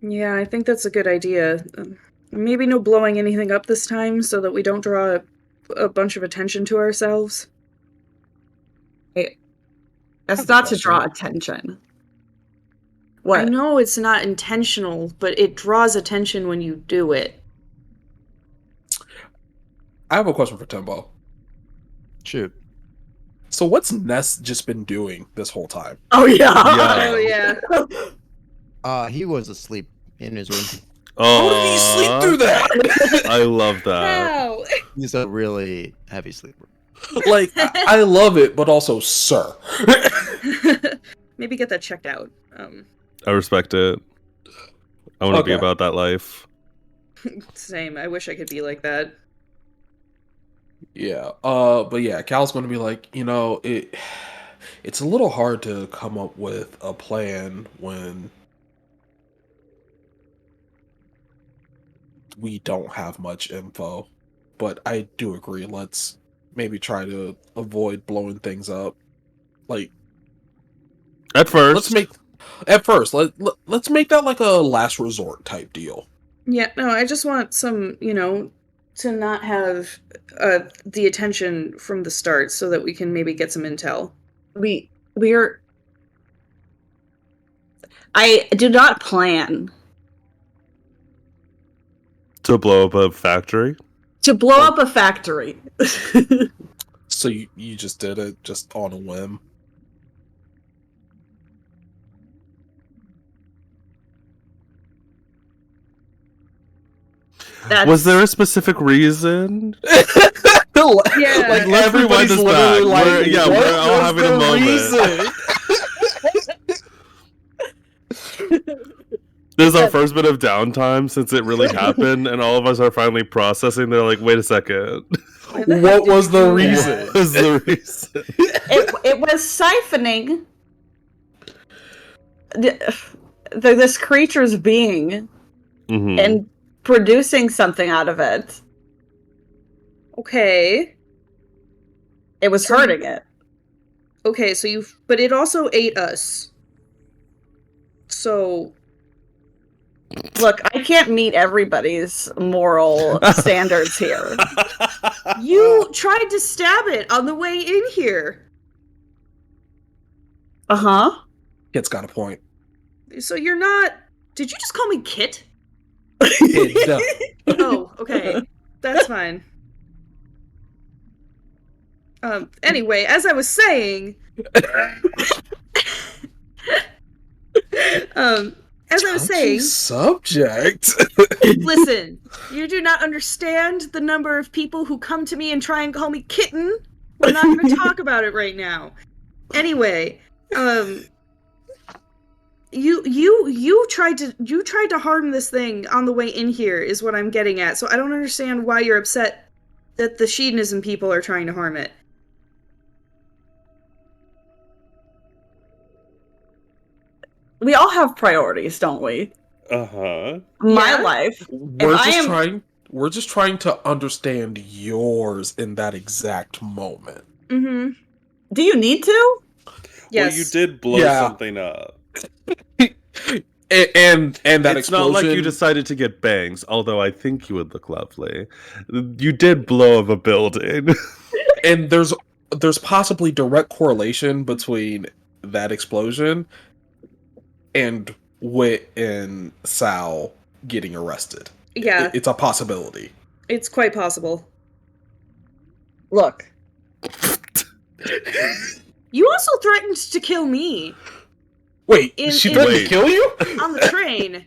Yeah, I think that's a good idea. Maybe no blowing anything up this time so that we don't draw a bunch of attention to ourselves. That's not to draw attention. What? I know it's not intentional, but it draws attention when you do it. I have a question for Timbo. Shoot. So what's Ness just been doing this whole time? Oh yeah. Oh yeah. He was asleep in his room. How did he sleep through that? I love that. How? He's a really heavy sleeper. Like, I love it, but also, sir. Maybe get that checked out. I respect it. I want to be Okay. about that life. Same. I wish I could be like that. Yeah. But yeah, Cal's going to be like, it's a little hard to come up with a plan when we don't have much info. But I do agree. Let's maybe try to avoid blowing things up. Like, At first. let's make that like a last resort type deal. Yeah, no, I just want some, to not have the attention from the start so that we can maybe get some intel. I do not plan To blow up a factory? to blow up a factory. So you just did it just on a whim. Was there a specific reason? Yeah. Like Let's rewind everybody's this literally back. like, We're what all was having a the moment. reason? This is our first bit of downtime since it really happened, and all of us are finally processing. They're like, "Wait a second, What was the what reason? was the reason?" It was siphoning this creature's being Mhm. and producing something out of it. Okay. It was hurting it. Okay, so but it also ate us. So Look, I can't meet everybody's moral standards here. you tried to stab it on the way in here. Uh-huh. Kid's got a point. So you're not. Did you just call me Kit? Kid. Oh, okay. That's fine. Anyway, as I was saying, as I was saying, subject. listen, you do not understand the number of people who come to me and try and call me kitten. We're not going to talk about it right now. Anyway, you tried to harm this thing on the way in here is what I'm getting at. So I don't understand why you're upset that the Shedonism people are trying to harm it. We all have priorities, don't we? Uh-huh. My Yeah. life. We're just trying to understand yours in that exact moment. Mm-hmm. Do you need to? Yes. Well, you did blow something up. And that it's explosion. not like you decided to get bangs, although I think you would look lovely. You did blow up a building. And there's possibly direct correlation between that explosion and Wit and Sal getting arrested. Yeah. It's a possibility. It's quite possible. Look. You also threatened to kill me. Wait, she threatened to kill you? On the train.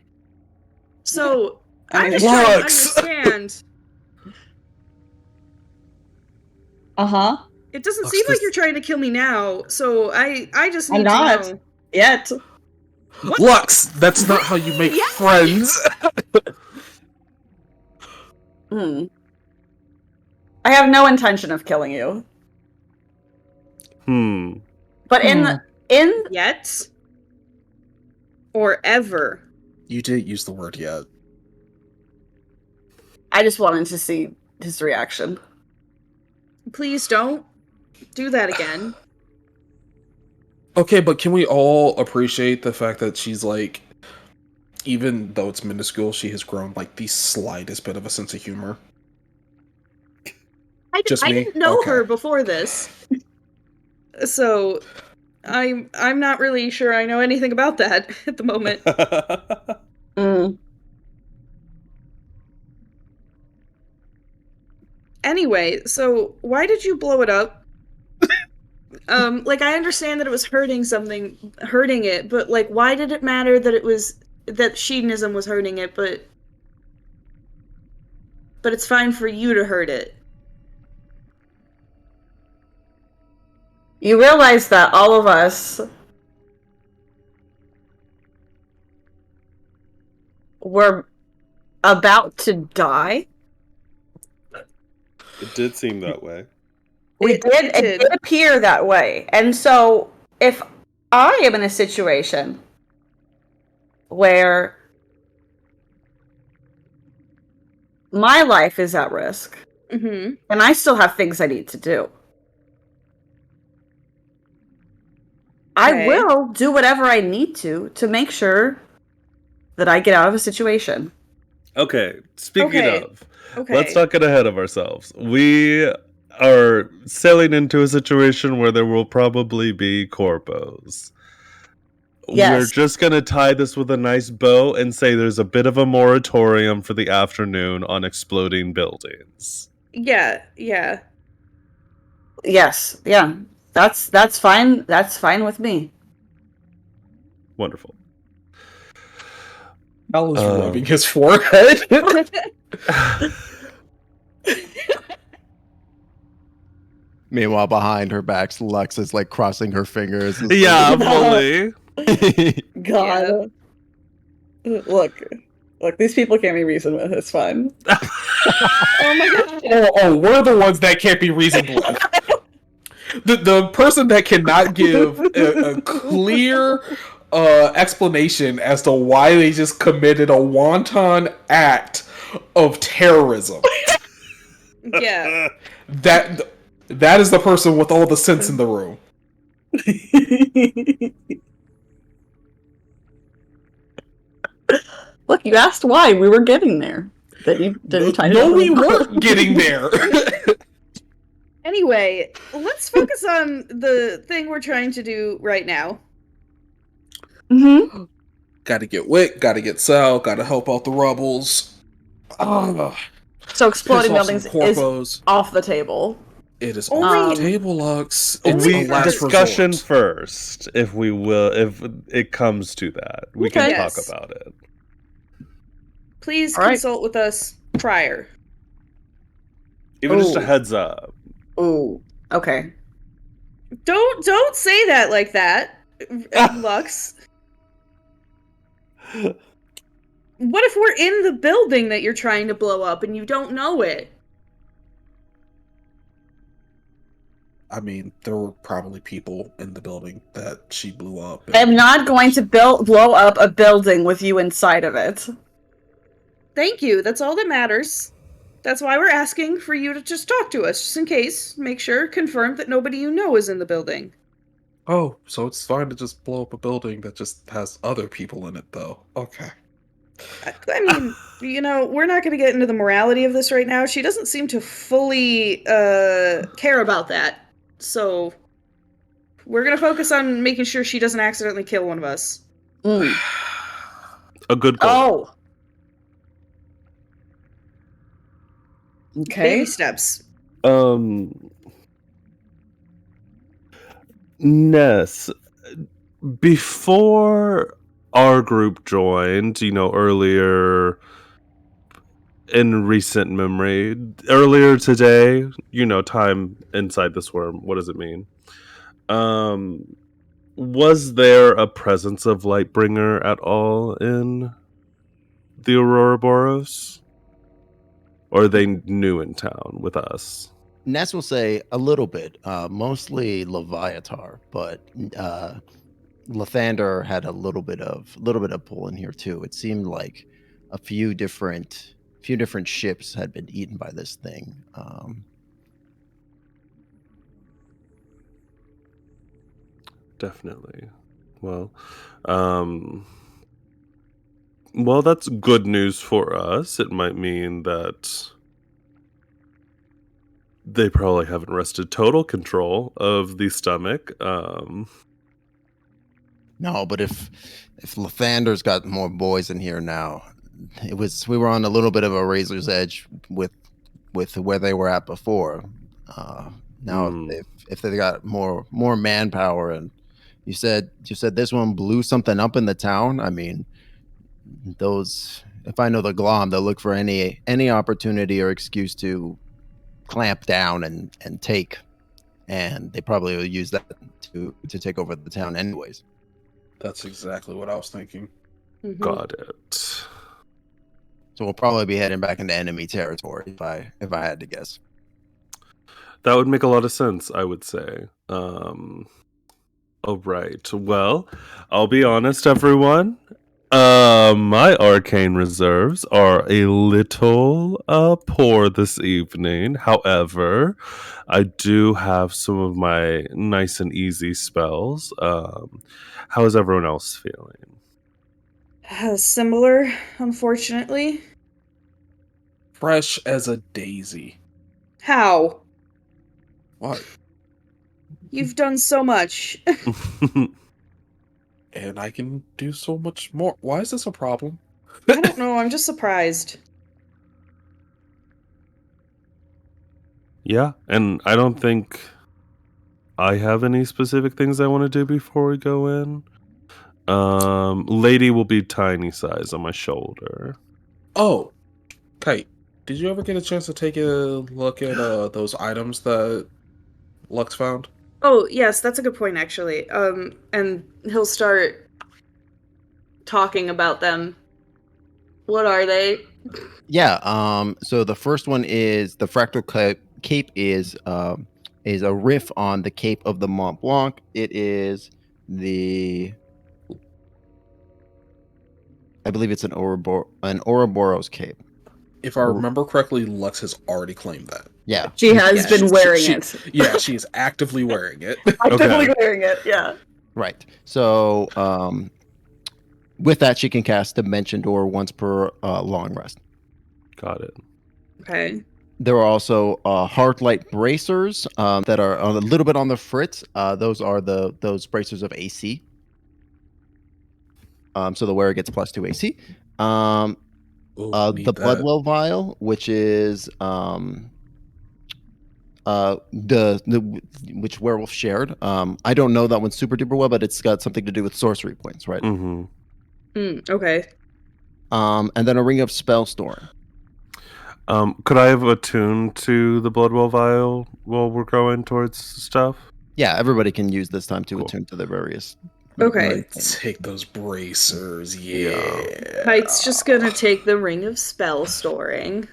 So, I'm mean, just trying to Lux. understand. Uh-huh. It doesn't Lux, seem like this- you're trying to kill me now, so I just need I'm to not. know. Yet. What? Lux, that's not how you make Yeah. friends. I have no intention of killing you. But in Yet? Or ever? You didn't use the word yet. I just wanted to see his reaction. Please don't do that again. Okay, but can we all appreciate the fact that she's like, even though it's minuscule, she has grown like the slightest bit of a sense of humor? I Just me? didn't know Okay. her before this. So, I'm not really sure I know anything about that at the moment. Anyway, so why did you blow it up? Like I understand that it was hurting it, but like why did it matter that that Shedonism was hurting it, but it's fine for you to hurt it? You realize that all of us were about to die? It did seem that way. It did appear that way. And so if I am in a situation where my life is at risk, Mm-hmm. and I still have things I need to do, I will do whatever I need to make sure that I get out of a situation. Okay, speaking of, Okay. let's not get ahead of ourselves. We are sailing into a situation where there will probably be corpos. Yes. We're just going to tie this with a nice bow and say there's a bit of a moratorium for the afternoon on exploding buildings. Yeah. Yes, yeah. That's fine. That's fine with me. Wonderful. Al is rubbing his forehead. Meanwhile, behind her back, Lux is like crossing her fingers. And Yeah, fully. God. Look, these people can't be reasoned with. It's fine. Oh my god. Oh, we're the ones that can't be reasoned with. The person that cannot give a clear explanation as to why they just committed a wanton act of terrorism. Yeah. That is the person with all the sense in the room. Look, you asked why we were getting there. Then you tied it up. No, we weren't getting there. Anyway, let's focus on the thing we're trying to do right now. Mm-hmm. Gotta get Wick, gotta get Sal, gotta help out the rebels. So exploding Piss off buildings some corpos. is off the table. It is Only- on the table, Lux. It's We a last discussion resort. first, if it comes to that. We can Okay. talk Yes. about it. Please All right. consult with us prior. Even just a Ooh. heads up. Ooh. Okay. Don't say that like that, Lux. What if we're in the building that you're trying to blow up and you don't know it? I mean, there were probably people in the building that she blew up. I'm not going to blow up a building with you inside of it. Thank you. That's all that matters. That's why we're asking for you to just talk to us, just in case. Make sure, confirm that nobody you know is in the building. Oh, so it's fine to just blow up a building that just has other people in it, though. Okay. I mean, we're not going to get into the morality of this right now. She doesn't seem to fully care about that. So we're going to focus on making sure she doesn't accidentally kill one of us. Mm. A good goal. Oh. Okay. Baby steps. Ness, before our group joined, earlier in recent memory, earlier today, time inside this worm, what does it mean? Was there a presence of Lightbringer at all in the Ouroboros? Or are they new in town with us? Ness will say a little bit, mostly Leviatar, but Lathander had a little bit of pull in here too. It seemed like a few different ships had been eaten by this thing. Definitely. Well, that's good news for us. It might mean that they probably haven't wrested total control of the stomach. No, but if Lathander's got more boys in here now, we were on a little bit of a razor's edge with where they were at before. Now if they got more manpower, and you said this one blew something up in the town. I mean, those, if I know the Glom, they'll look for any opportunity or excuse to clamp down and take, and they probably will use that to take over the town anyways. That's exactly what I was thinking. Mhm. Got it. So we'll probably be heading back into enemy territory if I had to guess. That would make a lot of sense, I would say. All right. Well, I'll be honest, everyone. My arcane reserves are a little poor this evening. However, I do have some of my nice and easy spells. How is everyone else feeling? Similar, unfortunately. Fresh as a daisy. How? What? You've done so much. And I can do so much more. Why is this a problem? I don't know, I'm just surprised. Yeah, and I don't think I have any specific things I want to do before we go in. Lady will be tiny size on my shoulder. Oh, Kite, did you ever get a chance to take a look at those items that Lux found? Oh, yes, that's a good point, actually. And he'll start talking about them. What are they? Yeah. So the first one is the fractal cape is a riff on the Cape of the Mont Blanc. It is I believe it's an Ouroboros cape. If I remember correctly, Lux has already claimed that. Yeah. She has Yeah. been wearing it. Yeah, she is actively wearing it. Actively wearing it, yeah. Right. So with that, she can cast Dimension Door once per long rest. Got it. Okay. There are also Heartlight bracers that are a little bit on the fritz. Those are those bracers of AC. So the wearer gets +2 AC. Ooh, need The that. Bloodwell vial, which is which Werewolf shared. I don't know that one super duper well, but it's got something to do with sorcery points, right? Mm-hmm. Okay. And then a Ring of Spellstorm. Could I have attuned to the Bloodwell vial while we're going towards stuff? Yeah, everybody can use this time to Cool. attune to the various. Okay. Take those bracers, yeah. Kite's just gonna take the Ring of Spell Storing.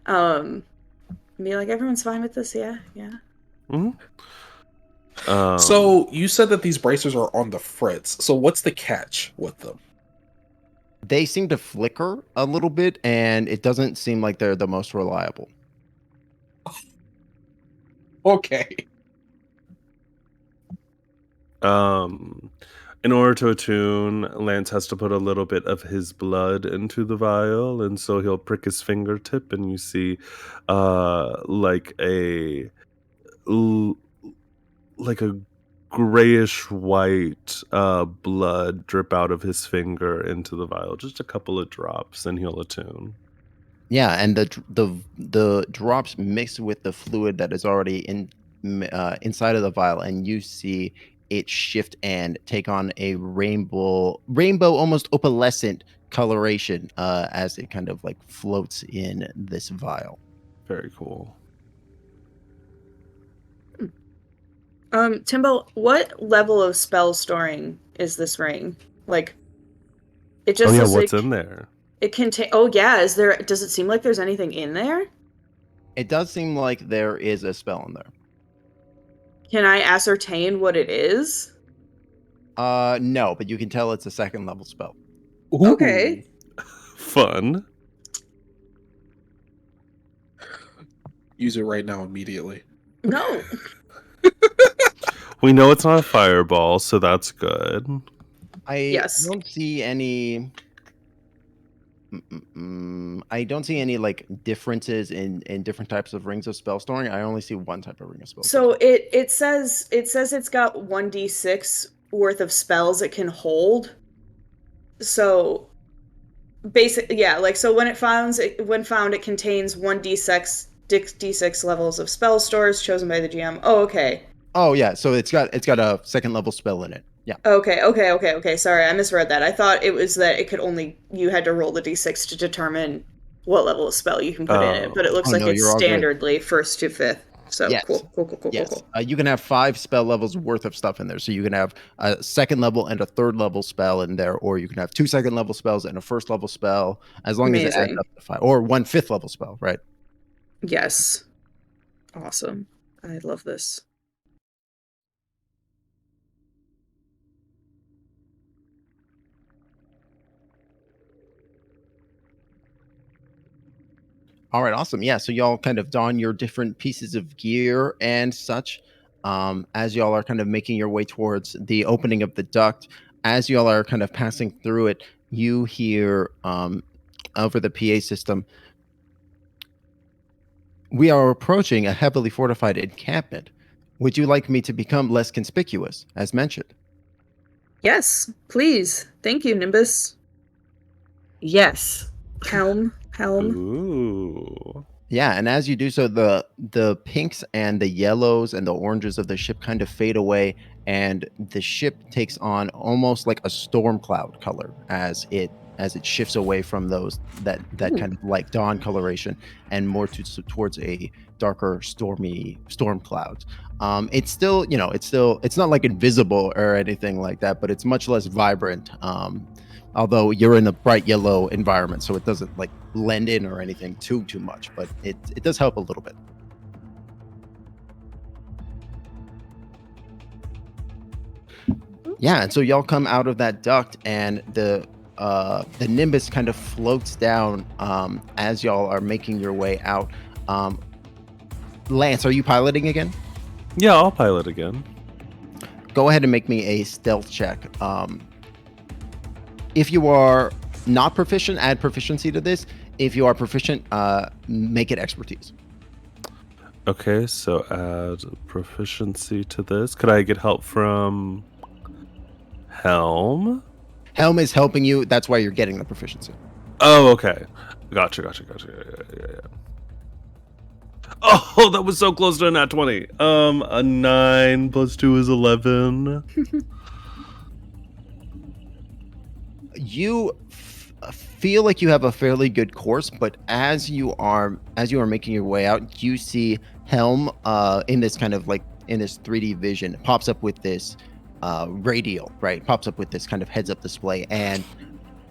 Be like, everyone's fine with this, yeah? Mm-hmm. So you said that these bracers are on the fritz. So what's the catch with them? They seem to flicker a little bit, and it doesn't seem like they're the most reliable. Okay. In order to attune, Lance has to put a little bit of his blood into the vial, and so he'll prick his fingertip, and you see, like a grayish white blood drip out of his finger into the vial. Just a couple of drops, and he'll attune. Yeah, and the drops mix with the fluid that is already inside of the vial, and you see it shift and take on a rainbow almost opalescent coloration as it kind of like floats in this vial. Very cool. Timbo, what level of spell storing is this ring? Like, it just Oh yeah, is what's like, in there? it can take. Oh yeah, does it seem like there's anything in there? It does seem like there is a spell in there. Can I ascertain what it is? No, but you can tell it's a 2nd level spell. Ooh. Okay. Fun. Use it right now immediately. No. We know it's not a fireball, so that's good. I don't see any. I don't see any like differences in different types of rings of spell storing. I only see one type of ring of spell. So it says it's got 1d6 worth of spells it can hold. So basically, yeah, like so when found it contains 1d6 levels of spell stores chosen by the GM. Oh, okay. Oh yeah, so it's got a 2nd level spell in it. Yeah. Okay. Sorry, I misread that. I thought it was that you had to roll the d6 to determine what level of spell you can put in it, but it looks like it's standardly 1st to 5th. So yes. Cool. Yes. You can have 5 spell levels worth of stuff in there. So you can have a 2nd level and a 3rd level spell in there, or you can have 2 2nd level spells and a 1st level spell, as long as it adds up to 5, or 1 5th level spell, right? Yes. Awesome. I love this. All right, awesome. Yeah, so y'all kind of don your different pieces of gear and such as y'all are kind of making your way towards the opening of the duct. As y'all are kind of passing through it, you hear over the PA system, "We are approaching a heavily fortified encampment. Would you like me to become less conspicuous, as mentioned?" Yes, please. Thank you, Nimbus. Yes. Helm. Ooh. Yeah, and as you do so, the pinks and the yellows and the oranges of the ship kind of fade away, and the ship takes on almost like a storm cloud color as as it shifts away from that kind of like dawn coloration and more towards a darker storm cloud. It's still, it's not like invisible or anything like that, but it's much less vibrant. Although you're in a bright yellow environment, so it doesn't like blend in or anything too much, but it does help a little bit. Yeah, and so y'all come out of that duct, and the Nimbus kind of floats down as y'all are making your way out. Lance, are you piloting again? Yeah, I'll pilot again. Go ahead and make me a stealth check. If you are not proficient, add proficiency to this. If you are proficient, make it expertise. Okay, so add proficiency to this. Could I get help from Helm? Helm is helping you. That's why you're getting the proficiency. Oh, okay. Gotcha. Yeah. Oh, that was so close to a nat 20. A 9 plus 2 is 11. You feel like you have a fairly good course, but as you are making your way out, you see Helm in this kind of like in this 3D vision pops up with this radial, right? Pops up with this kind of heads-up display and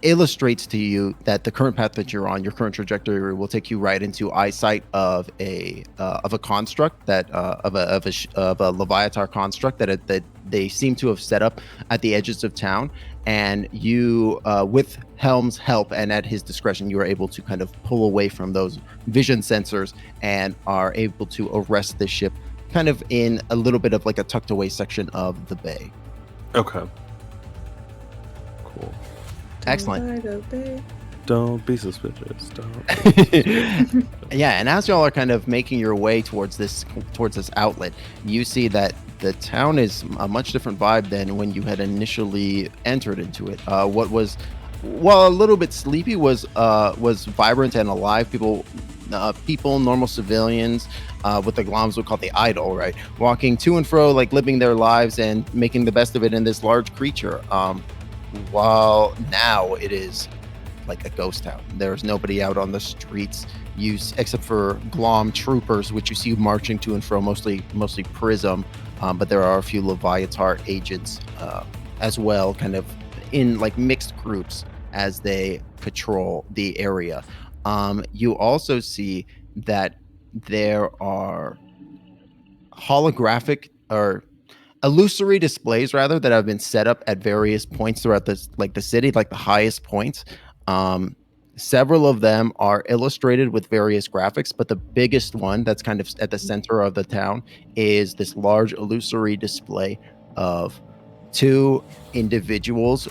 illustrates to you that the current path that you're on, your current trajectory, will take you right into eyesight of a construct that of a Leviatar construct that they seem to have set up at the edges of town. And you, with Helm's help and at his discretion, you are able to kind of pull away from those vision sensors and are able to arrest the ship kind of in a little bit of like a tucked away section of the bay. Okay. Cool. Excellent. Don't be suspicious. Don't. Yeah, and as y'all are kind of making your way towards this outlet, you see that the town is a much different vibe than when you had initially entered into it. What was, while a little bit sleepy, was vibrant and alive. People, normal civilians, what the Gloms would call the idle, right? Walking to and fro, like living their lives and making the best of it in this large creature. While now it is like a ghost town. There's nobody out on the streets, except for Glom troopers, which you see marching to and fro, mostly Prism. But there are a few Leviatar agents as well, kind of in like mixed groups as they patrol the area. You also see that there are holographic or illusory displays rather that have been set up at various points throughout the city, like the highest points. Several of them are illustrated with various graphics, but the biggest one that's kind of at the center of the town is this large illusory display of two individuals,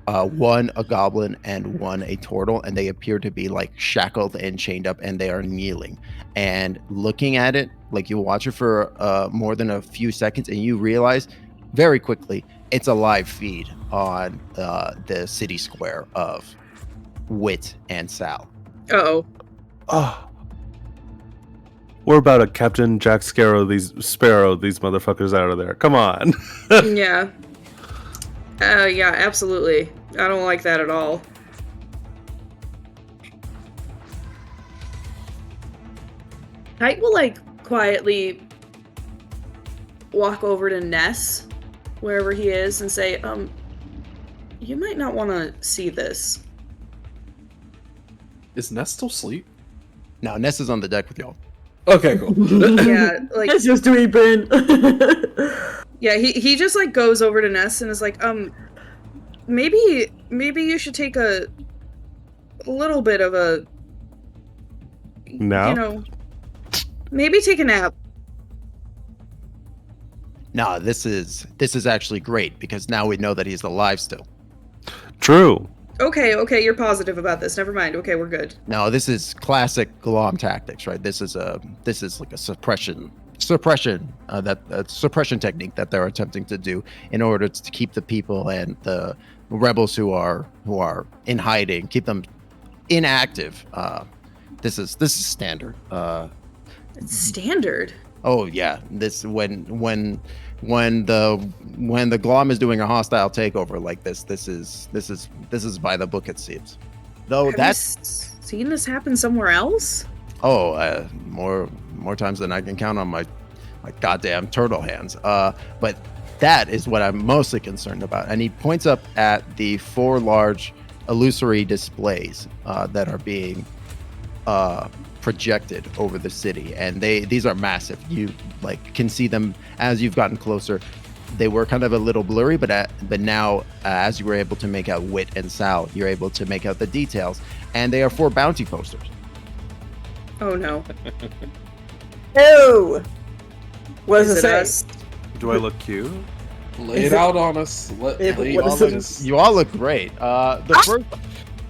one a goblin and one a turtle, and they appear to be like shackled and chained up, and they are kneeling. And looking at it, like you watch it for more than a few seconds, and you realize very quickly it's a live feed on the city square of Wit and Sal. Uh-oh. Oh. We're about to Captain Jack Sparrow these motherfuckers out of there. Come on. Yeah. Yeah, absolutely. I don't like that at all. Kite will, like, quietly walk over to Ness, wherever he is, and say, you might not want to see this. Is Ness still asleep? No, Ness is on the deck with y'all. Okay, cool. Yeah, like... It's just sleeping. Yeah, he just, like, goes over to Ness and is like, maybe you should take a little bit of a... Nap? You know... Maybe take a nap. No, this is actually great, because now we know that he's alive still. True. Okay, you're positive about this. Never mind. Okay, we're good. No, this is classic Glom tactics, right? This is like a suppression technique that they're attempting to do in order to keep the people and the rebels who are in hiding, keep them inactive. This is standard. It's standard. Oh yeah, this when the Glom is doing a hostile takeover like this is by the book, it seems. Though Have that's you seen this happen somewhere else? more times than I can count on my goddamn turtle hands. But that is what I'm mostly concerned about. And he points up at the 4 large illusory displays that are being projected over the city, and these are massive. You can see them as you've gotten closer. They were kind of a little blurry, but now as you were able to make out Wit and Sal, you're able to make out the details, and they are 4 bounty posters. Oh no. Oh! What does it say? us? Do I look cute? Lay it out on us. Lay it on us. You all look great. The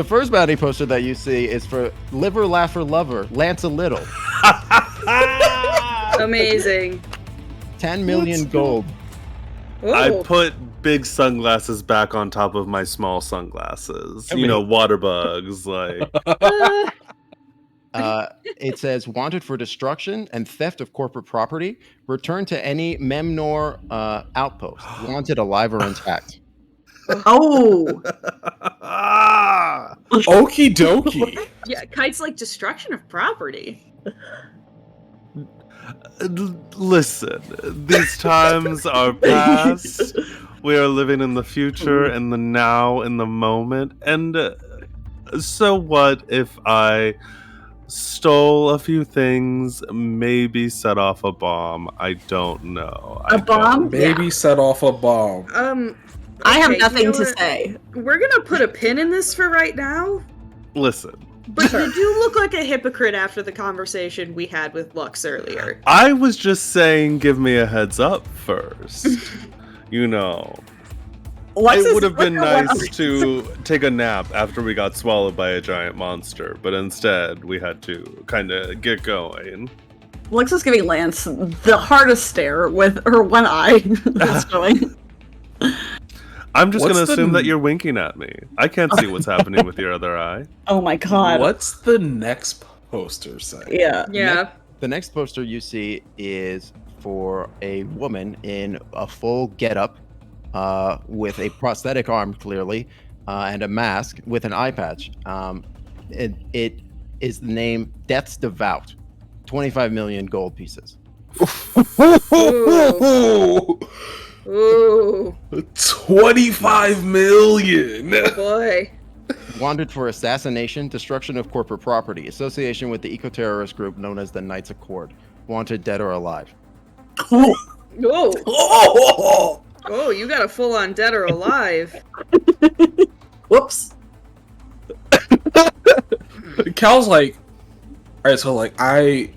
first bounty poster that you see is for Liver Laugher Lover, Lance a Little. Amazing. 10 million gold. Ooh. I put big sunglasses back on top of my small sunglasses. Water bugs, like. It says wanted for destruction and theft of corporate property. Return to any Memnor outpost. Wanted alive or intact. Oh! Okie dokie. Yeah, Kite's like destruction of property. Listen, these times are past. We are living in the future, in the now, in the moment. And so what if I stole a few things, maybe set off a bomb? I don't know. A bomb? Maybe set off a bomb. I have Okay, nothing to say. We're gonna put a pin in this for right now. Listen. But you do look like a hypocrite after the conversation we had with Lux earlier. I was just saying give me a heads up first. It would have been nice to take a nap after we got swallowed by a giant monster, but instead we had to kind of get going. Lex is giving Lance the hardest stare with her one eye that's going. I'm just going to assume that you're winking at me. I can't see what's happening with your other eye. Oh my god. What's the next poster say? Yeah. The next poster you see is for a woman in a full getup, with a prosthetic arm, clearly, and a mask with an eye patch. It is the name Death's Devout. 25 million gold pieces. Ooh. 25 million! Oh boy. Wanted for assassination, destruction of corporate property, association with the eco-terrorist group known as the Knights Accord. Wanted dead or alive. Oh. Oh! Oh, you got a full-on dead or alive. Whoops. Cal's like, alright, so I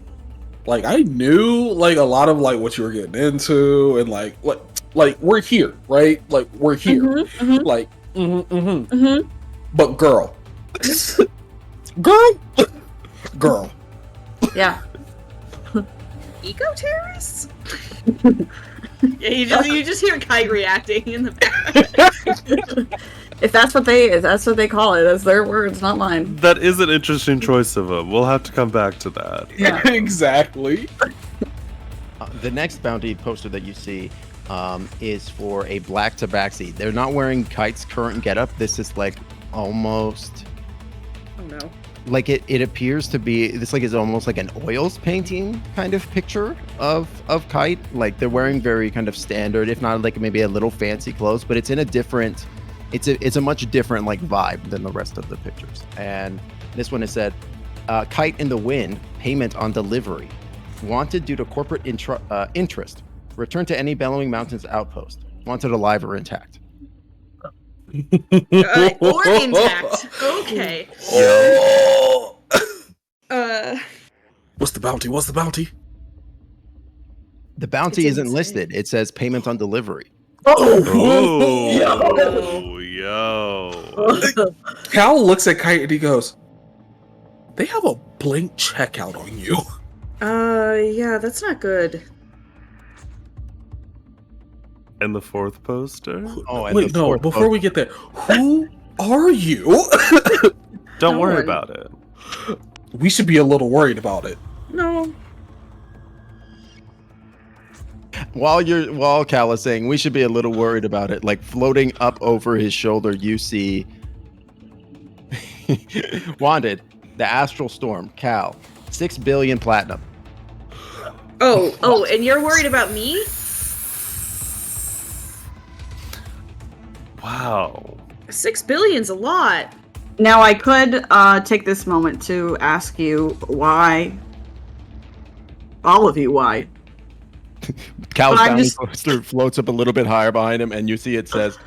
knew a lot of what you were getting into, and like we're here, right? Like we're here, But girl, girl. Yeah. Eco-terrorists? Yeah, you just hear Kite reacting in the back. If that's what they call it. That's their words, not mine. That is an interesting choice of them. We'll have to come back to that. Yeah. Exactly. The next bounty poster that you see is for a black tabaxi. They're not wearing Kite's current getup. This is almost. Oh no. It appears to be is almost like an oils painting kind of picture of Kite. They're wearing very kind of standard, if not maybe a little fancy clothes, but it's in a different. It's a much different vibe than the rest of the pictures. And this one is said, Kite in the wind, payment on delivery. Wanted due to corporate interest. Return to any Bellowing Mountains outpost. Wanted alive or intact. Or intact. Okay. What's the bounty? The bounty isn't listed. It says payment on delivery. Yo. Cal looks at Kite and he goes, "They have a blank checkout on you." Yeah, that's not good. And the fourth poster? Oh, and wait, no, before we get there, who are you? Don't No worry one. about it. We should be a little worried about it. No. while Cal is saying we should be a little worried about it, like floating up over his shoulder, you see Wanted, the Astral Storm, Cal, 6 billion platinum. Oh, and you're worried about me? Wow. 6 billion's a lot. Now, I could take this moment to ask you why. All of you, why? Cal's But I'm bounty just- poster floats up a little bit higher behind him, and you see it says,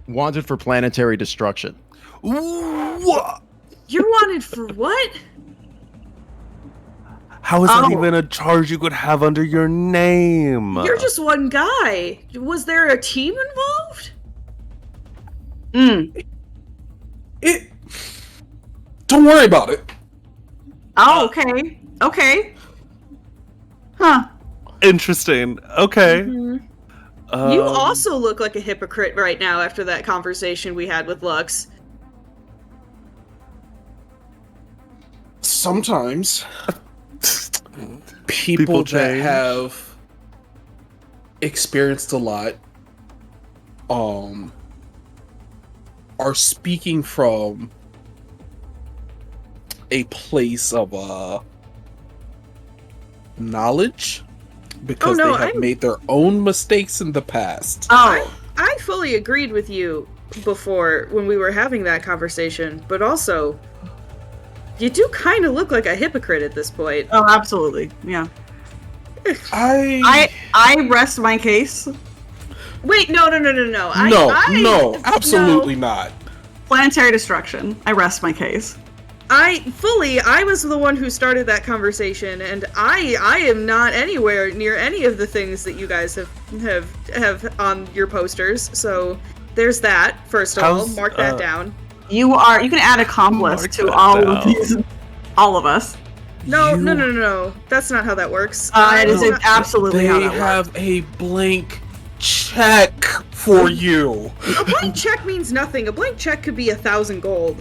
"Wanted for planetary destruction." What? You're wanted for what? How is that Oh. even a charge you could have under your name? You're just one guy. Was there a team involved? It. Don't worry about it. Oh, okay. Okay. Huh. Interesting. Okay. You Um, also look like a hypocrite right now after that conversation we had with Lux. Sometimes People people that change. have experienced a lot are speaking from a place of knowledge because no, they have I'm- made their own mistakes in the past. Oh. I fully agreed with you before when we were having that conversation, but also, you do kind of look like a hypocrite at this point. Oh, absolutely. Yeah. I I rest my case. Wait, no. no, absolutely not. Planetary destruction. I rest my case. I was the one who started that conversation, and I am not anywhere near any of the things that you guys have on your posters. So there's that. First of all, How's, mark that down. You can add accomplice Mark to that all down. of these, all of us. No. That's not how that works. It is I'm not- absolutely They how that have works. a blank check for you. A blank check means nothing. A blank check could be 1,000 gold.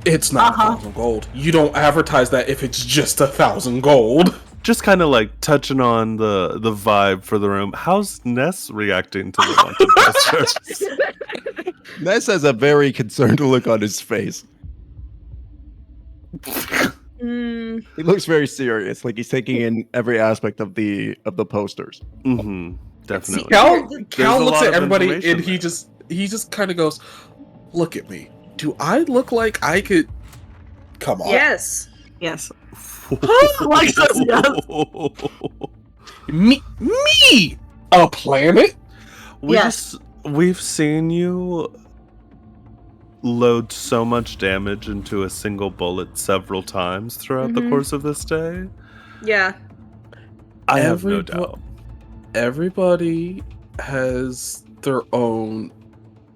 It's not Uh-huh. 1,000 gold. You don't advertise that if it's just 1,000 gold. Just kind of like touching on the vibe for the room. How's Ness reacting to the wanted posters? Ness has a very concerned look on his face. He looks very serious, like he's taking in every aspect of the posters. Mm-hmm. Definitely. Cal a looks lot at of everybody information and he there. just kind of goes, "Look at me. Do I look like I could? Come on, Yes. Yes. Like this, yes. me, a planet." We've seen you load so much damage into a single bullet several times throughout the course of this day. Yeah. I have no Everybo- doubt. Everybody has their own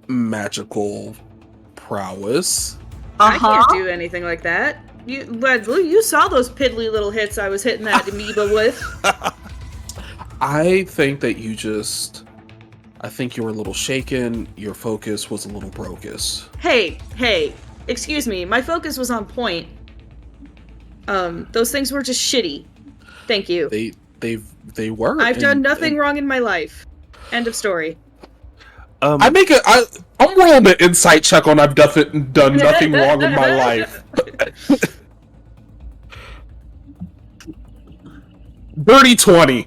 magical prowess. I Uh-huh. can't do anything like that. You saw those piddly little hits I was hitting that amoeba with. I think that I think you were a little shaken. Your focus was a little brocus. Hey, excuse me. My focus was on point. Those things were just shitty. Thank you. They were. I've done and- nothing and wrong in my life. End of story. I'm rolling an insight check on I've done nothing wrong in my life. Dirty 20.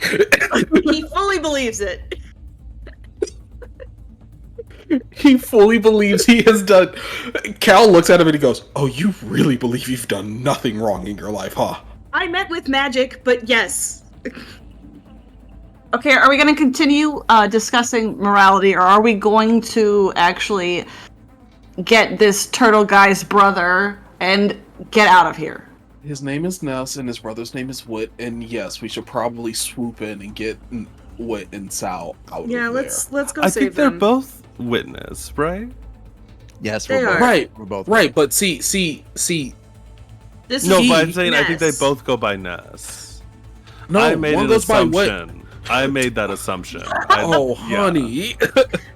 He fully believes it. He fully believes he has done. Cal looks at him and he goes, "Oh, you really believe you've done nothing wrong in your life, huh?" I met with magic, but yes. Okay, are we going to continue discussing morality, or are we going to actually get this turtle guy's brother and get out of here? His name is Ness and his brother's name is Wit, and yes, we should probably swoop in and get Wit and Sal out Yeah, of let's go I save think they're them. both witness, right? Yes, They are. Right, We're both right, but see, This No, is but I'm saying I think they Ness. both go by Ness. no, I made one an goes by Wit. assumption. I made that assumption. Oh, yeah. honey.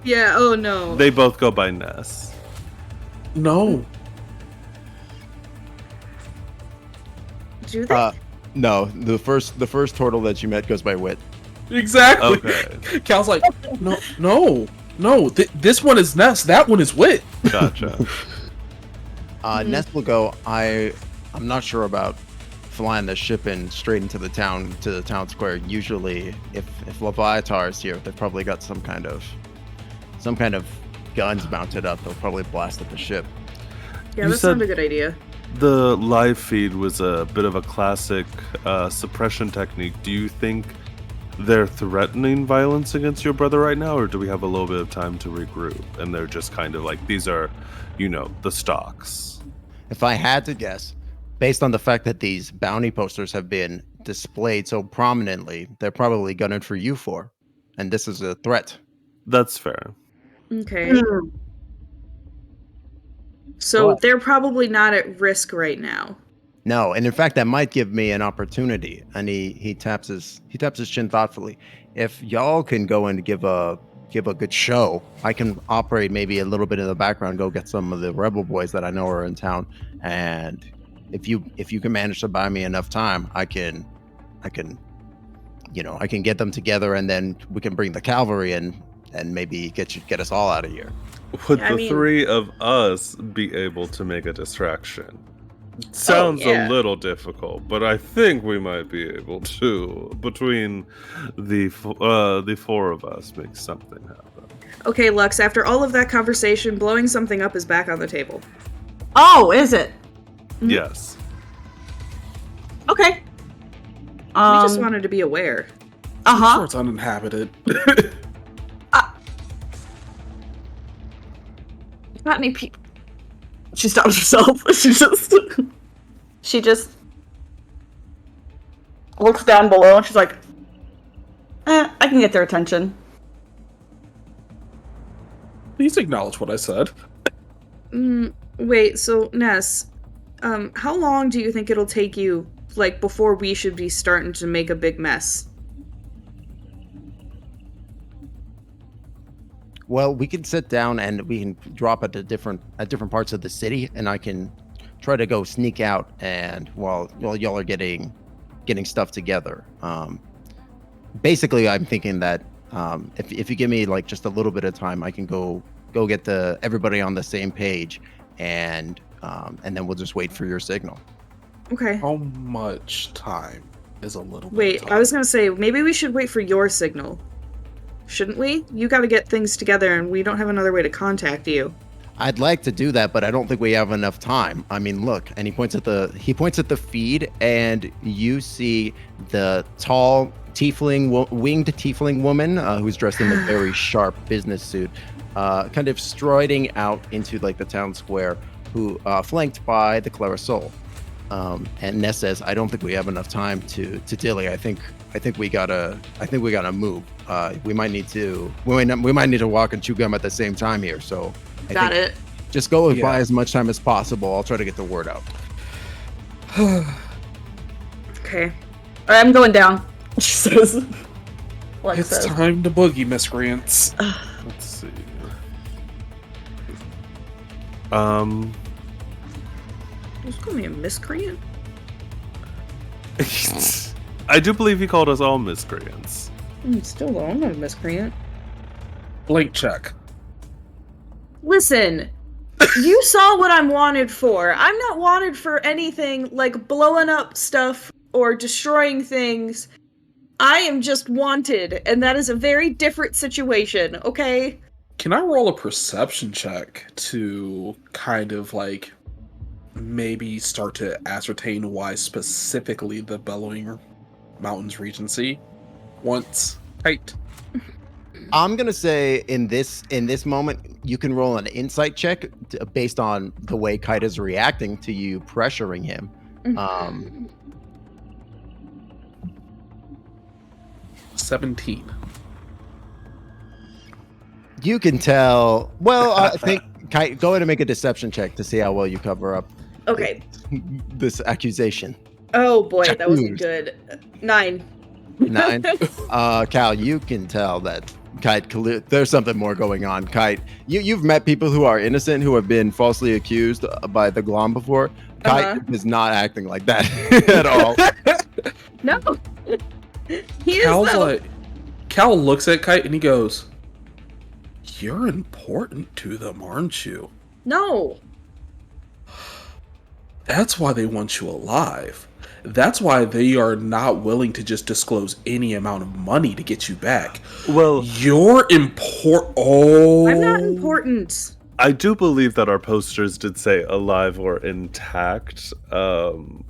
Yeah. Oh no. They both go by Ness. No. Do they? No, the first turtle that you met goes by Wit. Exactly. Okay. Cal's like, no. This one is Ness. That one is Wit. Gotcha. Ness will go. I'm not sure about flying the ship in straight into the town square. Usually, if Leviatar is here, they've probably got some kind of guns mounted up. They'll probably blast at the ship. Yeah, You that's not said- a good idea. The live feed was a bit of a classic suppression technique. Do you think they're threatening violence against your brother right now, or do we have a little bit of time to regroup and they're just kind of like, these are, the stocks? If I had to guess, based on the fact that these bounty posters have been displayed so prominently, they're probably gunning for you four, and this is a threat. That's fair. Okay. Hmm. So What? they're probably not at risk right now. No, and in fact, that might give me an opportunity. And he taps his chin thoughtfully. If y'all can go and give a good show, I can operate maybe a little bit in the background, go get some of the rebel boys that I know are in town, and if you can manage to buy me enough time, I can get them together, and then we can bring the cavalry in and maybe get us all out of here. Would Yeah, I the mean- three of us be able to make a distraction? Sounds yeah. a little difficult, but I think we might be able to. Between the four of us, make something happen. Okay, Lux, after all of that conversation, blowing something up is back on the table. Oh, is it? Yes. Okay. We just wanted to be aware. I'm Uh-huh. sure it's uninhabited. Got any people? She stops herself. She just looks down below and she's like, I can get their attention. Please acknowledge what I said. Wait, so Ness, how long do you think it'll take you, before we should be starting to make a big mess? Well, we can sit down and we can drop at different parts of the city, and I can try to go sneak out, and while y'all are getting stuff together. Basically, I'm thinking that if you give me just a little bit of time, I can go get everybody on the same page, and then we'll just wait for your signal. Okay. How much time is a little bit of Wait, time? I was gonna say, maybe we should wait for your signal. Shouldn't we? You gotta get things together, and we don't have another way to contact you. I'd like to do that, but I don't think we have enough time. I mean, look, and he points at the feed, and you see the tall winged tiefling woman who's dressed in a very sharp business suit, kind of striding out into the town square, who flanked by the Clarasol. And Ness says, "I don't think we have enough time to dilly. I think we gotta move. We might need to walk and chew gum at the same time here. So Got it. Just go Yeah. by as much time as possible. I'll try to get the word out." Okay. All right, I'm going down. She says. Like It's says. time to boogie, miscreants. Let's see. Just call me a miscreant. I do believe he called us all miscreants. Still though, I'm not a miscreant. Blank check. Listen, you saw what I'm wanted for. I'm not wanted for anything like blowing up stuff or destroying things. I am just wanted, and that is a very different situation, okay? Can I roll a perception check to kind of maybe start to ascertain why specifically the Bellowing Mountains Regency wants Kite? I'm gonna say in this moment, you can roll an insight check based on the way Kite is reacting to you pressuring him. 17. You can tell. Well, I think Kite, go ahead and make a deception check to see how well you cover up Okay. this accusation. Oh boy, Check that wasn't moves. good. 9. 9. Cal, you can tell that Kite, there's something more going on. Kite, you've met people who are innocent who have been falsely accused by the Glom before. Kite is not acting like that at all. No. He is Cal's though. Cal looks at Kite and he goes, "You're important to them, aren't you? No. That's why they want you alive. That's why they are not willing to just disclose any amount of money to get you back. Well, You're important. Oh, I'm not important. I do believe that our posters did say alive or intact,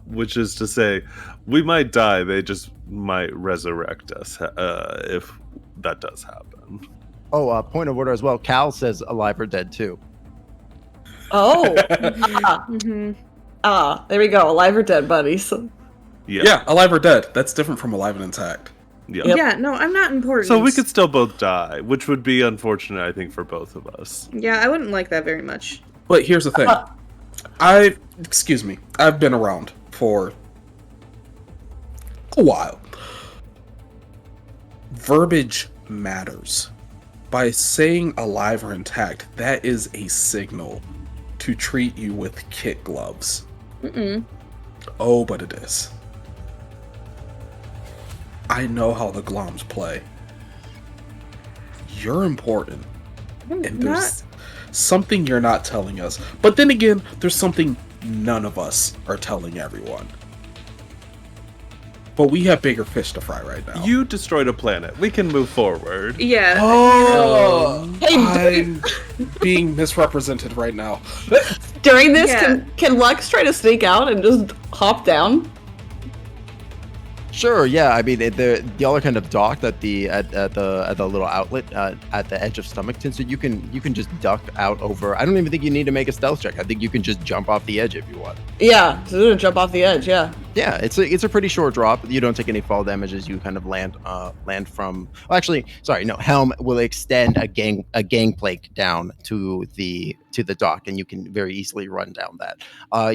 which is to say we might die, they just might resurrect us if that does happen. Oh, point of order as well. Cal says alive or dead too. Oh. Mm-hmm. There we go. Alive or dead, buddies. Yeah, alive or dead. That's different from alive and intact. Yeah. Yep. Yeah, no, I'm not important. So we could still both die, which would be unfortunate, I think, for both of us. Yeah, I wouldn't like that very much. But here's the thing. I've been around for a while. Verbiage matters. By saying alive or intact, that is a signal to treat you with kid gloves. Mm-mm. Oh, but it is. I know how the Gloms play. You're important. And there's something you're not telling us. But then again, there's something none of us are telling everyone. But we have bigger fish to fry right now. You destroyed a planet. We can move forward. Yeah. Oh, Hey, I'm being misrepresented right now. During this, Yeah. can Lux try to sneak out and just hop down? Sure, yeah. I mean, y'all are kind of docked at the little outlet at the edge of Stomachton, so you can just duck out over. I don't even think you need to make a stealth check. I think you can just jump off the edge if you want. Yeah, so jump off the edge. Yeah. Yeah, it's a pretty short drop. You don't take any fall damage as you kind of land from. Well, actually, sorry, no. Helm will extend a gangplank down to the dock, and you can very easily run down that.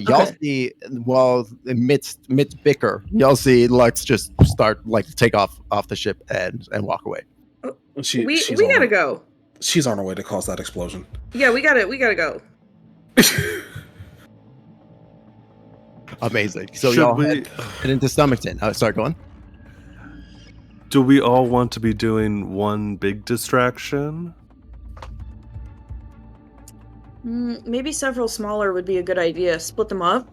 Y'all see, well, amidst bicker, y'all see Lux just start to take off the ship and walk away. We gotta go. She's on her way to cause that explosion. Yeah, we gotta go. Amazing. So Should y'all we- head into Stomachton. Sorry, go on. Do we all want to be doing one big distraction? Maybe several smaller would be a good idea. Split them up.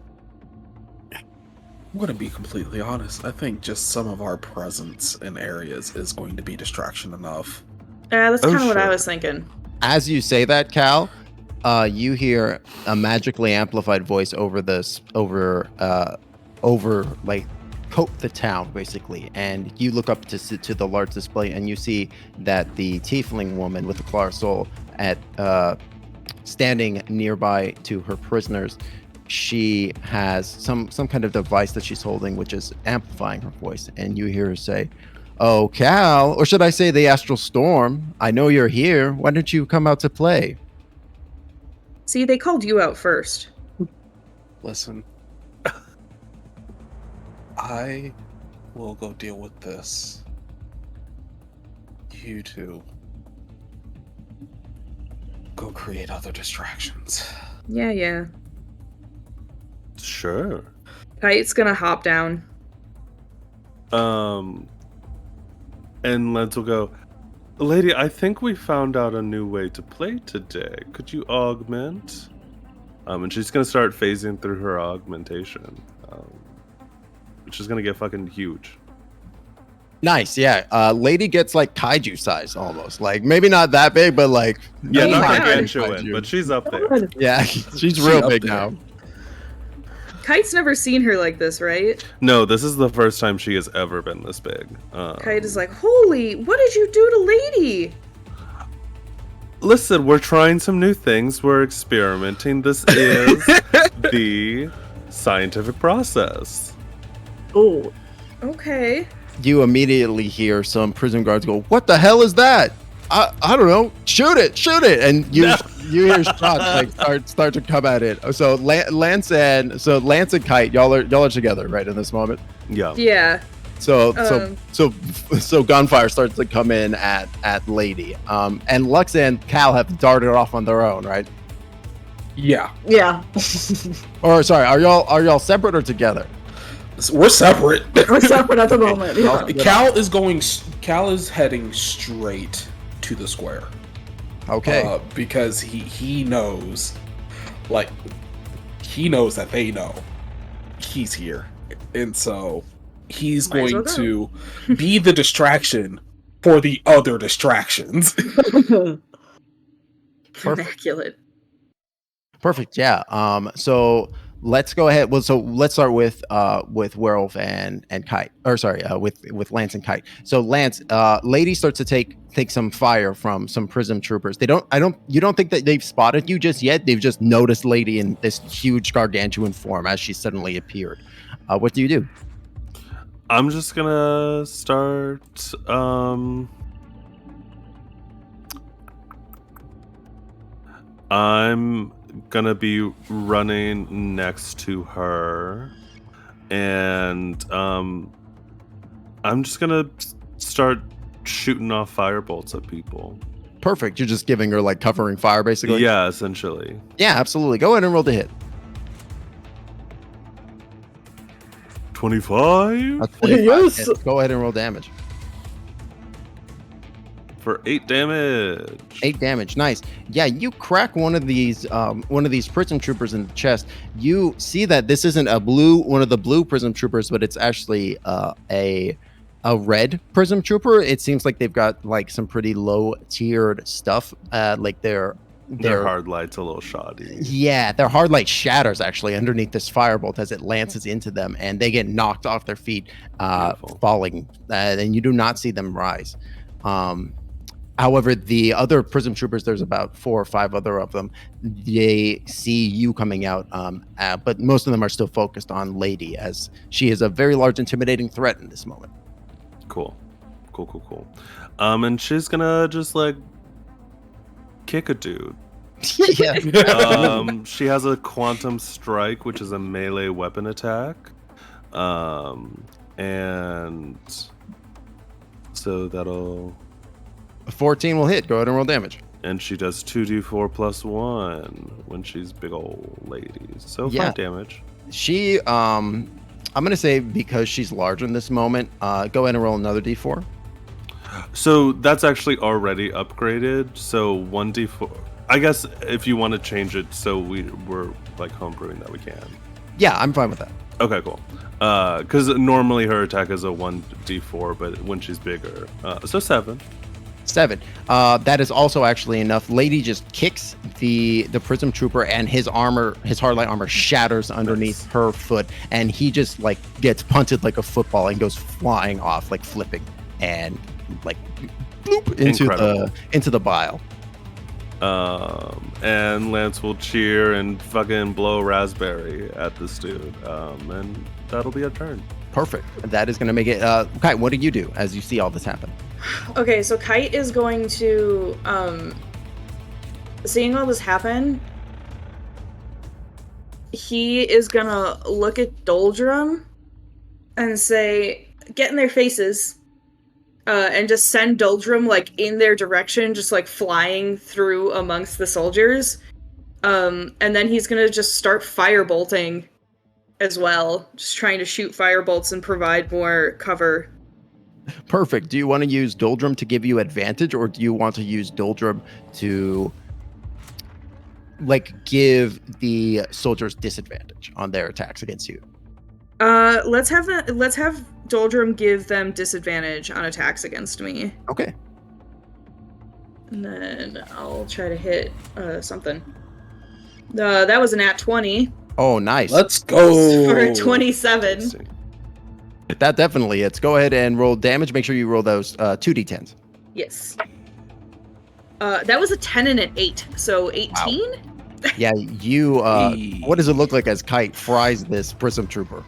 I'm going to be completely honest. I think just some of our presence in areas is going to be distraction enough. That's kind of what I sure. was thinking. As you say that, Cal, you hear a magically amplified voice over like coat the town basically, and you look up to the large display and you see that the tiefling woman with the Clara soul at standing nearby to her prisoners. She has some kind of device that she's holding, which is amplifying her voice, and you hear her say, "Oh, Cal, or should I say the Astral Storm, I know you're here. Why don't you come out to play?" See, they called you out first. Listen, I will go deal with this. You two go create other distractions. Yeah. Sure. Kite's gonna hop down. And Lens will go, "Lady, I think we found out a new way to play today. Could you augment?" And she's gonna start phasing through her augmentation, which is gonna get fucking huge. Nice, yeah. Lady gets like kaiju size almost, like maybe not that big, but like Yeah, Oh not my gargantuan, God. but she's up there. yeah, she's real up big there. now. Kite's never seen her like this, right? No, this is the first time she has ever been this big. Kite is like, holy, what did you do to Lady? Listen, we're trying some new things. We're experimenting. This is the scientific process. Oh, Okay. You immediately hear some prison guards go, "What the hell is that? I don't know. Shoot it!" And you hear shots like start to come at it. So Lance and Kite, y'all are together right in this moment. Yeah. Yeah. So Um. gunfire starts to come in at Lady. And Lux and Cal have darted off on their own, right? Yeah. yeah. Or sorry, are y'all separate or together? We're separate. We're separate at the moment. Yeah. Cal is heading straight to the square. Okay. Because he knows, he knows that they know he's here, and so he's going to be the distraction for the other distractions. Immaculate. Perfect. Yeah. So let's go ahead. Well, so let's start with Werewolf and Kite. Or sorry, with Lance and Kite. So Lance, Lady starts to take some fire from some Prism troopers. You don't think that they've spotted you just yet. They've just noticed Lady in this huge gargantuan form as she suddenly appeared. What do you do? I'm just gonna start. I'm gonna be running next to her, and I'm just gonna start shooting off firebolts at people. Perfect. You're just giving her like covering fire, basically. Yeah, essentially. Yeah, absolutely. Go ahead and roll to hit. 25 Yes. Go ahead and roll damage. for 8 damage. 8 damage. Nice. Yeah, you crack one of these prism troopers in the chest. You see that this isn't one of the blue prism troopers, but it's actually a red prism trooper. It seems like they've got like some pretty low tiered stuff. Like their hard light's a little shoddy. Yeah, their hard light shatters actually underneath this firebolt as it lances into them, and they get knocked off their feet, falling. And you do not see them rise. However, the other prism troopers, there's about 4 or 5 other of them. They see you coming out, but most of them are still focused on Lady, as she is a very large, intimidating threat in this moment. Cool. And she's gonna just like kick a dude. Yeah. She has a quantum strike, which is a melee weapon attack. And so that'll 14 will hit. Go ahead and roll damage. And she does 2d4 plus 1 when she's big old lady. So 5 damage. She I'm gonna say because she's larger in this moment, go ahead and roll another d4. So that's actually already upgraded. So 1d4. I guess if you want to change it so we're like homebrewing that, we can. Yeah, I'm fine with that. Okay, cool. Because normally her attack is a 1d4, but when she's bigger. So 7. 7. That is also actually enough. Lady just kicks the prism trooper, and his hard light armor shatters underneath her foot, and he just like gets punted like a football and goes flying off, like flipping and like bloop into the bile. And Lance will cheer and fucking blow raspberry at this dude. And that'll be a turn. Perfect. That is going to make it. Kite, what do you do as you see all this happen? Okay, so Kite is going to, seeing all this happen, he is gonna look at Doldrum and say, get in their faces, and just send Doldrum, like, in their direction, just, like, flying through amongst the soldiers. And then he's gonna just start firebolting as well, just trying to shoot firebolts and provide more cover. Perfect. Do you want to use Doldrum to give you advantage, or do you want to use Doldrum to like give the soldiers disadvantage on their attacks against you? Let's have Doldrum give them disadvantage on attacks against me. Okay. And then I'll try to hit something. That was a nat 20. Oh, nice. Let's go. For a 27. That definitely hits. Go ahead and roll damage. Make sure you roll those 2d10s. Yes. That was a 10 and an 8, so 18? Wow. Yeah, you, what does it look like as Kite fries this prism trooper?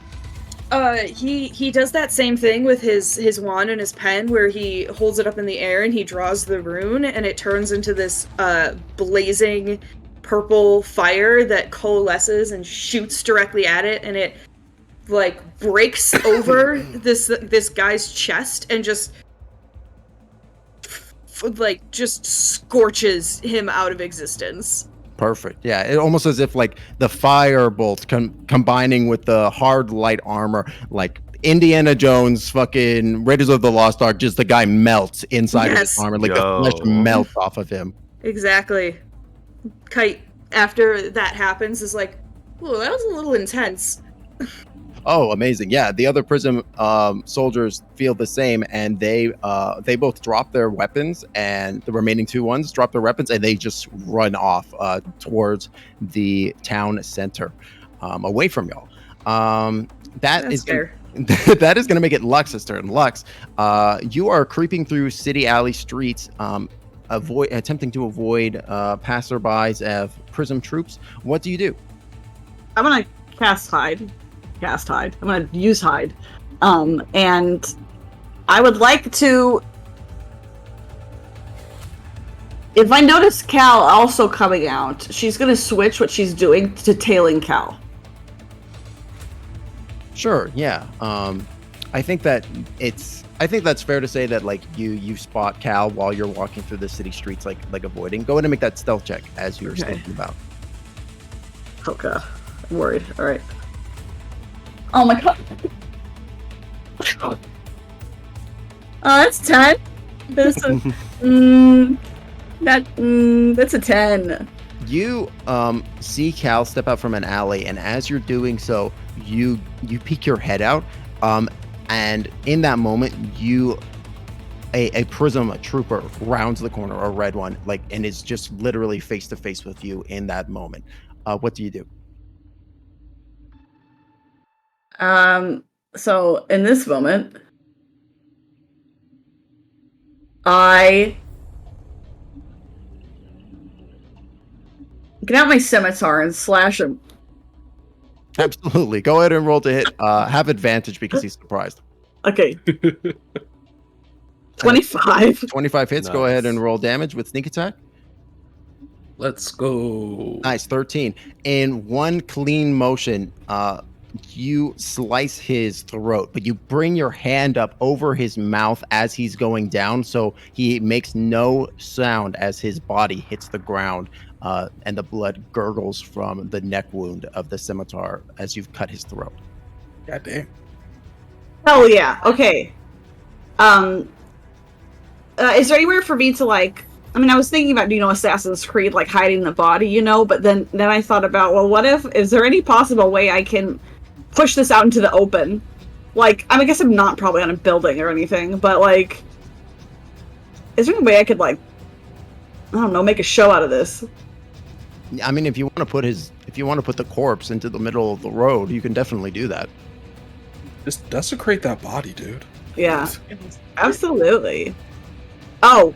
He does that same thing with his wand and his pen, where he holds it up in the air and he draws the rune, and it turns into this blazing purple fire that coalesces and shoots directly at it, and it like breaks over this guy's chest and just scorches him out of existence. Perfect. Yeah, it almost as if like the fire bolts combining with the hard light armor, like Indiana Jones, fucking Raiders of the Lost Ark. Just the guy melts inside of his armor, like the flesh melts off of him. Exactly. Kite, after that happens, is like, "Ooh, that was a little intense." Oh, amazing! Yeah, the other Prism soldiers feel the same, and they both drop their weapons, and the remaining two ones drop their weapons, and they just run off towards the town center, away from y'all. That's fair. That is going to make it Lux's turn. Lux, you are creeping through city alley streets, attempting to avoid passerbys of Prism troops. What do you do? I'm gonna cast hide. I'm gonna use hide, and I would like to. If I notice Cal also coming out, she's gonna switch what she's doing to tailing Cal. Sure. Yeah. I think that's fair to say that like you spot Cal while you're walking through the city streets, like avoiding. Go ahead and make that stealth check as you're thinking about. Okay, I'm worried. All right. Oh my god. That's 10. That's a that's a 10. You see Cal step out from an alley, and as you're doing so, you peek your head out, and in that moment, a Prism trooper rounds the corner, a red one, and is just literally face to face with you in that moment. What do you do? So in this moment, I get out my scimitar and slash him. Absolutely. Go ahead and roll to hit. Have advantage because he's surprised. Okay. 25. 25 hits. Nice. Go ahead and roll damage with sneak attack. Let's go. Nice. 13. In one clean motion, you slice his throat, but you bring your hand up over his mouth as he's going down, so he makes no sound as his body hits the ground, and the blood gurgles from the neck wound of the scimitar as you've cut his throat. God damn. Hell yeah. Okay. Is there anywhere for me to I was thinking about, Assassin's Creed, hiding the body, but then I thought about, well, is there any possible way I can push this out into the open? I guess I'm not probably on a building or anything, but, is there any way I could, I don't know, make a show out of this? I mean, if you want to put the corpse into the middle of the road, you can definitely do that. Just desecrate that body, dude. Yeah, absolutely. Oh.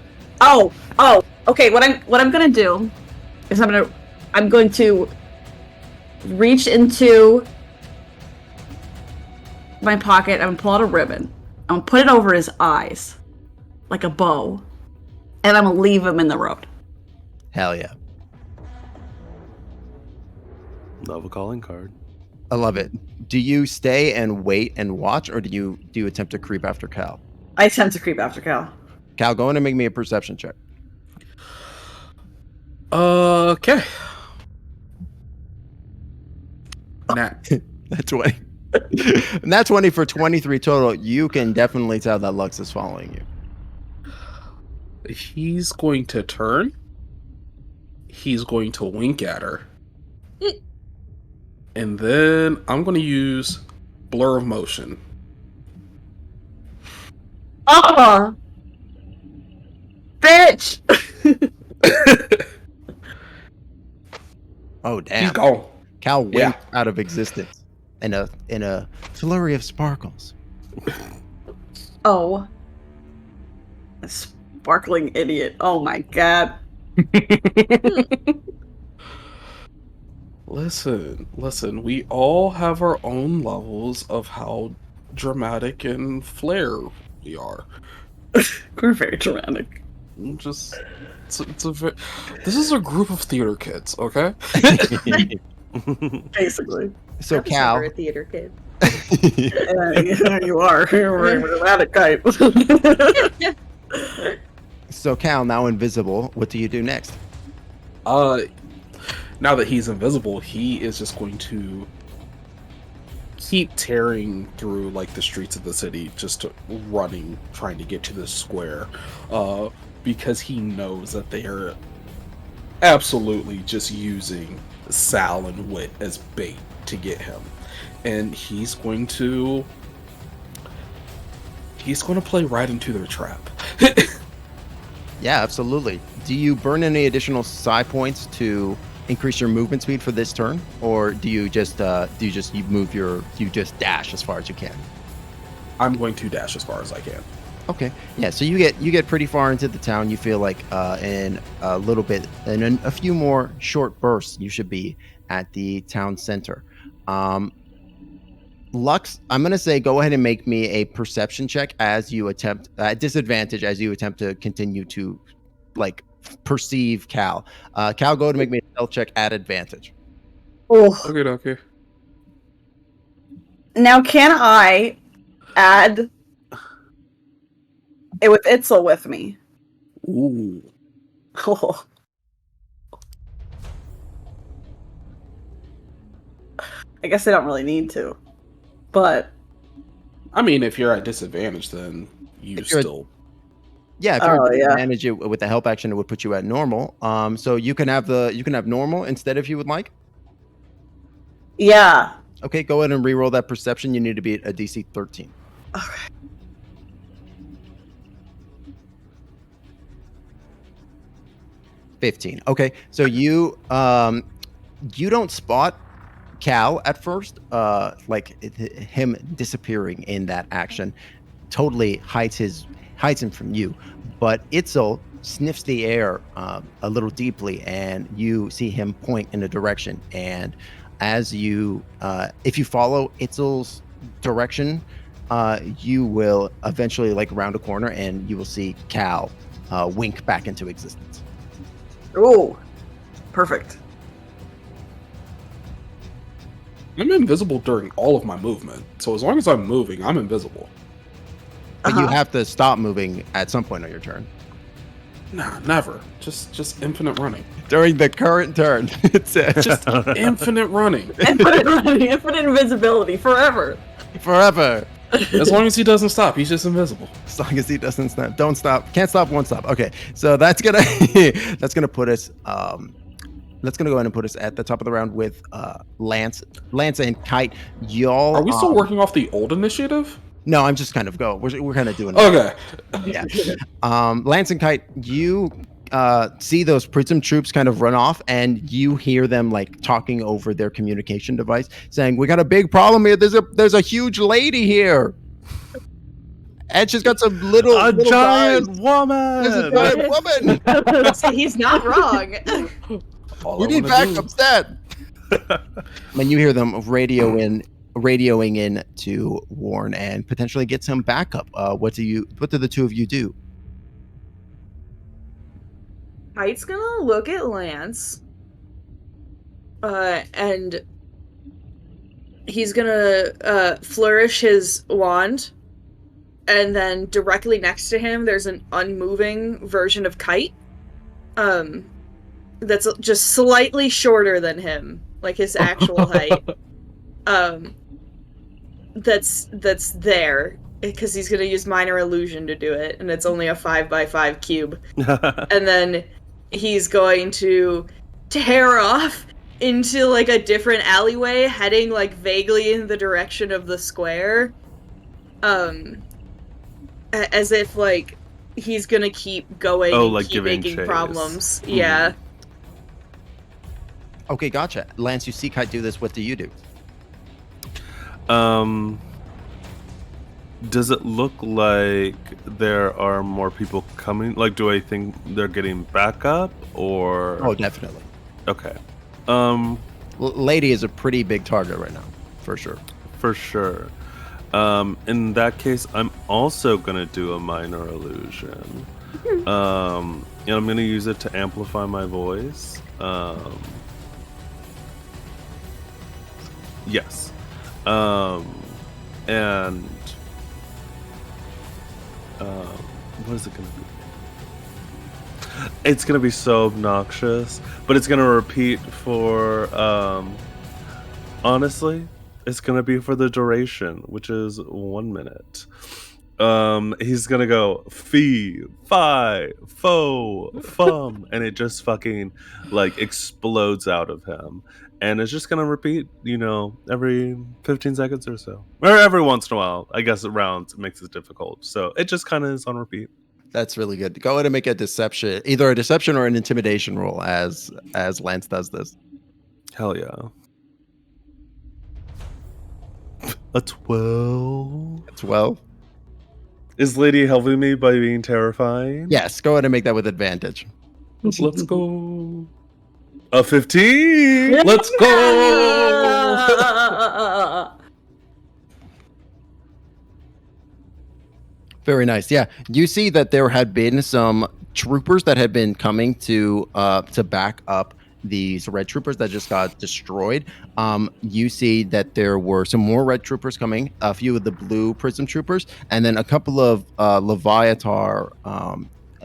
Okay, what I'm gonna do is I'm going to reach into my pocket. I'm gonna pull out a ribbon. I'm gonna put it over his eyes, like a bow, and I'm gonna leave him in the road. Hell yeah! Love a calling card. I love it. Do you stay and wait and watch, or do you attempt to creep after Cal? I attempt to creep after Cal. Cal, go in and make me a perception check. Okay. Nat 20. Nat 20 for 23 total. You can definitely tell that Lux is following you. He's going to turn. He's going to wink at her. And then I'm going to use Blur of Motion. Bitch! Oh damn! He's gone. Cal winked out of existence in a flurry of sparkles. Oh, a sparkling idiot! Oh my god! Listen. We all have our own levels of how dramatic and flair we are. We're very dramatic. This is a group of theater kids, okay? Basically. So Cal, a theater kid. Yeah, you are. You're a dramatic type. So Cal, now invisible. What do you do next? now that he's invisible, he is just going to keep tearing through like the streets of the city, just running, trying to get to the square, because he knows that they are absolutely just using Sal and Wit as bait to get him, and he's going to play right into their trap. Yeah, absolutely. Do you burn any additional psi points to increase your movement speed for this turn, or do you just dash as far as you can? I'm going to dash as far as I can. Okay. Yeah. So you get pretty far into the town. You feel like in a little bit, in a few more short bursts, you should be at the town center. Lux, I'm gonna say go ahead and make me a perception check as you attempt at disadvantage as you attempt to continue to like perceive Cal. Cal, go ahead and make me a stealth check at advantage. Oh. Okay. Now, can I add it with Itzel with me? Ooh. Oh. I guess I don't really need to, but I mean, if you're at disadvantage, then you still. Yeah, if you're at advantage with the help action, it would put you at normal. So you can have normal instead if you would like. Yeah. Okay, go ahead and re-roll that perception. You need to be at a DC 13. Okay. $15. Okay, so you don't spot Cal at first. Him disappearing in that action totally hides him from you. But Itzel sniffs the air a little deeply, and you see him point in a direction. And as you, if you follow Itzel's direction, you will eventually round a corner, and you will see Cal wink back into existence. Oh, perfect. I'm invisible during all of my movement, so as long as I'm moving, I'm invisible. But you have to stop moving at some point on your turn. Nah, never. Just infinite running. During the current turn. It's just infinite running. Infinite running, infinite invisibility, forever. Forever. As long as he doesn't stop, he's just invisible. As long as he doesn't stop. Don't stop. Can't stop, won't stop. Okay. So that's gonna put us that's gonna go ahead and put us at the top of the round with Lance and Kite. Y'all are we still working off the old initiative? No, I'm just kind of we're kind of doing okay. Yeah. Lance and Kite, you see those Prism troops kind of run off, and you hear them talking over their communication device, saying, "We got a big problem here. There's a huge lady here, and she's got some little giant guys. woman. There's a giant woman." So he's not wrong. We need backup stat. And you hear them radioing in to warn and potentially get some backup. What do the two of you do? Kite's gonna look at Lance, and he's gonna flourish his wand, and then directly next to him there's an unmoving version of Kite, that's just slightly shorter than him, like his actual height. That's there because he's gonna use minor illusion to do it, and it's only a 5x5 cube. And then he's going to tear off into a different alleyway, heading vaguely in the direction of the square, as if he's gonna keep going and keep making chase. problems. Mm-hmm. Yeah. Okay, gotcha. Lance, you see Kite do this. What do you do? Does it look like there are more people coming? Do I think they're getting backup, or? Oh, definitely. Okay. Lady is a pretty big target right now, for sure. For sure. In that case, I'm also gonna do a minor illusion. And I'm gonna use it to amplify my voice. Yes. And what is it gonna be? It's gonna be so obnoxious, but it's gonna repeat for honestly, it's gonna be for the duration, which is 1 minute. He's gonna go fee, fi, fo, fum, and it just fucking like explodes out of him. And it's just gonna repeat, every 15 seconds or so. Or every once in a while. I guess it rounds, it makes it difficult. So it just kind of is on repeat. That's really good. Go ahead and make a deception, either a deception or an intimidation roll as Lance does this. Hell yeah. A 12. 12. Is Lady helping me by being terrifying? Yes, go ahead and make that with advantage. Let's go. A 15. Let's go. Very nice. Yeah, you see that there had been some troopers that had been coming to back up these red troopers that just got destroyed. You see that there were some more red troopers coming, a few of the blue prism troopers, and then a couple of Leviatar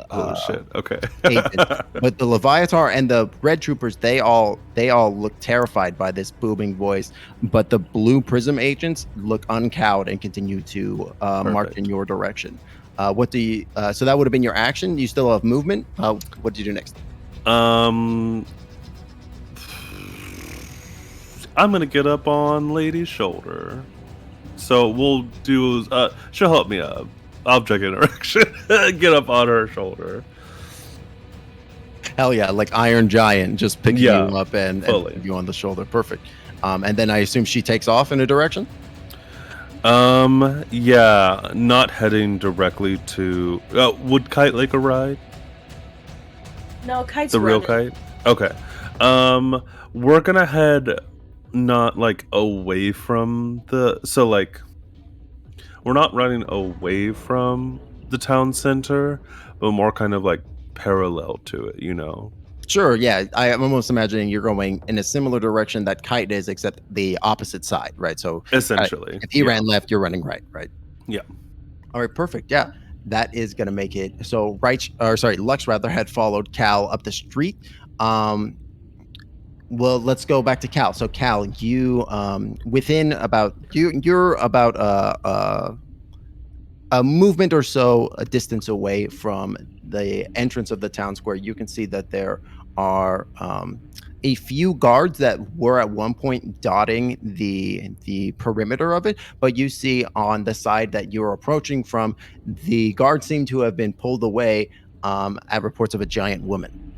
Oh shit. Okay. agents. But the Leviatar and the red troopers, they all look terrified by this booming voice. But the blue prism agents look uncowed and continue to march in your direction. What do you? So that would have been your action. You still have movement. What do you do next? I'm gonna get up on Lady's shoulder. So we'll do. She'll help me up. Object interaction. Get up on her shoulder. Hell yeah, like Iron Giant, just picking you up and put you on the shoulder. Perfect. And then I assume she takes off in a direction? Yeah, not heading directly to... would Kite like a ride? No, Kite's the real running. Kite? Okay. We're gonna head not, like, away from the... So, like... We're not running away from the town center, but more kind of like parallel to it, Sure, yeah. I'm almost imagining you're going in a similar direction that Kite is, except the opposite side, right? So essentially, if he ran left, you're running right? Yeah. All right, perfect. Yeah, that is going to make it. So Lux rather had followed Cal up the street. Well, let's go back to Cal. So Cal, you you're about a movement or so a distance away from the entrance of the town square. You can see that there are a few guards that were at one point dotting the perimeter of it, but you see on the side that you're approaching from, the guards seem to have been pulled away at reports of a giant woman.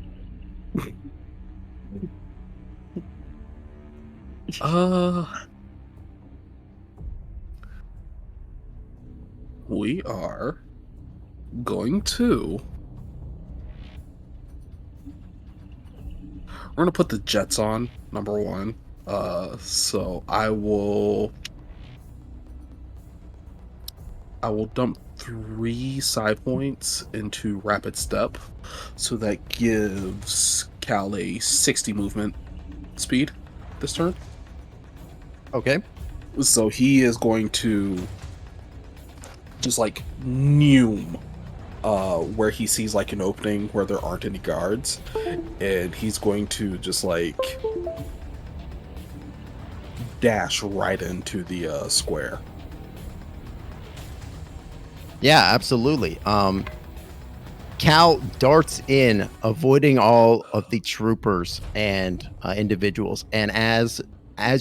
We are going to... We're going to put the jets on, number one. So I will dump 3 side points into rapid step. So that gives Cal a 60 movement speed this turn. Okay. So he is going to just like noom where he sees like an opening where there aren't any guards, and he's going to just like dash right into the square. Yeah, absolutely. Cal darts in, avoiding all of the troopers and individuals, and as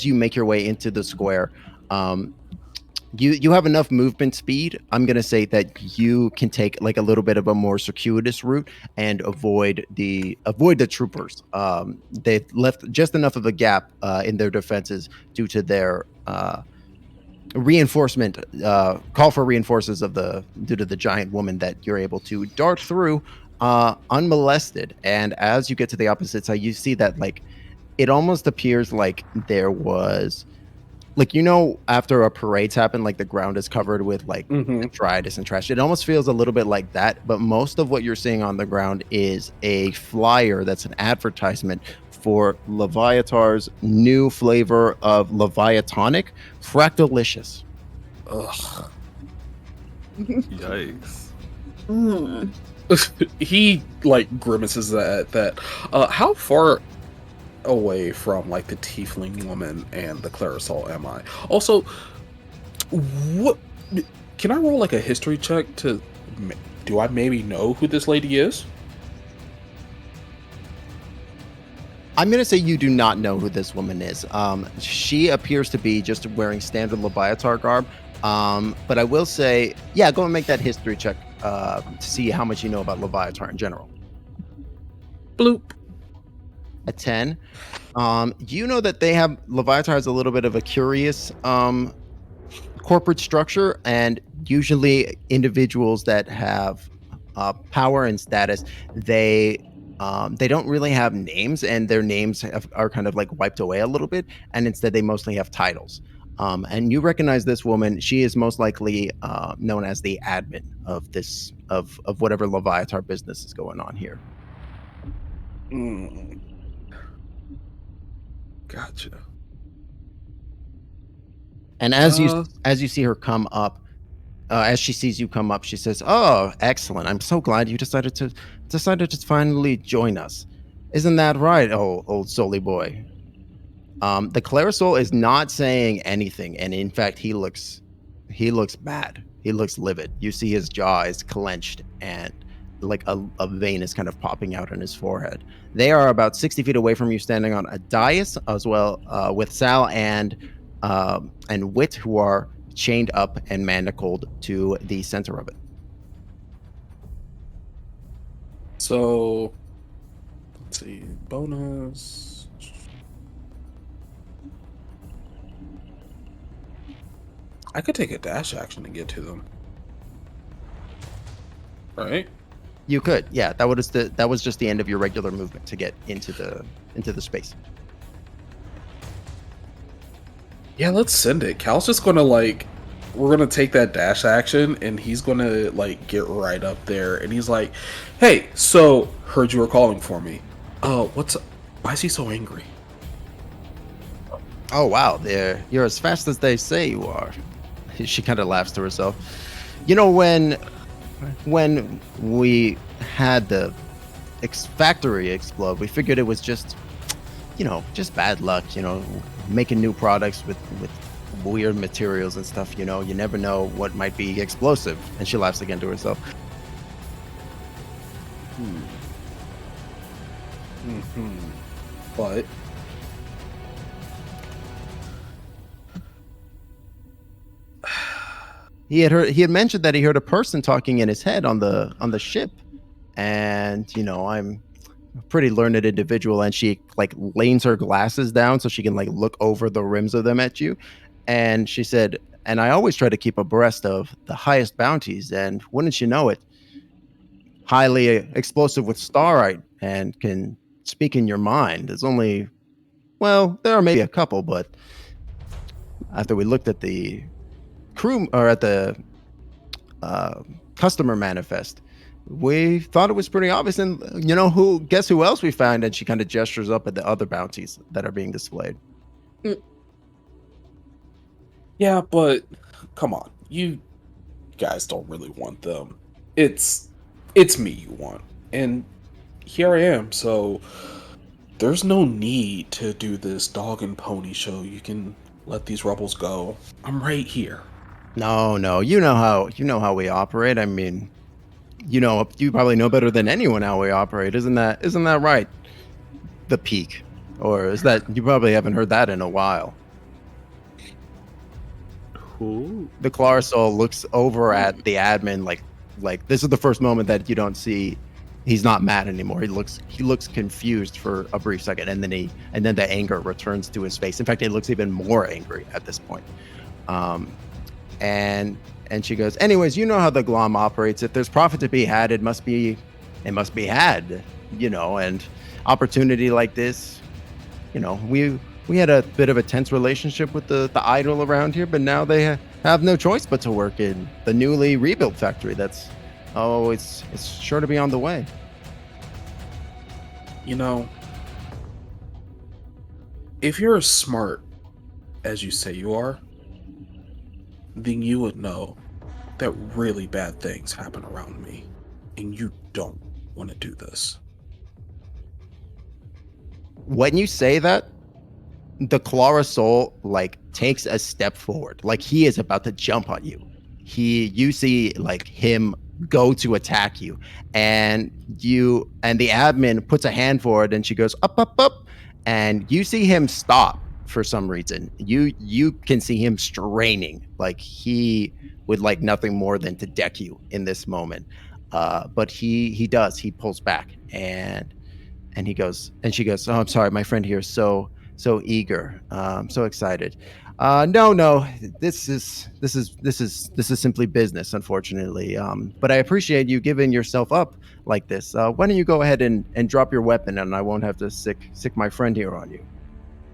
you make your way into the square, you have enough movement speed. I'm gonna say that you can take like a little bit of a more circuitous route and avoid the troopers. They've left just enough of a gap in their defenses due to their reinforcement call for reinforces due to the giant woman, that you're able to dart through unmolested. And as you get to the opposite side, you see that like it almost appears like there was, like, after a parade's happened, like the ground is covered with like detritus and trash. It almost feels a little bit like that, but most of what you're seeing on the ground is a flyer that's an advertisement for Leviatar's new flavor of Leviatonic, Fractalicious. Ugh. Yikes. he like grimaces at that. How far away from like the tiefling woman and the Clarasol am I? Also, what can I roll like a history check to? Do I maybe know who this lady is? I'm going to say you do not know who this woman is. She appears to be just wearing standard Leviatar garb. But I will say, yeah, go and make that history check to see how much you know about Leviatar in general. Bloop. A 10. You know that they have, Leviatar has a little bit of a curious corporate structure, and usually individuals that have power and status, they don't really have names, and their names are kind of like wiped away a little bit, and instead they mostly have titles. And you recognize this woman. She is most likely known as the admin of this of whatever Leviatar business is going on here. Gotcha. And as you see her come up, as she sees you come up, she says, "Oh, excellent! I'm so glad you decided to finally join us. Isn't that right, old Soli boy?" The Clarasol is not saying anything, and in fact, he looks bad. He looks livid. You see his jaw is clenched, and like a vein is kind of popping out on his forehead. They are about 60 feet away from you, standing on a dais, as well with Sal and Wit, who are chained up and manacled to the center of it. So, let's see. Bonus. I could take a dash action to get to them. Right? You could, yeah. That was just the end of your regular movement to get into the space. Yeah, let's send it. Cal's just gonna we're gonna take that dash action, and he's gonna get right up there, and he's like, "Hey, so heard you were calling for me. Why is he so angry?" Oh wow, you're as fast as they say you are. She kind of laughs to herself. You know, when we had the factory explode, we figured it was just bad luck. Making new products with weird materials and stuff. You never know what might be explosive. And she laughs again to herself. But he had mentioned that he heard a person talking in his head on the ship, and I'm a pretty learned individual, and she leans her glasses down so she can look over the rims of them at you, and she said, "And I always try to keep abreast of the highest bounties, and wouldn't you know it, highly explosive with starite and can speak in your mind. There's only, well, there are maybe a couple, but after we looked at the crew or at the customer manifest, we thought it was pretty obvious. And guess who else we found?" And she kind of gestures up at the other bounties that are being displayed. yeah, but come on, you guys don't really want them. It's me you want, and here I am. So there's no need to do this dog and pony show. You can let these rebels go. I'm right here. No, you know how we operate. I mean, you probably know better than anyone how we operate. Isn't that right? The Peak, or is that you probably haven't heard that in a while? Who? The Clarasol looks over at the admin like this is the first moment that you don't see. He's not mad anymore. He looks confused for a brief second, and then the anger returns to his face. In fact, he looks even more angry at this point. And she goes, "Anyways, you know how the Glom operates. If there's profit to be had, it must be had, and opportunity like this, we had a bit of a tense relationship with the idol around here, but now they have no choice but to work in the newly rebuilt factory. It's sure to be on the way." If you're as smart as you say you are, then you would know that really bad things happen around me. and you don't want to do this. When you say that, the Clara Soul like takes a step forward, like he is about to jump on you. You see like him go to attack you, and the admin puts a hand forward, and she goes up, up, up, and you see him stop for some reason. You can see him straining, like he would like nothing more than to deck you in this moment. But he pulls back, and she goes, oh, I'm sorry, my friend here is so eager, so excited. No, this is simply business, unfortunately. But I appreciate you giving yourself up like this. Why don't you go ahead and drop your weapon, and I won't have to sick my friend here on you.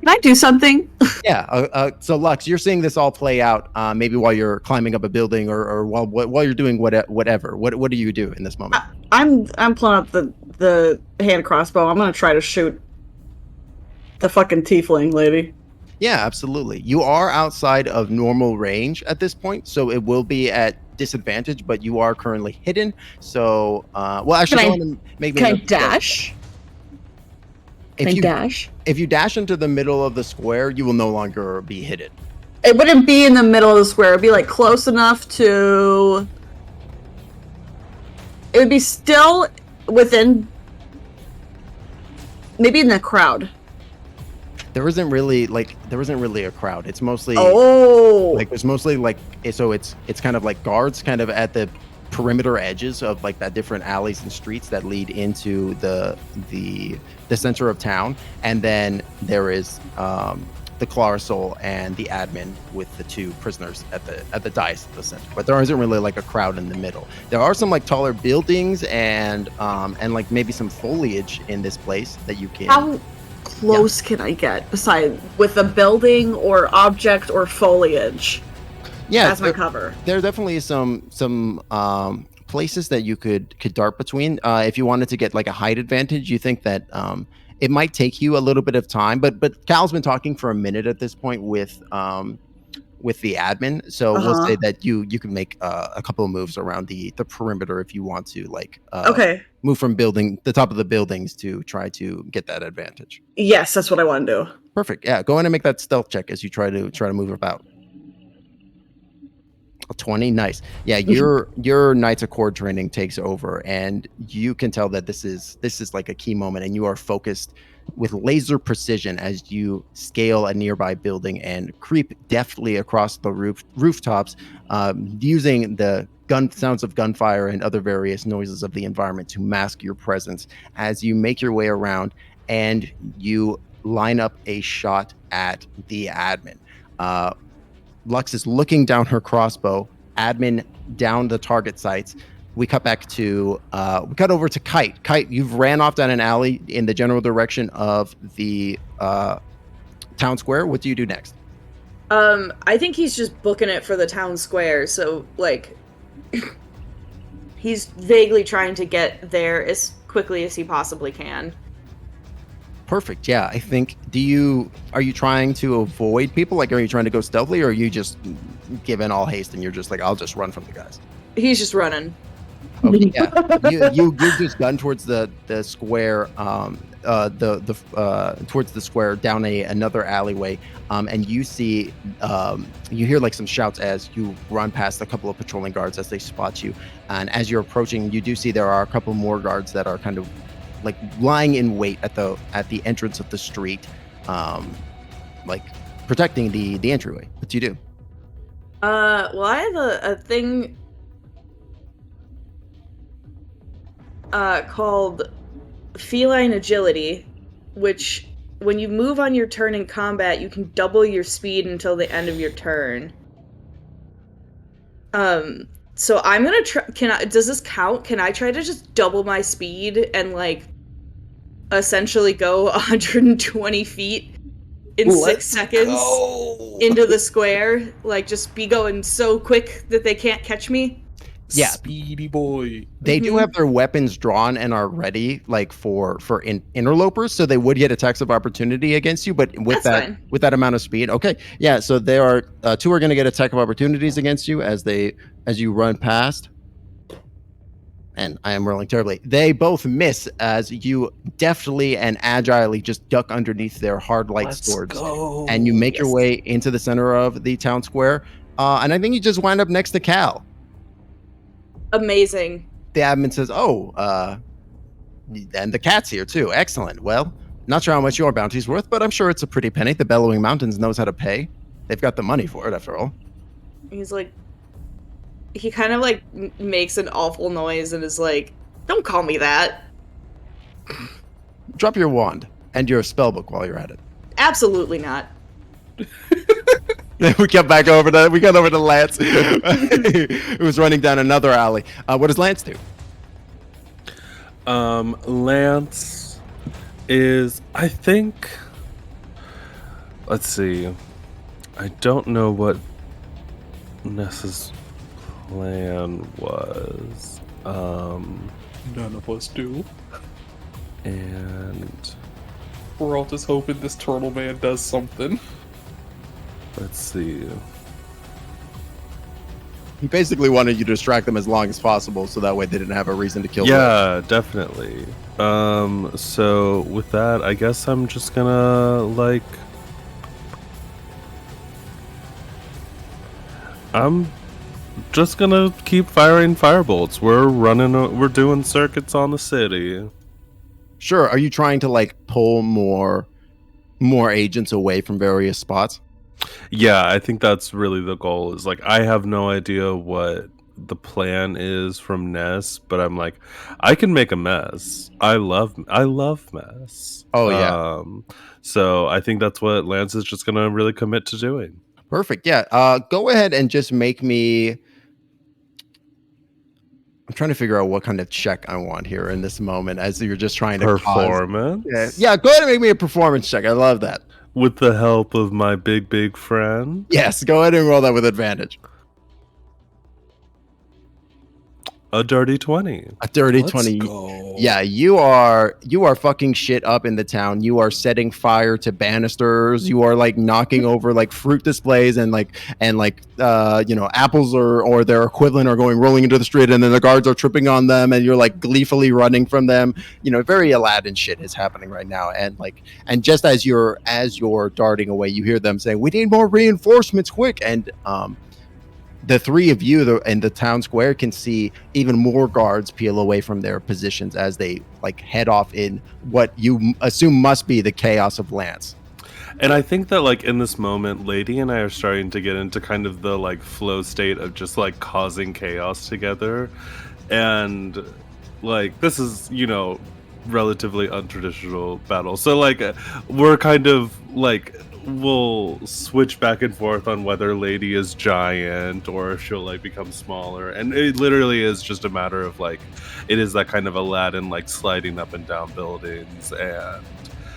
Can I do something? Yeah. So Lux, you're seeing this all play out. Maybe while you're climbing up a building, or while you're doing whatever. What do you do in this moment? I'm pulling up the hand crossbow. I'm gonna try to shoot the fucking tiefling lady. Yeah, absolutely. You are outside of normal range at this point, so it will be at disadvantage, but you are currently hidden. So, well, actually, go on and make me. Can I dash? Dash? If you dash into the middle of the square, you will no longer be hidden. It wouldn't be in the middle of the square. It'd be like close enough to. It would be still within. Maybe in the crowd. There isn't really a crowd. It's mostly there's mostly so it's kind of like guards kind of at the perimeter edges of like that different alleys and streets that lead into the center of town, and then there is the Clara Soul and the admin with the two prisoners at the dais at the center. But there isn't really like a crowd in the middle. There are some like taller buildings and like maybe some foliage in this place that you can. How close can I get beside with a building or object or foliage? Yeah, as my cover. There definitely is some places that you could dart between. If you wanted to get like a height advantage, you think that it might take you a little bit of time. But Cal's been talking for a minute at this point with the admin, so we'll say that you can make a couple of moves around the perimeter if you want to, like move from the top of the buildings to try to get that advantage. Yes, that's what I want to do. Perfect. Yeah, go in and make that stealth check as you try to move about. A 20, nice. Yeah, your Knights Accord training takes over, and you can tell that this is like a key moment, and you are focused with laser precision as you scale a nearby building and creep deftly across the rooftops, using the sounds of gunfire and other various noises of the environment to mask your presence as you make your way around and you line up a shot at the admin. Lux is looking down her crossbow, admin down the target sights. We cut over to Kite. Kite, you've ran off down an alley in the general direction of the town square. What do you do next? I think he's just booking it for the town square. So, like, he's vaguely trying to get there as quickly as he possibly can. Perfect. Yeah, I think. Are you trying to avoid people? Like, are you trying to go stealthily, or are you just given all haste and you're just like, I'll just run from the guys? He's just running. Okay, yeah. you just gun towards the square, towards the square down another alleyway, and you see you hear like some shouts as you run past a couple of patrolling guards as they spot you, and as you're approaching, you do see there are a couple more guards that are kind of like lying in wait at the entrance of the street, like protecting the entryway. What do you do? Well, I have a thing called Feline Agility, which when you move on your turn in combat, you can double your speed until the end of your turn. So I'm gonna try. Does this count? Can I try to just double my speed and like essentially go 120 feet in 6 seconds into the square? Like just be going so quick that they can't catch me? Yeah, speedy boy. They do have their weapons drawn and are ready, like for interlopers, so they would get attacks of opportunity against you. But with that amount of speed, okay, yeah. So there are two are going to get attack of opportunities against you as you run past, and I am rolling terribly. They both miss as you deftly and agilely just duck underneath their hard light Let's swords, go. and you make your Yes. way into the center of the town square. And I think you just wind up next to Cal. Amazing. The admin says, "Oh, and the cat's here too. Excellent. Well, not sure how much your bounty's worth, but I'm sure it's a pretty penny. The Bellowing Mountains knows how to pay. They've got the money for it, after all." He's like, he kind of like makes an awful noise and is like, "Don't call me that." Drop your wand and your spell book while you're at it. Absolutely not. We got over to Lance, who was running down another alley. What does Lance do? Lance is, I think, let's see. I don't know what Ness's plan was. None of us do. And We're all just hoping this turtle man does something. let's see. He basically wanted you to distract them as long as possible, so that way they didn't have a reason to kill them. Yeah, definitely. So with that, I guess I'm just gonna I'm just gonna keep firing firebolts. We're doing circuits on the city. Sure. Are you trying to pull more agents away from various spots? Yeah, I think that's really the goal. Is I have no idea what the plan is from Ness, but I'm I can make a mess. I love mess. Oh, yeah. So I think that's what Lance is just gonna really commit to doing. Perfect. Yeah. Go ahead and just make me. I'm trying to figure out what kind of check I want here in this moment, as you're just trying to Performance. Yeah. Go ahead and make me a performance check. I love that. With the help of my big friend. Yes. Go ahead and roll that with advantage. A dirty 20. A dirty Let's 20. go. Yeah, you are fucking shit up in the town. You are setting fire to banisters. You are knocking over fruit displays and apples or their equivalent are rolling into the street, and then the guards are tripping on them, and you're gleefully running from them. Very Aladdin shit is happening right now. And just as you're darting away, you hear them saying, "We need more reinforcements, quick!" And the three of you in the town square can see even more guards peel away from their positions as they head off in what you assume must be the chaos of Lance. And I think that in this moment, Lady and I are starting to get into kind of the flow state of just causing chaos together. And this is, relatively untraditional battle. So we're kind of we'll switch back and forth on whether Lady is giant or if she'll become smaller, and it literally is just a matter of it is that kind of Aladdin sliding up and down buildings, and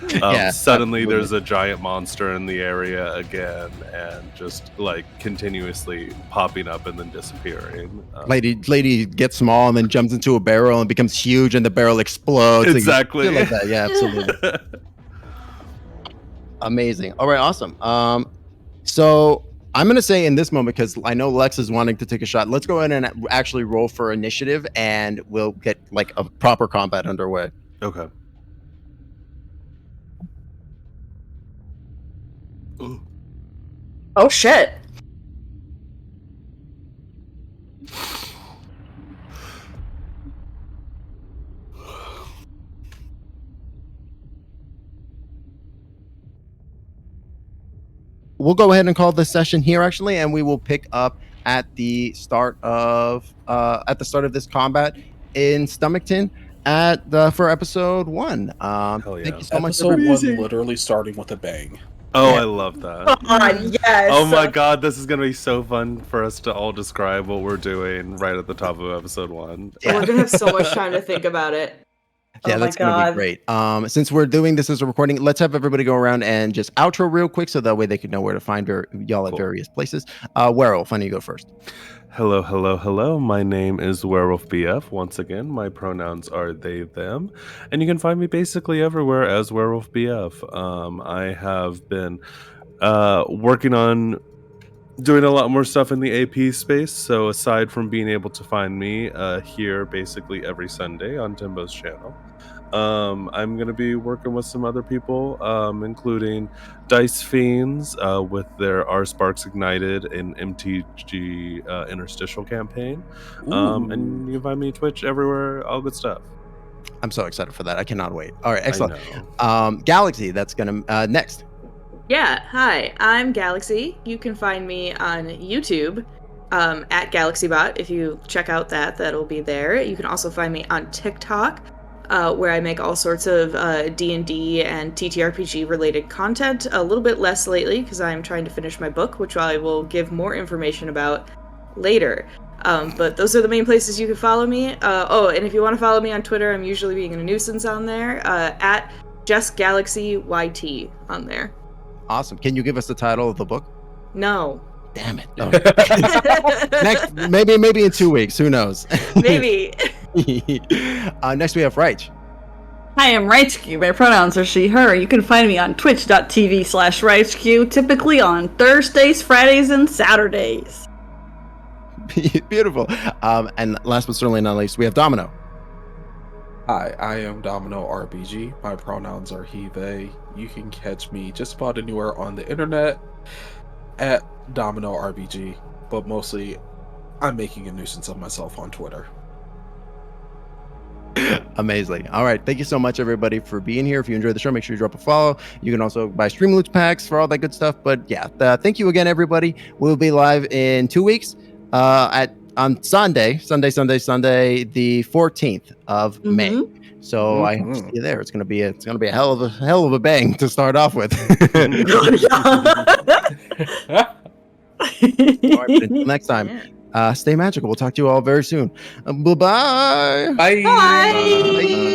suddenly absolutely. there's a giant monster in the area again, and just continuously popping up and then disappearing. Lady gets small and then jumps into a barrel and becomes huge, and the barrel explodes. Exactly. Like that. Yeah, absolutely. Amazing. All right, awesome. So I'm going to say in this moment, because I know Lex is wanting to take a shot, let's go ahead and actually roll for initiative, and we'll get a proper combat underway. Okay. Oh shit. We'll go ahead and call this session here, actually, and we will pick up at the start of this combat in Stomachton for episode 1. Hell yeah. Thank you so much. Episode 1 literally starting with a bang. Oh, I love that. Come on, yes. Oh my god, this is gonna be so fun for us to all describe what we're doing right at the top of episode 1. Yeah. We're gonna have so much time to think about it. Yeah, Oh my that's gonna be great. Since we're doing this as a recording, let's have everybody go around and just outro real quick, so that way they can know where to find y'all at various places. Werewolf, why don't you go first? Hello. My name is Wherewolfbf. Once again, my pronouns are they, them. And you can find me basically everywhere as Wherewolfbf. I have been working on doing a lot more stuff in the AP space. So aside from being able to find me here basically every Sunday on Timbo's channel, I'm going to be working with some other people, including Dice Fiends with their R Sparks Ignited and MTG interstitial campaign. And you can find me Twitch everywhere, all good stuff. I'm so excited for that. I cannot wait. All right, I excellent. know. Galaxie, that's going to next. Yeah, hi, I'm Galaxie. You can find me on YouTube at GalaxieBot. If you check out that, that'll be there. You can also find me on TikTok, where I make all sorts of D&D and TTRPG related content. A little bit less lately because I'm trying to finish my book, which I will give more information about later. But those are the main places you can follow me. And if you want to follow me on Twitter, I'm usually being a nuisance on there, at JustGalaxieYT on there. Awesome. Can you give us the title of the book? No. Damn it. Next, maybe in 2 weeks. Who knows? Maybe. Next we have Raich. Hi, I'm Raichkyu. My pronouns are she, her. You can find me on twitch.tv/Raichkyu, typically on Thursdays, Fridays, and Saturdays. Beautiful. And last but certainly not least, we have Domino. Hi, I am DominoRBG. My pronouns are he, they. You can catch me just about anywhere on the internet at DominoRBG, but mostly I'm making a nuisance of myself on Twitter. Amazing. All right. Thank you so much, everybody, for being here. If you enjoyed the show, make sure you drop a follow. You can also buy Stream Loots packs for all that good stuff. But yeah, thank you again, everybody. We'll be live in 2 weeks on Sunday, the 14th of May. So I hope to see you there. It's gonna be a hell of a bang to start off with. All right, until next time, stay magical. We'll talk to you all very soon. Bye-bye. Bye. Bye.